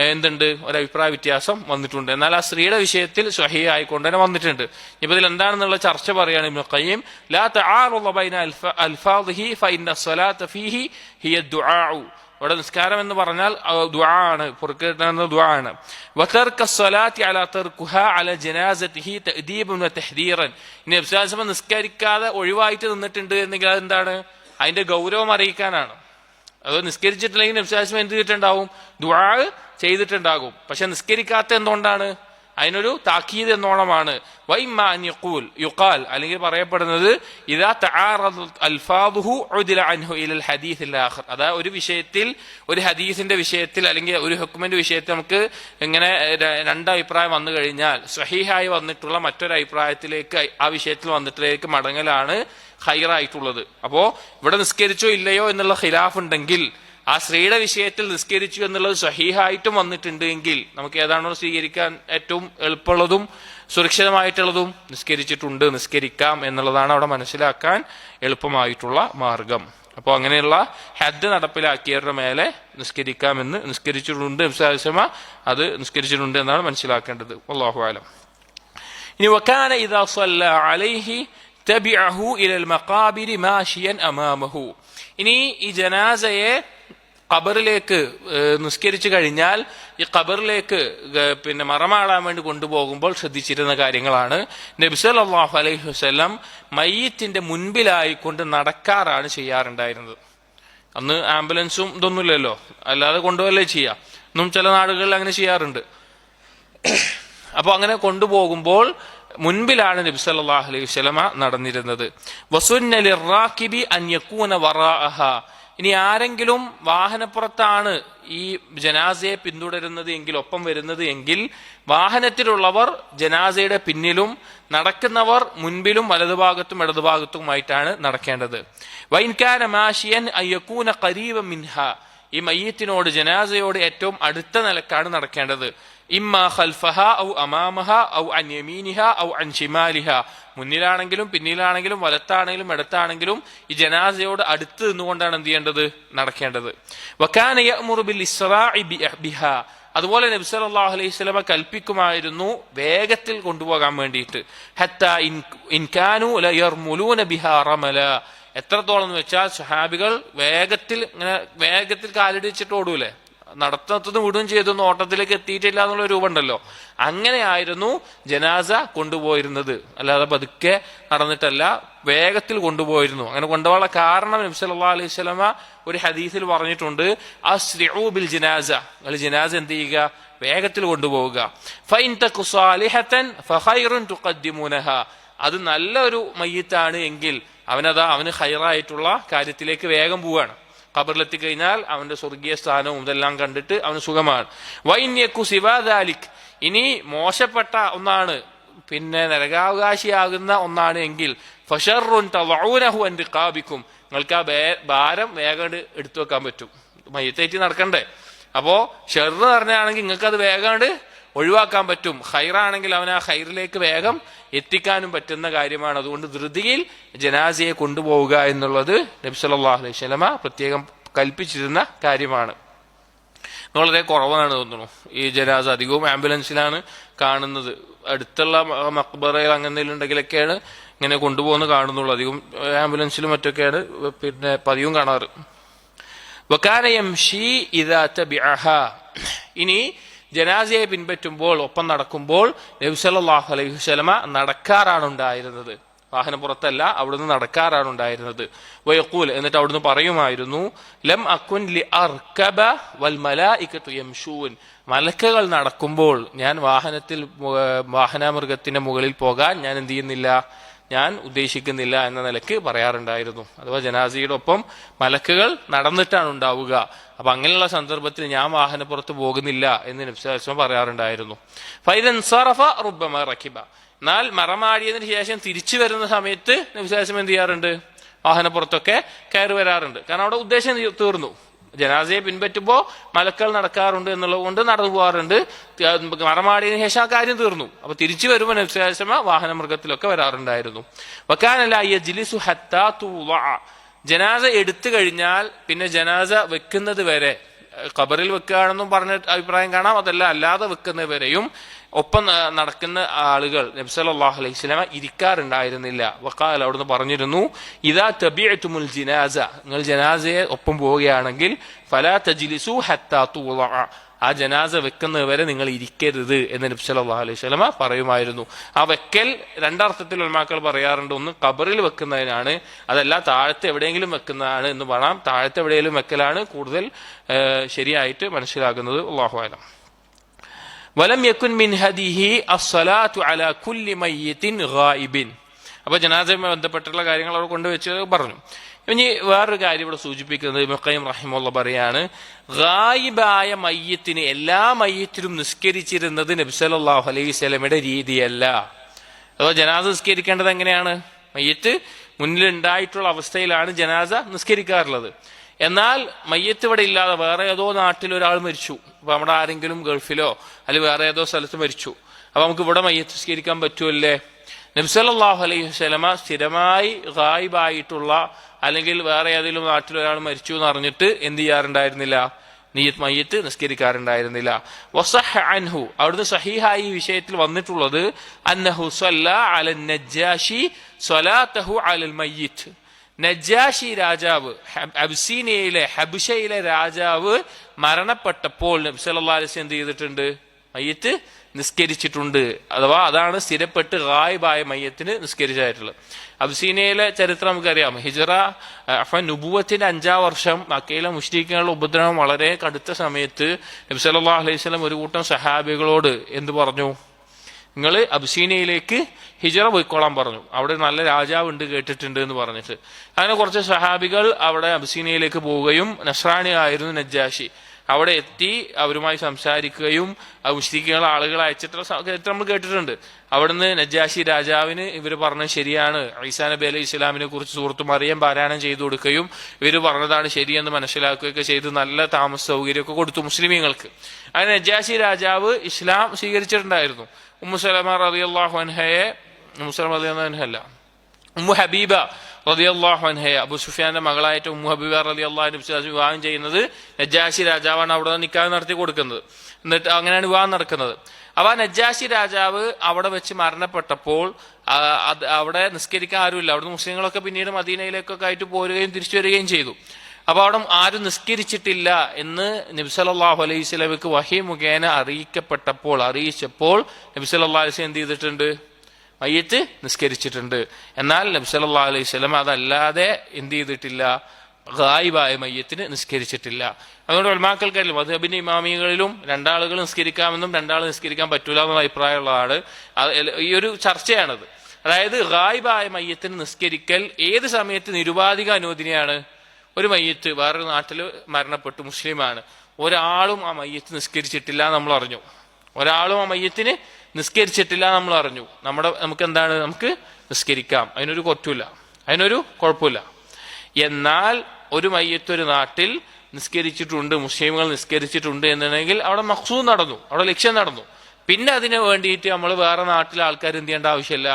എന്തുണ്ട്, ഒരു അഭിപ്രായ വ്യത്യാസം വന്നിട്ടുണ്ട്. എന്നാൽ ആ സ്ത്രീയുടെ വിഷയത്തിൽ സ്വഹീഹ് ആയിക്കൊണ്ട് തന്നെ വന്നിട്ടുണ്ട്. ഇപ്പൊ ഇതിൽ എന്താണെന്നുള്ള ചർച്ച പറയാണ് ഇബ്നു ഖയ്യിം. ലാ തആറുദ ബൈന അൽഫാദിഹി ഫഇന്ന സ്വലാത്ത ഫീഹി ഹിയ ദുആഉ. ഇവിടെ നിസ്കാരം എന്ന് പറഞ്ഞാൽ ദുആ ആണ്, പൊറുക്കലിന്റെ ദുആ ആണ്. വതർക സ്വലാത്തി അലാ തർകുഹാ അലാ ജനാസതിഹി തഅദീബൻ വതഹ്ദീറൻ. ഇനി നബി സല്ലല്ലാഹു അലൈഹി വസല്ലം നിസ്കരിക്കാതെ ഒഴിവായിട്ട് നിന്നിട്ടുണ്ട് എന്നെങ്കിൽ അതെന്താണ്, അതിന്റെ ഗൗരവം അറിയിക്കാനാണ്. അത് നിസ്കരിച്ചിട്ടില്ലെങ്കിൽ നബി സല്ലല്ലാഹു അലൈഹി വസല്ലം എന്ത് ചെയ്തിട്ടുണ്ടാവും, ദുആ ചെയ്തിട്ടുണ്ടാകും. പക്ഷെ നിസ്കരിക്കാത്ത എന്തുകൊണ്ടാണ്, അതിനൊരു താക്കീത് എന്നോണമാണ്. വൈമ്മ അൻ യുഖാൽ, അല്ലെങ്കിൽ പറയപ്പെടുന്നത് ഇദാ തആറദത് അൽഫാദുഹു ഉദില അൻഹു ഇലൽ ഹദീസിൽ ആഖർ. അതായത് ഒരു വിഷയത്തിൽ, ഒരു ഹദീസിന്റെ വിഷയത്തിൽ അല്ലെങ്കിൽ ഒരു ഹുക്മിന്റെ വിഷയത്തിൽ നമുക്ക് ഇങ്ങനെ രണ്ട് അഭിപ്രായം വന്നു കഴിഞ്ഞാൽ സ്വഹീഹായി വന്നിട്ടുള്ള മറ്റൊരു അഭിപ്രായത്തിലേക്ക്, ആ വിഷയത്തിൽ വന്നിട്ടിലേക്ക് മടങ്ങലാണ് ഖൈറായിട്ടുള്ളത്. അപ്പോ ഇവിടെ നിസ്കരിച്ചോ ഇല്ലയോ എന്നുള്ള ഖിലാഫ് ഉണ്ടെങ്കിൽ, ആ സ്ത്രീയുടെ വിഷയത്തിൽ നിസ്കരിച്ചു എന്നുള്ളത് സ്വഹീഹായിട്ടും വന്നിട്ടുണ്ട് എങ്കിൽ നമുക്ക് ഏതാണോ സ്വീകരിക്കാൻ ഏറ്റവും എളുപ്പമുള്ളതും സുരക്ഷിതമായിട്ടുള്ളതും, നിസ്കരിച്ചിട്ടുണ്ട്, നിസ്കരിക്കാം എന്നുള്ളതാണ് അവിടെ മനസ്സിലാക്കാൻ എളുപ്പമായിട്ടുള്ള മാർഗം. അപ്പോൾ അങ്ങനെയുള്ള ഹദ് നടപ്പിലാക്കിയവരുടെ മേലെ നിസ്കരിക്കാമെന്ന്, നിസ്കരിച്ചിട്ടുണ്ട് അത് നിസ്കരിച്ചിട്ടുണ്ട് എന്നാണ് മനസ്സിലാക്കേണ്ടത്. അല്ലാഹു അലം. ഇനി വകാന ഇദാ സ്വല്ല അലൈഹി തബിഅഹു ഇലൽ മഖാബിരി മാഷിയൻ അമാമഹു. ഇനി ഈ ജനാസയെ ഖബറിലേക്ക് നിസ്കരിച്ചു കഴിഞ്ഞാൽ ഈ ഖബറിലേക്ക് മറമാടാൻ വേണ്ടി കൊണ്ടുപോകുമ്പോൾ ശ്രദ്ധിച്ചിരുന്ന കാര്യങ്ങളാണ്. നബി സല്ലല്ലാഹു അലൈഹി വസല്ലം മയ്യിത്തിന്റെ മുൻപിലായിക്കൊണ്ട് നടക്കാറാണ് ചെയ്യാറുണ്ടായിരുന്നത്. അന്ന് ആംബുലൻസും ഇതൊന്നുമില്ലല്ലോ, അല്ലാതെ കൊണ്ടുപോകല്ലേ ചെയ്യാം. ഇന്നും ചില നാടുകളിൽ അങ്ങനെ ചെയ്യാറുണ്ട്. അപ്പൊ അങ്ങനെ കൊണ്ടുപോകുമ്പോൾ മുൻപിലാണ് നബി സല്ലല്ലാഹു അലൈഹി വസല്ലമ നടന്നിരുന്നത്. വസുന്ന ലിറാകിബി അൻ യകൂന വറാഅഹ. ഇനി ആരെങ്കിലും വാഹനപ്പുറത്താണ് ഈ ജനാസയെ പിന്തുടരുന്നത് എങ്കിൽ, ഒപ്പം വരുന്നത് എങ്കിൽ, വാഹനത്തിലുള്ളവർ ജനാസയുടെ പിന്നിലും നടക്കുന്നവർ മുൻപിലും വലതുഭാഗത്തും ഇടതുഭാഗത്തുമായിട്ടാണ് നടക്കേണ്ടത്. വൈൻ കാന മാഷിയൻ അൻ യകൂന ഖരീബൻ മിൻഹ. ഈ മയ്യിത്തിനോട്, ജനാസയോട് ഏറ്റവും അടുത്ത നിലക്കാണ് നടക്കേണ്ടത്. ഇമ്മാ ഖൽഫഹ ഔ അമാമഹ ഔ അൻ യമീനിഹ ഔ അൻ ശിമാലിഹ. മുന്നിലാണെങ്കിലും പിന്നിലാണെങ്കിലും വലത്താണെങ്കിലും ഇടത്താണെങ്കിലും ഈ ജനാസയോട് അടുത്ത് നിന്നുകൊണ്ടാണ് എന്ത് ചെയ്യേണ്ടത്, നടക്കേണ്ടത്. വകാന യഅ്മുറു ബിൽ ഇസ്റാഇ ബിഹാ. അതുപോലെ നബി സല്ലല്ലാഹു അലൈഹി വസല്ലമ കൽപ്പിക്കുമായിരുന്നു വേഗത്തിൽ കൊണ്ടുപോകാൻ വേണ്ടിയിട്ട്. ഹത്താ ഇൻ കാനൂ ലയർമുലൂന ബിഹാ റമല. എത്രത്തോളം എന്ന് വെച്ചാൽ സ്വഹാബികൾ വേഗത്തിൽ കാലടിച്ചിട്ട് ഓടൂലേ, നടത്തുന്നത് വിടുകയും ചെയ്തൊന്നും ഓട്ടത്തിലേക്ക് എത്തിയിട്ടില്ല എന്നുള്ള രൂപമുണ്ടല്ലോ. അങ്ങനെയായിരുന്നു ജനാസ കൊണ്ടുപോയിരുന്നത്. അല്ലാതെ പതുക്കെ നടന്നിട്ടല്ല, വേഗത്തിൽ കൊണ്ടുപോയിരുന്നു. അങ്ങനെ കൊണ്ടുപോകാനുള്ള കാരണം നബി സല്ലല്ലാഹു അലൈഹി വസല്ലമ ഒരു ഹദീസിൽ പറഞ്ഞിട്ടുണ്ട്, അസ്രിഉ ബിൽ ജനാസ. ജനാസ എന്ത് ചെയ്യുക, വേഗത്തിൽ കൊണ്ടുപോവുക. ഫൈൻ തകു സാലിഹതൻ ഫഖൈറുൻ തുഖദ്ദിമുനഹ. അത് നല്ലൊരു മയ്യിത്താണ് എങ്കിൽ അവന് ഖൈറായിട്ടുള്ള കാര്യത്തിലേക്ക് വേഗം പോവുകയാണ്. ഖബറിലെത്തി കഴിഞ്ഞാൽ അവന്റെ സ്വർഗീയ സ്ഥാനവും ഇതെല്ലാം കണ്ടിട്ട് അവന് സുഖമാണ്. വൈന്യക്കു സിവാദാലിക്. ഇനി മോശപ്പെട്ട ഒന്നാണ്, നരകാവകാശിയാകുന്ന ഒന്നാണ് എങ്കിൽ ഫശറുൻ തദഊനഹു അൻ റിഖാബിക്കും. നിങ്ങൾക്ക് ആ ഭാരം വേഗം എടുത്തു വെക്കാൻ പറ്റും. മയ്യിത്തേറ്റി നടക്കണ്ടേ. അപ്പോ ഷെറ് പറഞ്ഞാണെങ്കിൽ നിങ്ങൾക്ക് അത് വേഗം ഒഴിവാക്കാൻ പറ്റും. ഖൈറാണെങ്കിൽ അവൻ ആ ഖൈറിലേക്ക് വേഗം എത്തിക്കാനും പറ്റുന്ന കാര്യമാണ്. അതുകൊണ്ട് ധൃതിയിൽ ജനാസയെ കൊണ്ടുപോവുക എന്നുള്ളത് നബി സല്ലല്ലാഹു അലൈഹി വസല്ലമ പ്രത്യേകം കൽപ്പിച്ചിരുന്ന കാര്യമാണ്. വളരെ കുറവാണ് തോന്നുന്നു ഈ ജനാസ. അധികവും ആംബുലൻസിലാണ് കാണുന്നത്. അടുത്തുള്ള മഖ്ബറയിൽ അങ്ങനെ എന്തെങ്കിലും ഉണ്ടെങ്കിലൊക്കെയാണ് ഇങ്ങനെ കൊണ്ടുപോകുന്ന കാണുന്നുള്ളൂ. അധികം ആംബുലൻസിലും മറ്റൊക്കെയാണ് പതിവും കാണാറ്. വകാന യംശി ഇദാ തബിഅഹ. ഇനി ജനാസയെ പിൻപറ്റുമ്പോൾ, ഒപ്പം നടക്കുമ്പോൾ നബി സല്ലല്ലാഹു അലൈഹി വസല്ലമ നടക്കാറാണ് ഉണ്ടായിരുന്നത്. വാഹനപ്പുറത്തല്ല, അവിടുന്ന് നടക്കാറാണ് ഉണ്ടായിരുന്നത്. വയഖൂൽ, എന്നിട്ട് അവിടുന്ന് പറയുമായിരുന്നു, ലം അകുൻ ലി അർകബ വൽ മലായികതു യംശൂൻ. മലക്കുകൾ നടക്കുമ്പോൾ ഞാൻ വാഹനമൃഗത്തിന്റെ മുകളിൽ പോകാൻ ഞാൻ എന്ത് ചെയ്യുന്നില്ല, ഞാൻ ഉദ്ദേശിക്കുന്നില്ല എന്ന നിലക്ക് പറയാറുണ്ടായിരുന്നു. അഥവാ ജനാസയുടെ ഒപ്പം മലക്കുകൾ നടന്നിട്ടാണ് ഉണ്ടാവുക. അപ്പൊ അങ്ങനെയുള്ള സന്ദർഭത്തിൽ ഞാൻ വാഹനപ്പുറത്ത് പോകുന്നില്ല എന്ന് നബി സല്ലല്ലാഹു അലൈഹി വസല്ലം പറയാറുണ്ടായിരുന്നു. ഫൈദൻ സറഫ റുബ്ബമ റകിബ. എന്നാൽ മറമാടിയതിനു ശേഷം തിരിച്ചു വരുന്ന സമയത്ത് നബി സല്ലല്ലാഹു അലൈഹി വസല്ലം എന്ത് ചെയ്യാറുണ്ട്, വാഹനപ്പുറത്തൊക്കെ കയറി വരാറുണ്ട്. കാരണം അവിടെ ഉദ്ദേശം തീർന്നു. ജനാസയെ പിൻപറ്റുമ്പോൾ മലക്കൾ നടക്കാറുണ്ട് എന്നുള്ളത് കൊണ്ട് നടന്നു പോകാറുണ്ട്. മറമാടിയതിനു ശേഷം ആ കാര്യം തീർന്നു. അപ്പൊ തിരിച്ചു വരുമ്പോൾ നബി സല്ലല്ലാഹു അലൈഹി വസല്ലം വാഹനമൃഗത്തിലൊക്കെ വരാറുണ്ടായിരുന്നു. വകാന ലാ യജ്ലിസു ഹത്താ തുളഅ. ജനാസ എടുത്തു കഴിഞ്ഞാൽ പിന്നെ ജനാസ വെക്കുന്നത് വരെ, ഖബറിൽ വെക്കുകയാണെന്നും പറഞ്ഞ അഭിപ്രായം കാണാം. അതല്ല അല്ലാതെ വെക്കുന്നവരെയും ഒപ്പം നടക്കുന്ന ആളുകൾ നബി സല്ലല്ലാഹു അലൈഹി വസല്ലമ ഇരിക്കാറുണ്ടായിരുന്നില്ല. വഖാല, അവിടുന്ന് പറഞ്ഞിരുന്നു, ഇദാ തബിഅതുമുൽ ജിനാസ, നിങ്ങൾ ജനാസയെ ഒപ്പം പോവുകയാണെങ്കിൽ ഫലാ തജ്ലിസു ഹത്താ തുളഅ, ആ ജനാസ വെക്കുന്നവരെ നിങ്ങൾ ഇരിക്കരുത് എന്ന് നബി സല്ലല്ലാഹു അലൈഹി വസല്ലമ പറയുമായിരുന്നു. ആ വെക്കൽ രണ്ടർത്ഥത്തിൽ ഉലമാക്കൾ പറയാറുണ്ട്. ഒന്ന് ഖബറിൽ വെക്കുന്നതിനാണ്, അതല്ല താഴത്തെ എവിടെയെങ്കിലും വെക്കുന്നതാണ് എന്ന് പറയാം. താഴത്തെ എവിടെയെങ്കിലും വെക്കലാണ് കൂടുതൽ ശരിയായിട്ട് മനസ്സിലാകുന്നത്. അല്ലാഹു അഅലം. വലം യകുൻ മിൻ ഹദിഹി അസ്സലാത്തു അലാ കുല്ലി മയ്യിത്തിൻ ഗായിബിൻ. അപ്പൊ ജനാസയുമായി ബന്ധപ്പെട്ടുള്ള കാര്യങ്ങൾ അവിടെ കൊണ്ടുവച്ച് പറഞ്ഞു. ഇനി വേറൊരു കാര്യം ഇവിടെ സൂചിപ്പിക്കുന്നത് ഇബ്നു ഖയ്യിം റഹിമഹുല്ലാഹ് പറയാണ്, ഗായിബായ മയ്യിത്തിന് എല്ലാ മയ്യിത്തിലും നിസ്കരിച്ചിരുന്നത് നബി സല്ലല്ലാഹു അലൈഹി വസല്ലമയുടെ രീതിയല്ല. അഥവാ ജനാസ നിസ്കരിക്കേണ്ടത് എങ്ങനെയാണ്? മയ്യിത്ത് മുന്നിലുണ്ടായിട്ടുള്ള അവസ്ഥയിലാണ് ജനാസ നിസ്കരിക്കാറുള്ളത്. എന്നാൽ മയ്യത്ത് ഇവിടെ ഇല്ലാതെ വേറെ ഏതോ നാട്ടിൽ ഒരാൾ മരിച്ചു, അപ്പൊ നമ്മുടെ ആരെങ്കിലും ഗൾഫിലോ അല്ലെങ്കിൽ വേറെ ഏതോ സ്ഥലത്ത് മരിച്ചു, അപ്പൊ നമുക്ക് ഇവിടെ മയ്യത്ത് നിസ്കരിക്കാൻ പറ്റുമല്ലേ? നബി സല്ലല്ലാഹു അലൈഹി വസല്ലമ സ്ഥിരമായി ഗായിബായിട്ടുള്ള അല്ലെങ്കിൽ വേറെ ഏതെങ്കിലും നാട്ടിൽ ഒരാൾ മരിച്ചു എന്ന് അറിഞ്ഞിട്ട് എന്ത് ചെയ്യാറുണ്ടായിരുന്നില്ല? മയ്യത്ത് നിസ്കരിക്കാറുണ്ടായിരുന്നില്ല. വസഹ അൻഹു, അവിടുന്ന് സഹീഹായി ഈ വിഷയത്തിൽ വന്നിട്ടുള്ളത് അന്നഹു സ്വല്ല അലൻ നജ്ജാശി സ്വലാത്തഹു അലൽ മയ്യിത്ത്. നജ്ജാശി രാജാവ്, അബ്സീനിയയിലെ ഹബിഷയിലെ രാജാവ് മരണപ്പെട്ടപ്പോൾ നബി സല്ലല്ലാഹു അലൈഹി വസല്ലം എന്ത് ചെയ്തിട്ടുണ്ട്? മയ്യത്ത് നിസ്കരിച്ചിട്ടുണ്ട്. അഥവാ അതാണ് സ്ഥിരപ്പെട്ട് ഗായിബായ മയ്യത്തിന് നിസ്കരിച്ചായിട്ടുള്ളത്. അബ്സീനിയയിലെ ചരിത്രം നമുക്കറിയാം. ഹിജ്റ നുബുവത്തിന്റെ 5-ാം വർഷം മക്കയിലെ മുശ്രിക്കുകളുടെ ഉപദ്രവം വളരെ കടുത്ത സമയത്ത് നബി സല്ലല്ലാഹു അലൈഹി വസല്ലം ഒരു കൂട്ടം സഹാബികളോട് എന്ത് പറഞ്ഞു? നിങ്ങൾ അബ്സീനിയയിലേക്ക് ഹിജ്റ പോയിക്കോളാൻ പറഞ്ഞു. അവിടെ നല്ല രാജാവ് ഉണ്ട് കേട്ടിട്ടുണ്ട് എന്ന് പറഞ്ഞിട്ട് അങ്ങനെ കുറച്ച് സഹാബികൾ അവിടെ അബ്സീനിയയിലേക്ക് പോവുകയും നസ്രാനി ആയിരുന്നു നജ്ജാശി. അവിടെ എത്തി അവരുമായി സംസാരിക്കുകയും മുശ്രിക്കുകൾ ആളുകളെ അയച്ചിട്ടുള്ള നമ്മൾ കേട്ടിട്ടുണ്ട്. അവിടുന്ന് നജ്ജാശി രാജാവിന് ഇവർ പറഞ്ഞത് ശരിയാണ്, ഈസാ നബി അലൈഹി ഇസ്ലാമിനെ കുറിച്ച് സൂറത്ത് മറിയം പാരായണം ചെയ്തു കൊടുക്കുകയും ഇവർ പറഞ്ഞതാണ് ശരിയെന്ന് മനസ്സിലാക്കുകയൊക്കെ ചെയ്ത് നല്ല താമസ സൗകര്യമൊക്കെ കൊടുത്തു മുസ്ലിമീങ്ങൾക്ക്. അങ്ങനെ നജ്ജാശി രാജാവ് ഇസ്ലാം സ്വീകരിച്ചിട്ടുണ്ടായിരുന്നു. ഉമ്മു സലമ റളിയല്ലാഹു അൻഹയെ, ഉമ്മു സലമ റളിയല്ലാഹു അൻഹ അല്ല, ഉമ്മു ഹബീബ റളിയല്ലാഹു അൻഹയെ, അബൂ സുഫിയാന്റെ മകളായിട്ട് ഉമ്മു ഹബീബ റളിയല്ലാഹു അൻഹ വിവാഹം ചെയ്യുന്നത് നജ്ജാശി രാജാവാണ്. അവിടെ നിക്കാഹ് നടത്തി കൊടുക്കുന്നത്. എന്നിട്ട് അങ്ങനെയാണ് വിവാഹം നടക്കുന്നത്. അപ്പൊ ആ നജ്ജാശി രാജാവ് അവിടെ വെച്ച് മരണപ്പെട്ടപ്പോൾ അവിടെ നിസ്കരിക്കാൻ ആരുമില്ല. അവിടുന്ന് മുസ്ലിങ്ങളൊക്കെ പിന്നീട് മദീനയിലേക്കൊക്കെ ആയിട്ട് പോരുകയും തിരിച്ചു വരികയും ചെയ്തു. അപ്പൊ അവിടെ ആരും നിസ്കരിച്ചിട്ടില്ല എന്ന് നബി സല്ലല്ലാഹു അലൈഹി വസല്ലമക്ക് വഹി മുഖേന അറിയിച്ചപ്പോൾ നബി സല്ലല്ലാഹു അലൈഹി വസല്ലം എന്ത് ചെയ്തിട്ടുണ്ട്? മയ്യത്ത് നിസ്കരിച്ചിട്ടുണ്ട്. എന്നാൽ നബി സല്ലല്ലാഹു അലൈഹി വസല്ലം അതല്ലാതെ എന്ത് ചെയ്തിട്ടില്ല? ഗായിബായ മയ്യത്തിന് നിസ്കരിച്ചിട്ടില്ല. അതുകൊണ്ട് ഉലമാക്കൾക്കറിയില്ല, മദ്ഹബിന്റെ ഇമാമികളിലും രണ്ടാളുകൾ നിസ്കരിക്കാമെന്നും രണ്ടാൾ നിസ്കരിക്കാൻ പറ്റൂല എന്നുള്ള അഭിപ്രായമുള്ളതാണ്. ഈ ഒരു ചർച്ചയാണത്. അതായത് ഗായിബായ മയ്യത്തിന് നിസ്കരിക്കൽ ഏത് സമയത്ത് നിരുപാധിക അനുവദനീയാണ്? ഒരു മയ്യത്ത് വേറൊരു നാട്ടിൽ മരണപ്പെട്ടു, മുസ്ലിമാണ്, ഒരാളും ആ മയ്യത്ത് നിസ്കരിച്ചിട്ടില്ല നമ്മൾ അറിഞ്ഞു, ഒരാളും ആ മയ്യത്തിന് നിസ്കരിച്ചിട്ടില്ല നമ്മൾ അറിഞ്ഞു, നമുക്ക് എന്താണ്? നമുക്ക് നിസ്കരിക്കാം, അതിനൊരു കുറ്റമില്ല, അതിനൊരു കുഴപ്പമില്ല. എന്നാൽ ഒരു മയ്യത്ത് ഒരു നാട്ടിൽ നിസ്കരിച്ചിട്ടുണ്ട്, മുസ്ലിമുകൾ നിസ്കരിച്ചിട്ടുണ്ട് എന്നുണ്ടെങ്കിൽ അവിടെ മഖ്സൂദ് നടന്നു, അവിടെ ലക്ഷ്യം നടന്നു. പിന്നെ അതിന് വേണ്ടിയിട്ട് നമ്മൾ വേറെ നാട്ടിലെ ആൾക്കാർ എന്ത് ചെയ്യേണ്ട ആവശ്യമില്ല,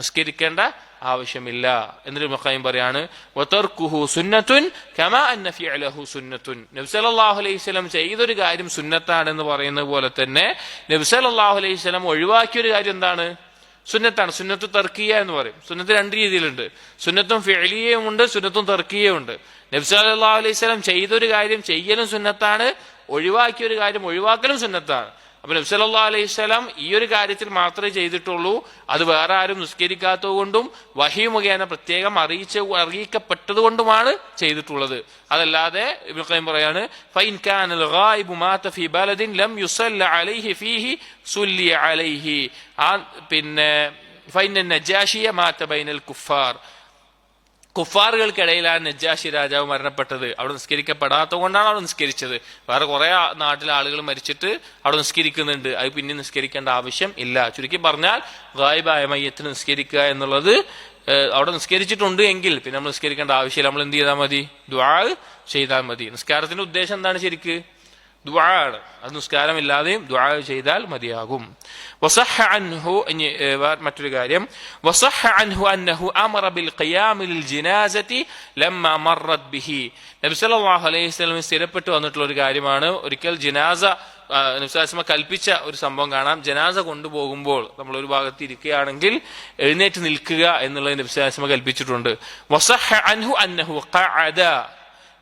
നിസ്കരിക്കേണ്ട ആവശ്യമില്ല. എന്നിട്ട് ഇബ്നു ഖയ്യിം പറയാണ്, വതർക്കുഹു സുന്നത്തുൻ കമാ അന്ന ഫിഅലഹു സുന്നത്തുൻ. നബി സല്ലല്ലാഹു അലൈഹി വസല്ലം ചെയ്തൊരു കാര്യം സുന്നത്താണെന്ന് പറയുന്നത് പോലെ തന്നെ നബി സല്ലല്ലാഹു അലൈഹി വസല്ലം ഒഴിവാക്കിയ ഒരു കാര്യം എന്താണ്? സുന്നത്താണ്. സുന്നത്തു തർക്കിയ എന്ന് പറയും. സുന്നത്ത് രണ്ട് രീതിയിലുണ്ട്, സുന്നത്തും ഫിഅലിയയും ഉണ്ട്, സുന്നത്തും തർക്കിയയും ഉണ്ട്. നബി സല്ലല്ലാഹു അലൈഹി വസല്ലം ചെയ്തൊരു കാര്യം ചെയ്യലും സുന്നത്താണ്, ഒഴിവാക്കിയ ഒരു കാര്യം ഒഴിവാക്കലും സുന്നത്താണ്. അപ്പൊ നബി സല്ലല്ലാഹു അലൈഹി വസല്ലം ഈ ഒരു കാര്യത്തിൽ മാത്രമേ ചെയ്തിട്ടുള്ളൂ. അത് വേറെ ആരും നിസ്കരിക്കാത്തത് കൊണ്ടും വഹി മുഖേന പ്രത്യേകം അറിയിക്കപ്പെട്ടത് കൊണ്ടുമാണ് ചെയ്തിട്ടുള്ളത്. അതല്ലാതെ ഇബ്നു ഖയ്യിം പറയാണ്, ഫൈൻ കാനൽ ഗായിബു മാത ഫീ ബലദിൻ ലം യുസല്ല അലൈഹി ഫീഹി സുല്ലി അലൈഹി. പിന്നെ ഫൈൻ നജാശിയ മാത ബൈനൽ കുഫാർ, കുഫാറുകൾക്കിടയിലാണ് നജ്ജാശി രാജാവ് മരണപ്പെട്ടത്. അവിടെ നിസ്കരിക്കപ്പെടാത്തത് കൊണ്ടാണ് അവിടെ നിസ്കരിച്ചത്. വേറെ കുറെ നാട്ടിലെ ആളുകൾ മരിച്ചിട്ട് അവിടെ നിസ്കരിക്കുന്നുണ്ട്, അത് പിന്നെ നിസ്കരിക്കേണ്ട ആവശ്യം ഇല്ല. ചുരുക്കി പറഞ്ഞാൽ ഗായിബായ മയ്യത്തിന് നിസ്കരിക്കുക എന്നുള്ളത്, അവിടെ നിസ്കരിച്ചിട്ടുണ്ട് എങ്കിൽ പിന്നെ നമ്മൾ നിസ്കരിക്കേണ്ട ആവശ്യമില്ല. നമ്മൾ എന്ത് ചെയ്താൽ മതി? ദുആ ചെയ്താൽ മതി. നിസ്കാരത്തിന്റെ ഉദ്ദേശം എന്താണ്? ശരിക്ക് ദുആ ആണ്. അത് നിസ്കാരമില്ലാതെയും ദുആ ചെയ്താൽ മതിയാകും. വസഹ അൻഹു, മറ്റൊരു കാര്യം, വസഹ അൻഹു അന്നഹു അമറ ബിൽ ഖിയാമി ലിൽ ജനാസതി ലമ്മ മറത് ബിഹി. നബി സല്ലല്ലാഹു അലൈഹി വസല്ലം സ്ഥിരപ്പെട്ടു വന്നിട്ടുള്ള ഒരു കാര്യമാണ്, ഒരിക്കൽ ജനാസ നബി സല്ലല്ലാഹു അലൈഹി വസല്ലം കൽപ്പിച്ച ഒരു സംഭവം കാണാം. ജനാസ കൊണ്ടുപോകുമ്പോൾ നമ്മൾ ഒരു ഭാഗത്ത് ഇരിക്കുകയാണെങ്കിൽ എഴുന്നേറ്റ് നിൽക്കുക എന്നുള്ളത് നബി സല്ലല്ലാഹു അലൈഹി വസല്ലം കൽപ്പിച്ചിട്ടുണ്ട്. വസഹ അൻഹു അന്നഹു ഖഅദ.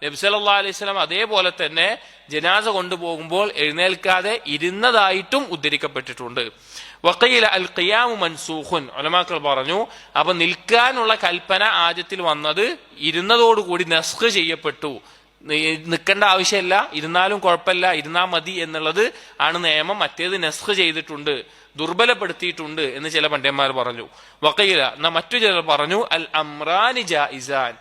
നബി സല്ലല്ലാഹു അലൈഹി വസല്ലം അതേപോലെ തന്നെ ജനാസ കൊണ്ടുപോകുമ്പോൾ എഴുന്നേൽക്കാതെ ഇരുന്നതായിട്ടും ഉദ്ധരിക്കപ്പെട്ടിട്ടുണ്ട്. വഖീല അൽ ഖിയാമു മൻസൂഖുൻ. ഉലമാക്കൾ പറഞ്ഞു, അപ്പൊ നിൽക്കാനുള്ള കൽപ്പന ആദ്യത്തിൽ വന്നത് ഇരുന്നതോടുകൂടി നസ്ഖ് ചെയ്യപ്പെട്ടു. നിൽക്കേണ്ട ആവശ്യമില്ല, ഇരുന്നാലും കുഴപ്പമില്ല, ഇരുന്നാ മതി എന്നുള്ളത് ആണ് നിയമം. മറ്റേത് നസ്ഖ് ചെയ്തിട്ടുണ്ട്, ദുർബലപ്പെടുത്തിയിട്ടുണ്ട് എന്ന് ചില പണ്ഡിതന്മാർ പറഞ്ഞു. വഖീല, എന്നാ മറ്റു ചിലർ പറഞ്ഞു അൽ അംറാനി ജായിസാൻ.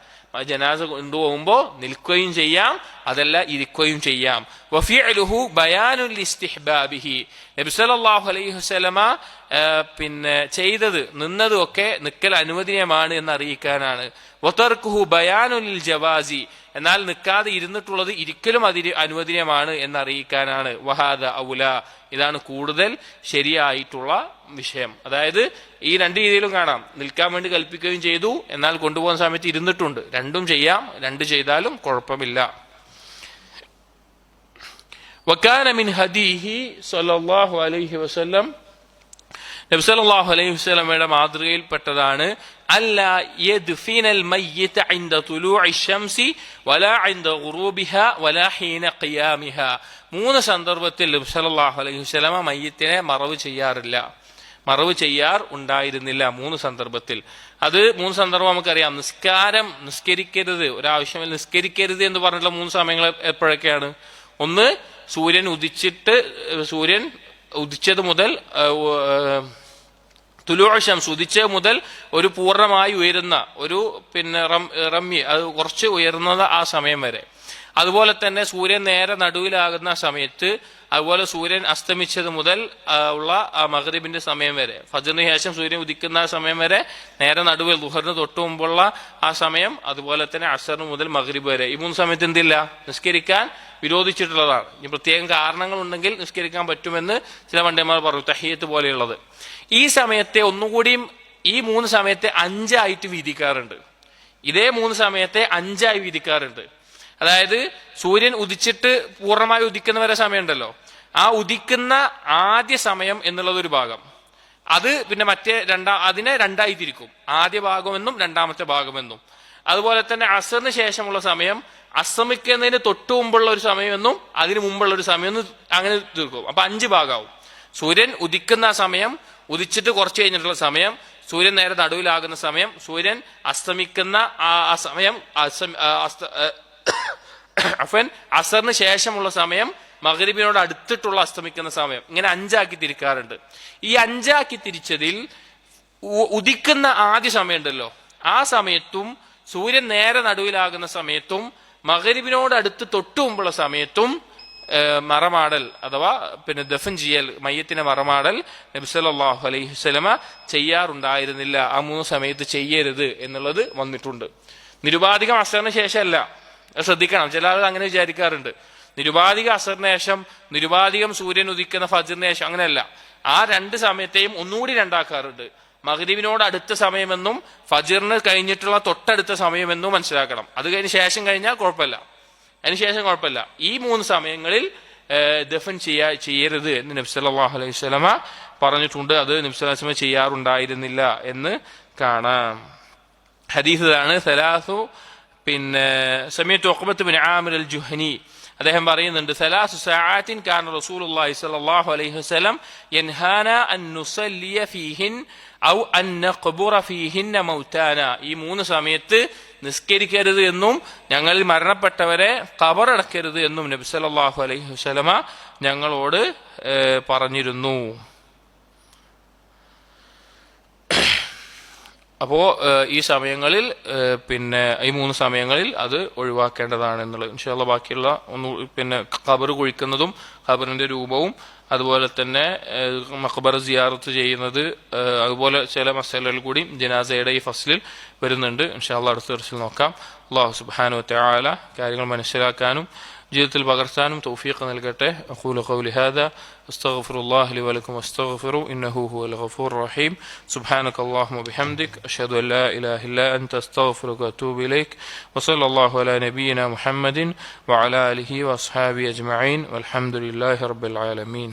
ജനാസ കൊണ്ടുപോകുമ്പോൾ നിൽക്കുകയും ചെയ്യാം, അതല്ല ഇരിക്കുകയും ചെയ്യാം. വഫിഅലുഹു ബയാനുൽ ഇസ്തിഹ്ബാബിഹി. നബി സല്ലല്ലാഹു അലൈഹി വസല്ലമ ചെയ്തത്, നിന്നതും ഒക്കെ നിൽക്കൽ അനുവദനീയമാണ് എന്ന് അറിയിക്കാനാണ്. വതർക്കുഹു ബയാനുൽ ജവാസി. എന്നാൽ നിൽക്കാതെ ഇരുന്നിട്ടുള്ളത് ഇരിക്കലും അതിന് അനുവദനീയമാണ് എന്നറിയിക്കാനാണ്. വഹാദ ഔല. ഇതാണ് കൂടുതൽ ശരിയായിട്ടുള്ള വിഷയം. അതായത് ഈ രണ്ട് രീതിയിലും കാണാം. നിൽക്കാൻ വേണ്ടി കൽപ്പിക്കുകയും ചെയ്തു, എന്നാൽ കൊണ്ടുപോകുന്ന സമയത്ത് ഇരുന്നിട്ടുണ്ട്. രണ്ടും ചെയ്യാം, രണ്ട് ചെയ്താലും കുഴപ്പമില്ല. വകാന മിൻ ഹദീഹി സ്വല്ലല്ലാഹു അലൈഹി വസല്ലം. നബി സല്ലല്ലാഹു അലൈഹി വസല്ലമയുടെ മാതൃകയിൽപ്പെട്ടതാണ് അല്ലാ യദ്ഫിനൽ മയ്യിത ഇൻദ തുലൂഇ ശംസി വലാ ഇൻദ ഗുറൂബിഹാ വലാ ഹീന ഖിയാമിഹാ. മൂന്ന് സന്ദർഭത്തിൽ നബി സല്ലല്ലാഹു അലൈഹി വസല്ലമ മയ്യിത്തിനെ മറവ് ചെയ്യാറില്ല, മറവ് ചെയ്യാർ ഉണ്ടായിരുന്നില്ല. മൂന്ന് സന്ദർഭത്തിൽ. അത് മൂന്ന് സന്ദർഭം നമുക്കറിയാം. നിസ്കരിക്കരുത്, ഒരാവശ്യമില്ല നിസ്കരിക്കരുത് എന്ന് പറഞ്ഞിട്ടുള്ള മൂന്ന് സമയങ്ങൾ എപ്പോഴൊക്കെയാണ്? ഒന്ന്, സൂര്യൻ ഉദിച്ചത് മുതൽ തുലൂഉ ശംസ് ഉദിച്ചത് മുതൽ ഒരു പൂർണ്ണമായി ഉയരുന്ന ഒരു റമ്യ, അത് കുറച്ച് ഉയർന്നത് ആ സമയം വരെ. അതുപോലെ തന്നെ സൂര്യൻ നേരെ നടുവിലാകുന്ന സമയത്ത്, അതുപോലെ സൂര്യൻ അസ്തമിച്ചത് മുതൽ ഉള്ള ആ മഗ്രിബിന്റെ സമയം വരെ, ഫജ്റിന് ശേഷം സൂര്യൻ ഉദിക്കുന്ന സമയം വരെ, നേരെ നടുവിൽ ദുഹറിന് തൊട്ടു മുമ്പുള്ള ആ സമയം, അതുപോലെ തന്നെ അസറിന് മുതൽ മഗ്രിബ് വരെ. ഈ മൂന്ന് സമയത്ത് എന്തില്ല? നിസ്കരിക്കാൻ വിരോധിച്ചിട്ടുള്ളതാണ്. ഇനി പ്രത്യേകം കാരണങ്ങൾ ഉണ്ടെങ്കിൽ നിസ്കരിക്കാൻ പറ്റുമെന്ന് ചില പണ്ഡിതന്മാർ പറഞ്ഞു, തഹിയ്യത്ത് പോലെയുള്ളത്. ഈ സമയത്തെ ഒന്നുകൂടിയും ഈ മൂന്ന് സമയത്തെ 5 ആയിട്ട് വീതിക്കാറുണ്ട്. ഇതേ മൂന്ന് സമയത്തെ 5 ആയി വീതിക്കാറുണ്ട്. അതായത് സൂര്യൻ ഉദിച്ചിട്ട് പൂർണ്ണമായി ഉദിക്കുന്ന വരെ സമയമുണ്ടല്ലോ, ആ ഉദിക്കുന്ന ആദ്യ സമയം എന്നുള്ളതൊരു ഭാഗം, അത് പിന്നെ അതിനെ 2 ആയി തിരിക്കും. ആദ്യ ഭാഗമെന്നും രണ്ടാമത്തെ ഭാഗമെന്നും. അതുപോലെ തന്നെ അസറിന് ശേഷമുള്ള സമയം അസ്തമിക്കുന്നതിന് തൊട്ടു മുമ്പുള്ള ഒരു സമയമെന്നും അതിന് മുമ്പുള്ള ഒരു സമയം അങ്ങനെ തീർക്കും. അപ്പൊ 5 ഭാഗമാവും. സൂര്യൻ ഉദിക്കുന്ന സമയം, ഉദിച്ചിട്ട് കുറച്ച് കഴിഞ്ഞിട്ടുള്ള സമയം, സൂര്യൻ നേരെ നടുവിലാകുന്ന സമയം, സൂര്യൻ അസ്തമിക്കുന്ന ആ സമയം, അസറിന് ശേഷമുള്ള സമയം, മഗ്രിബിനോട് അടുത്തിട്ടുള്ള അസ്തമിക്കുന്ന സമയം. ഇങ്ങനെ 5 ആക്കി തിരിക്കാറുണ്ട്. ഈ 5 ആക്കി തിരിച്ചതിൽ ഉദിക്കുന്ന ആദ്യ സമയം ഉണ്ടല്ലോ, ആ സമയത്തും സൂര്യൻ നേരെ നടുവിലാകുന്ന സമയത്തും മഗ്രിബിനോട് അടുത്ത് തൊട്ടു മുമ്പുള്ള സമയത്തും മറമാടൽ അഥവാ ദഫൻ ചെയ്യൽ, മയ്യത്തിനെ മറമാടൽ നബി സല്ലല്ലാഹു അലൈഹി വസല്ലമ ചെയ്യാറുണ്ടായിരുന്നില്ല. ആ 3 സമയത്ത് ചെയ്യരുത് എന്നുള്ളത് വന്നിട്ടുണ്ട്. നിരുപാധികം അസറിന് ശേഷമല്ല, ശ്രദ്ധിക്കണം. ചില ആളുകൾ അങ്ങനെ വിചാരിക്കാറുണ്ട്. നിരുപാധിക അസറിന് ശേഷം, നിരുപാധികം സൂര്യൻ ഉദിക്കുന്ന ഫജ്റിന് ശേഷം, അങ്ങനെയല്ല. ആ 2 സമയത്തെയും ഒന്നുകൂടി 2 ആക്കാറുണ്ട്. മഗ്രിബിനോട് അടുത്ത സമയമെന്നും ഫജ്റിന് കഴിഞ്ഞിട്ടുള്ള തൊട്ടടുത്ത സമയമെന്നും മനസ്സിലാക്കണം. അത് കഴിഞ്ഞ് ശേഷം കഴിഞ്ഞാൽ കുഴപ്പമില്ല, അതിനുശേഷം കുഴപ്പമില്ല. ഈ 3 സമയങ്ങളിൽ ദഫൻ ചെയ്യരുത് എന്ന് നബി സല്ലല്ലാഹു അലൈഹി വസല്ലമ പറഞ്ഞിട്ടുണ്ട്. അത് നബി സല്ലല്ലാഹു അലൈഹി വസല്ലമ ചെയ്യാറുണ്ടായിരുന്നില്ല എന്ന് കാണാം. ഹദീസ് ആണ് സലാസു സമയത്ത് ഉഖബത്ത് ബിൻ ആമിർ അൽ ജുഹനി അദ്ദേഹം പറയുന്നുണ്ട്, സലാസു സഅാത്തിൻ കാന റസൂലുള്ളാഹി സ്വല്ലല്ലാഹു അലൈഹി വസല്ലം യൻഹാന അൻ നുസല്ലിയ ഫീഹിൻ ഔ അൻ നഖ്ബുറ ഫീഹിന്ന മൗതാന. ഈ 3 സമയത്ത് നിസ്കരിക്കരുത് എന്നും ഞങ്ങളിൽ മരണപ്പെട്ടവരെ ഖബറടക്കരുത് എന്നും നബി സല്ലല്ലാഹു അലൈഹി വസല്ലമ ഞങ്ങളോട് പറഞ്ഞിരുന്നു. അപ്പോ ഈ സമയങ്ങളിൽ ഈ 3 സമയങ്ങളിൽ അത് ഒഴിവാക്കേണ്ടതാണ് എന്നുള്ളത്. ഇൻഷാ അല്ലാഹ് ബാക്കിയുള്ള ഖബർ കുഴിക്കുന്നതും ഖബറിന്റെ രൂപവും അതുപോലെ തന്നെ മഖ്ബറ സിയാറത്ത് ചെയ്യുന്നത്, അതുപോലെ ചില മസലകൾ കൂടി ജനാസയുടെ ഈ ഫസ്ലിൽ വരുന്നുണ്ട്. ഇൻഷാ അല്ലാഹ് അടുത്ത ദിവസം നോക്കാം. അല്ലാഹു സുബ്ഹാനഹു വ തആല കാര്യങ്ങൾ മനസ്സിലാക്കാനും ജീവിതത്തിൽ പകർത്താനും തൗഫീഖ് നൽകട്ടെ. അഖൂലു ഖൗലി ഹാദാ അസ്തഗ്ഫിറുല്ലാഹ ലി വലക്കും വസ്തഗ്ഫിറു ഇന്നഹു ഹുവൽ ഗഫൂർ റഹീം. സുബ്ഹാനകല്ലാഹുമ്മ ബിഹംദിക് അഷ്ഹദു അൻ ലാ ഇലാഹ ഇല്ലാ അൻത അസ്തഗ്ഫിറുക വഅതൂബു ഇലൈക്. വസല്ലല്ലാഹു അലാ നബിയിന മുഹമ്മദിൻ വഅലാ ആലിഹി വഅസ്ഹാബിഹി അജ്മഈൻ വൽഹംദുലില്ലാഹി റബ്ബിൽ ആലമീൻ.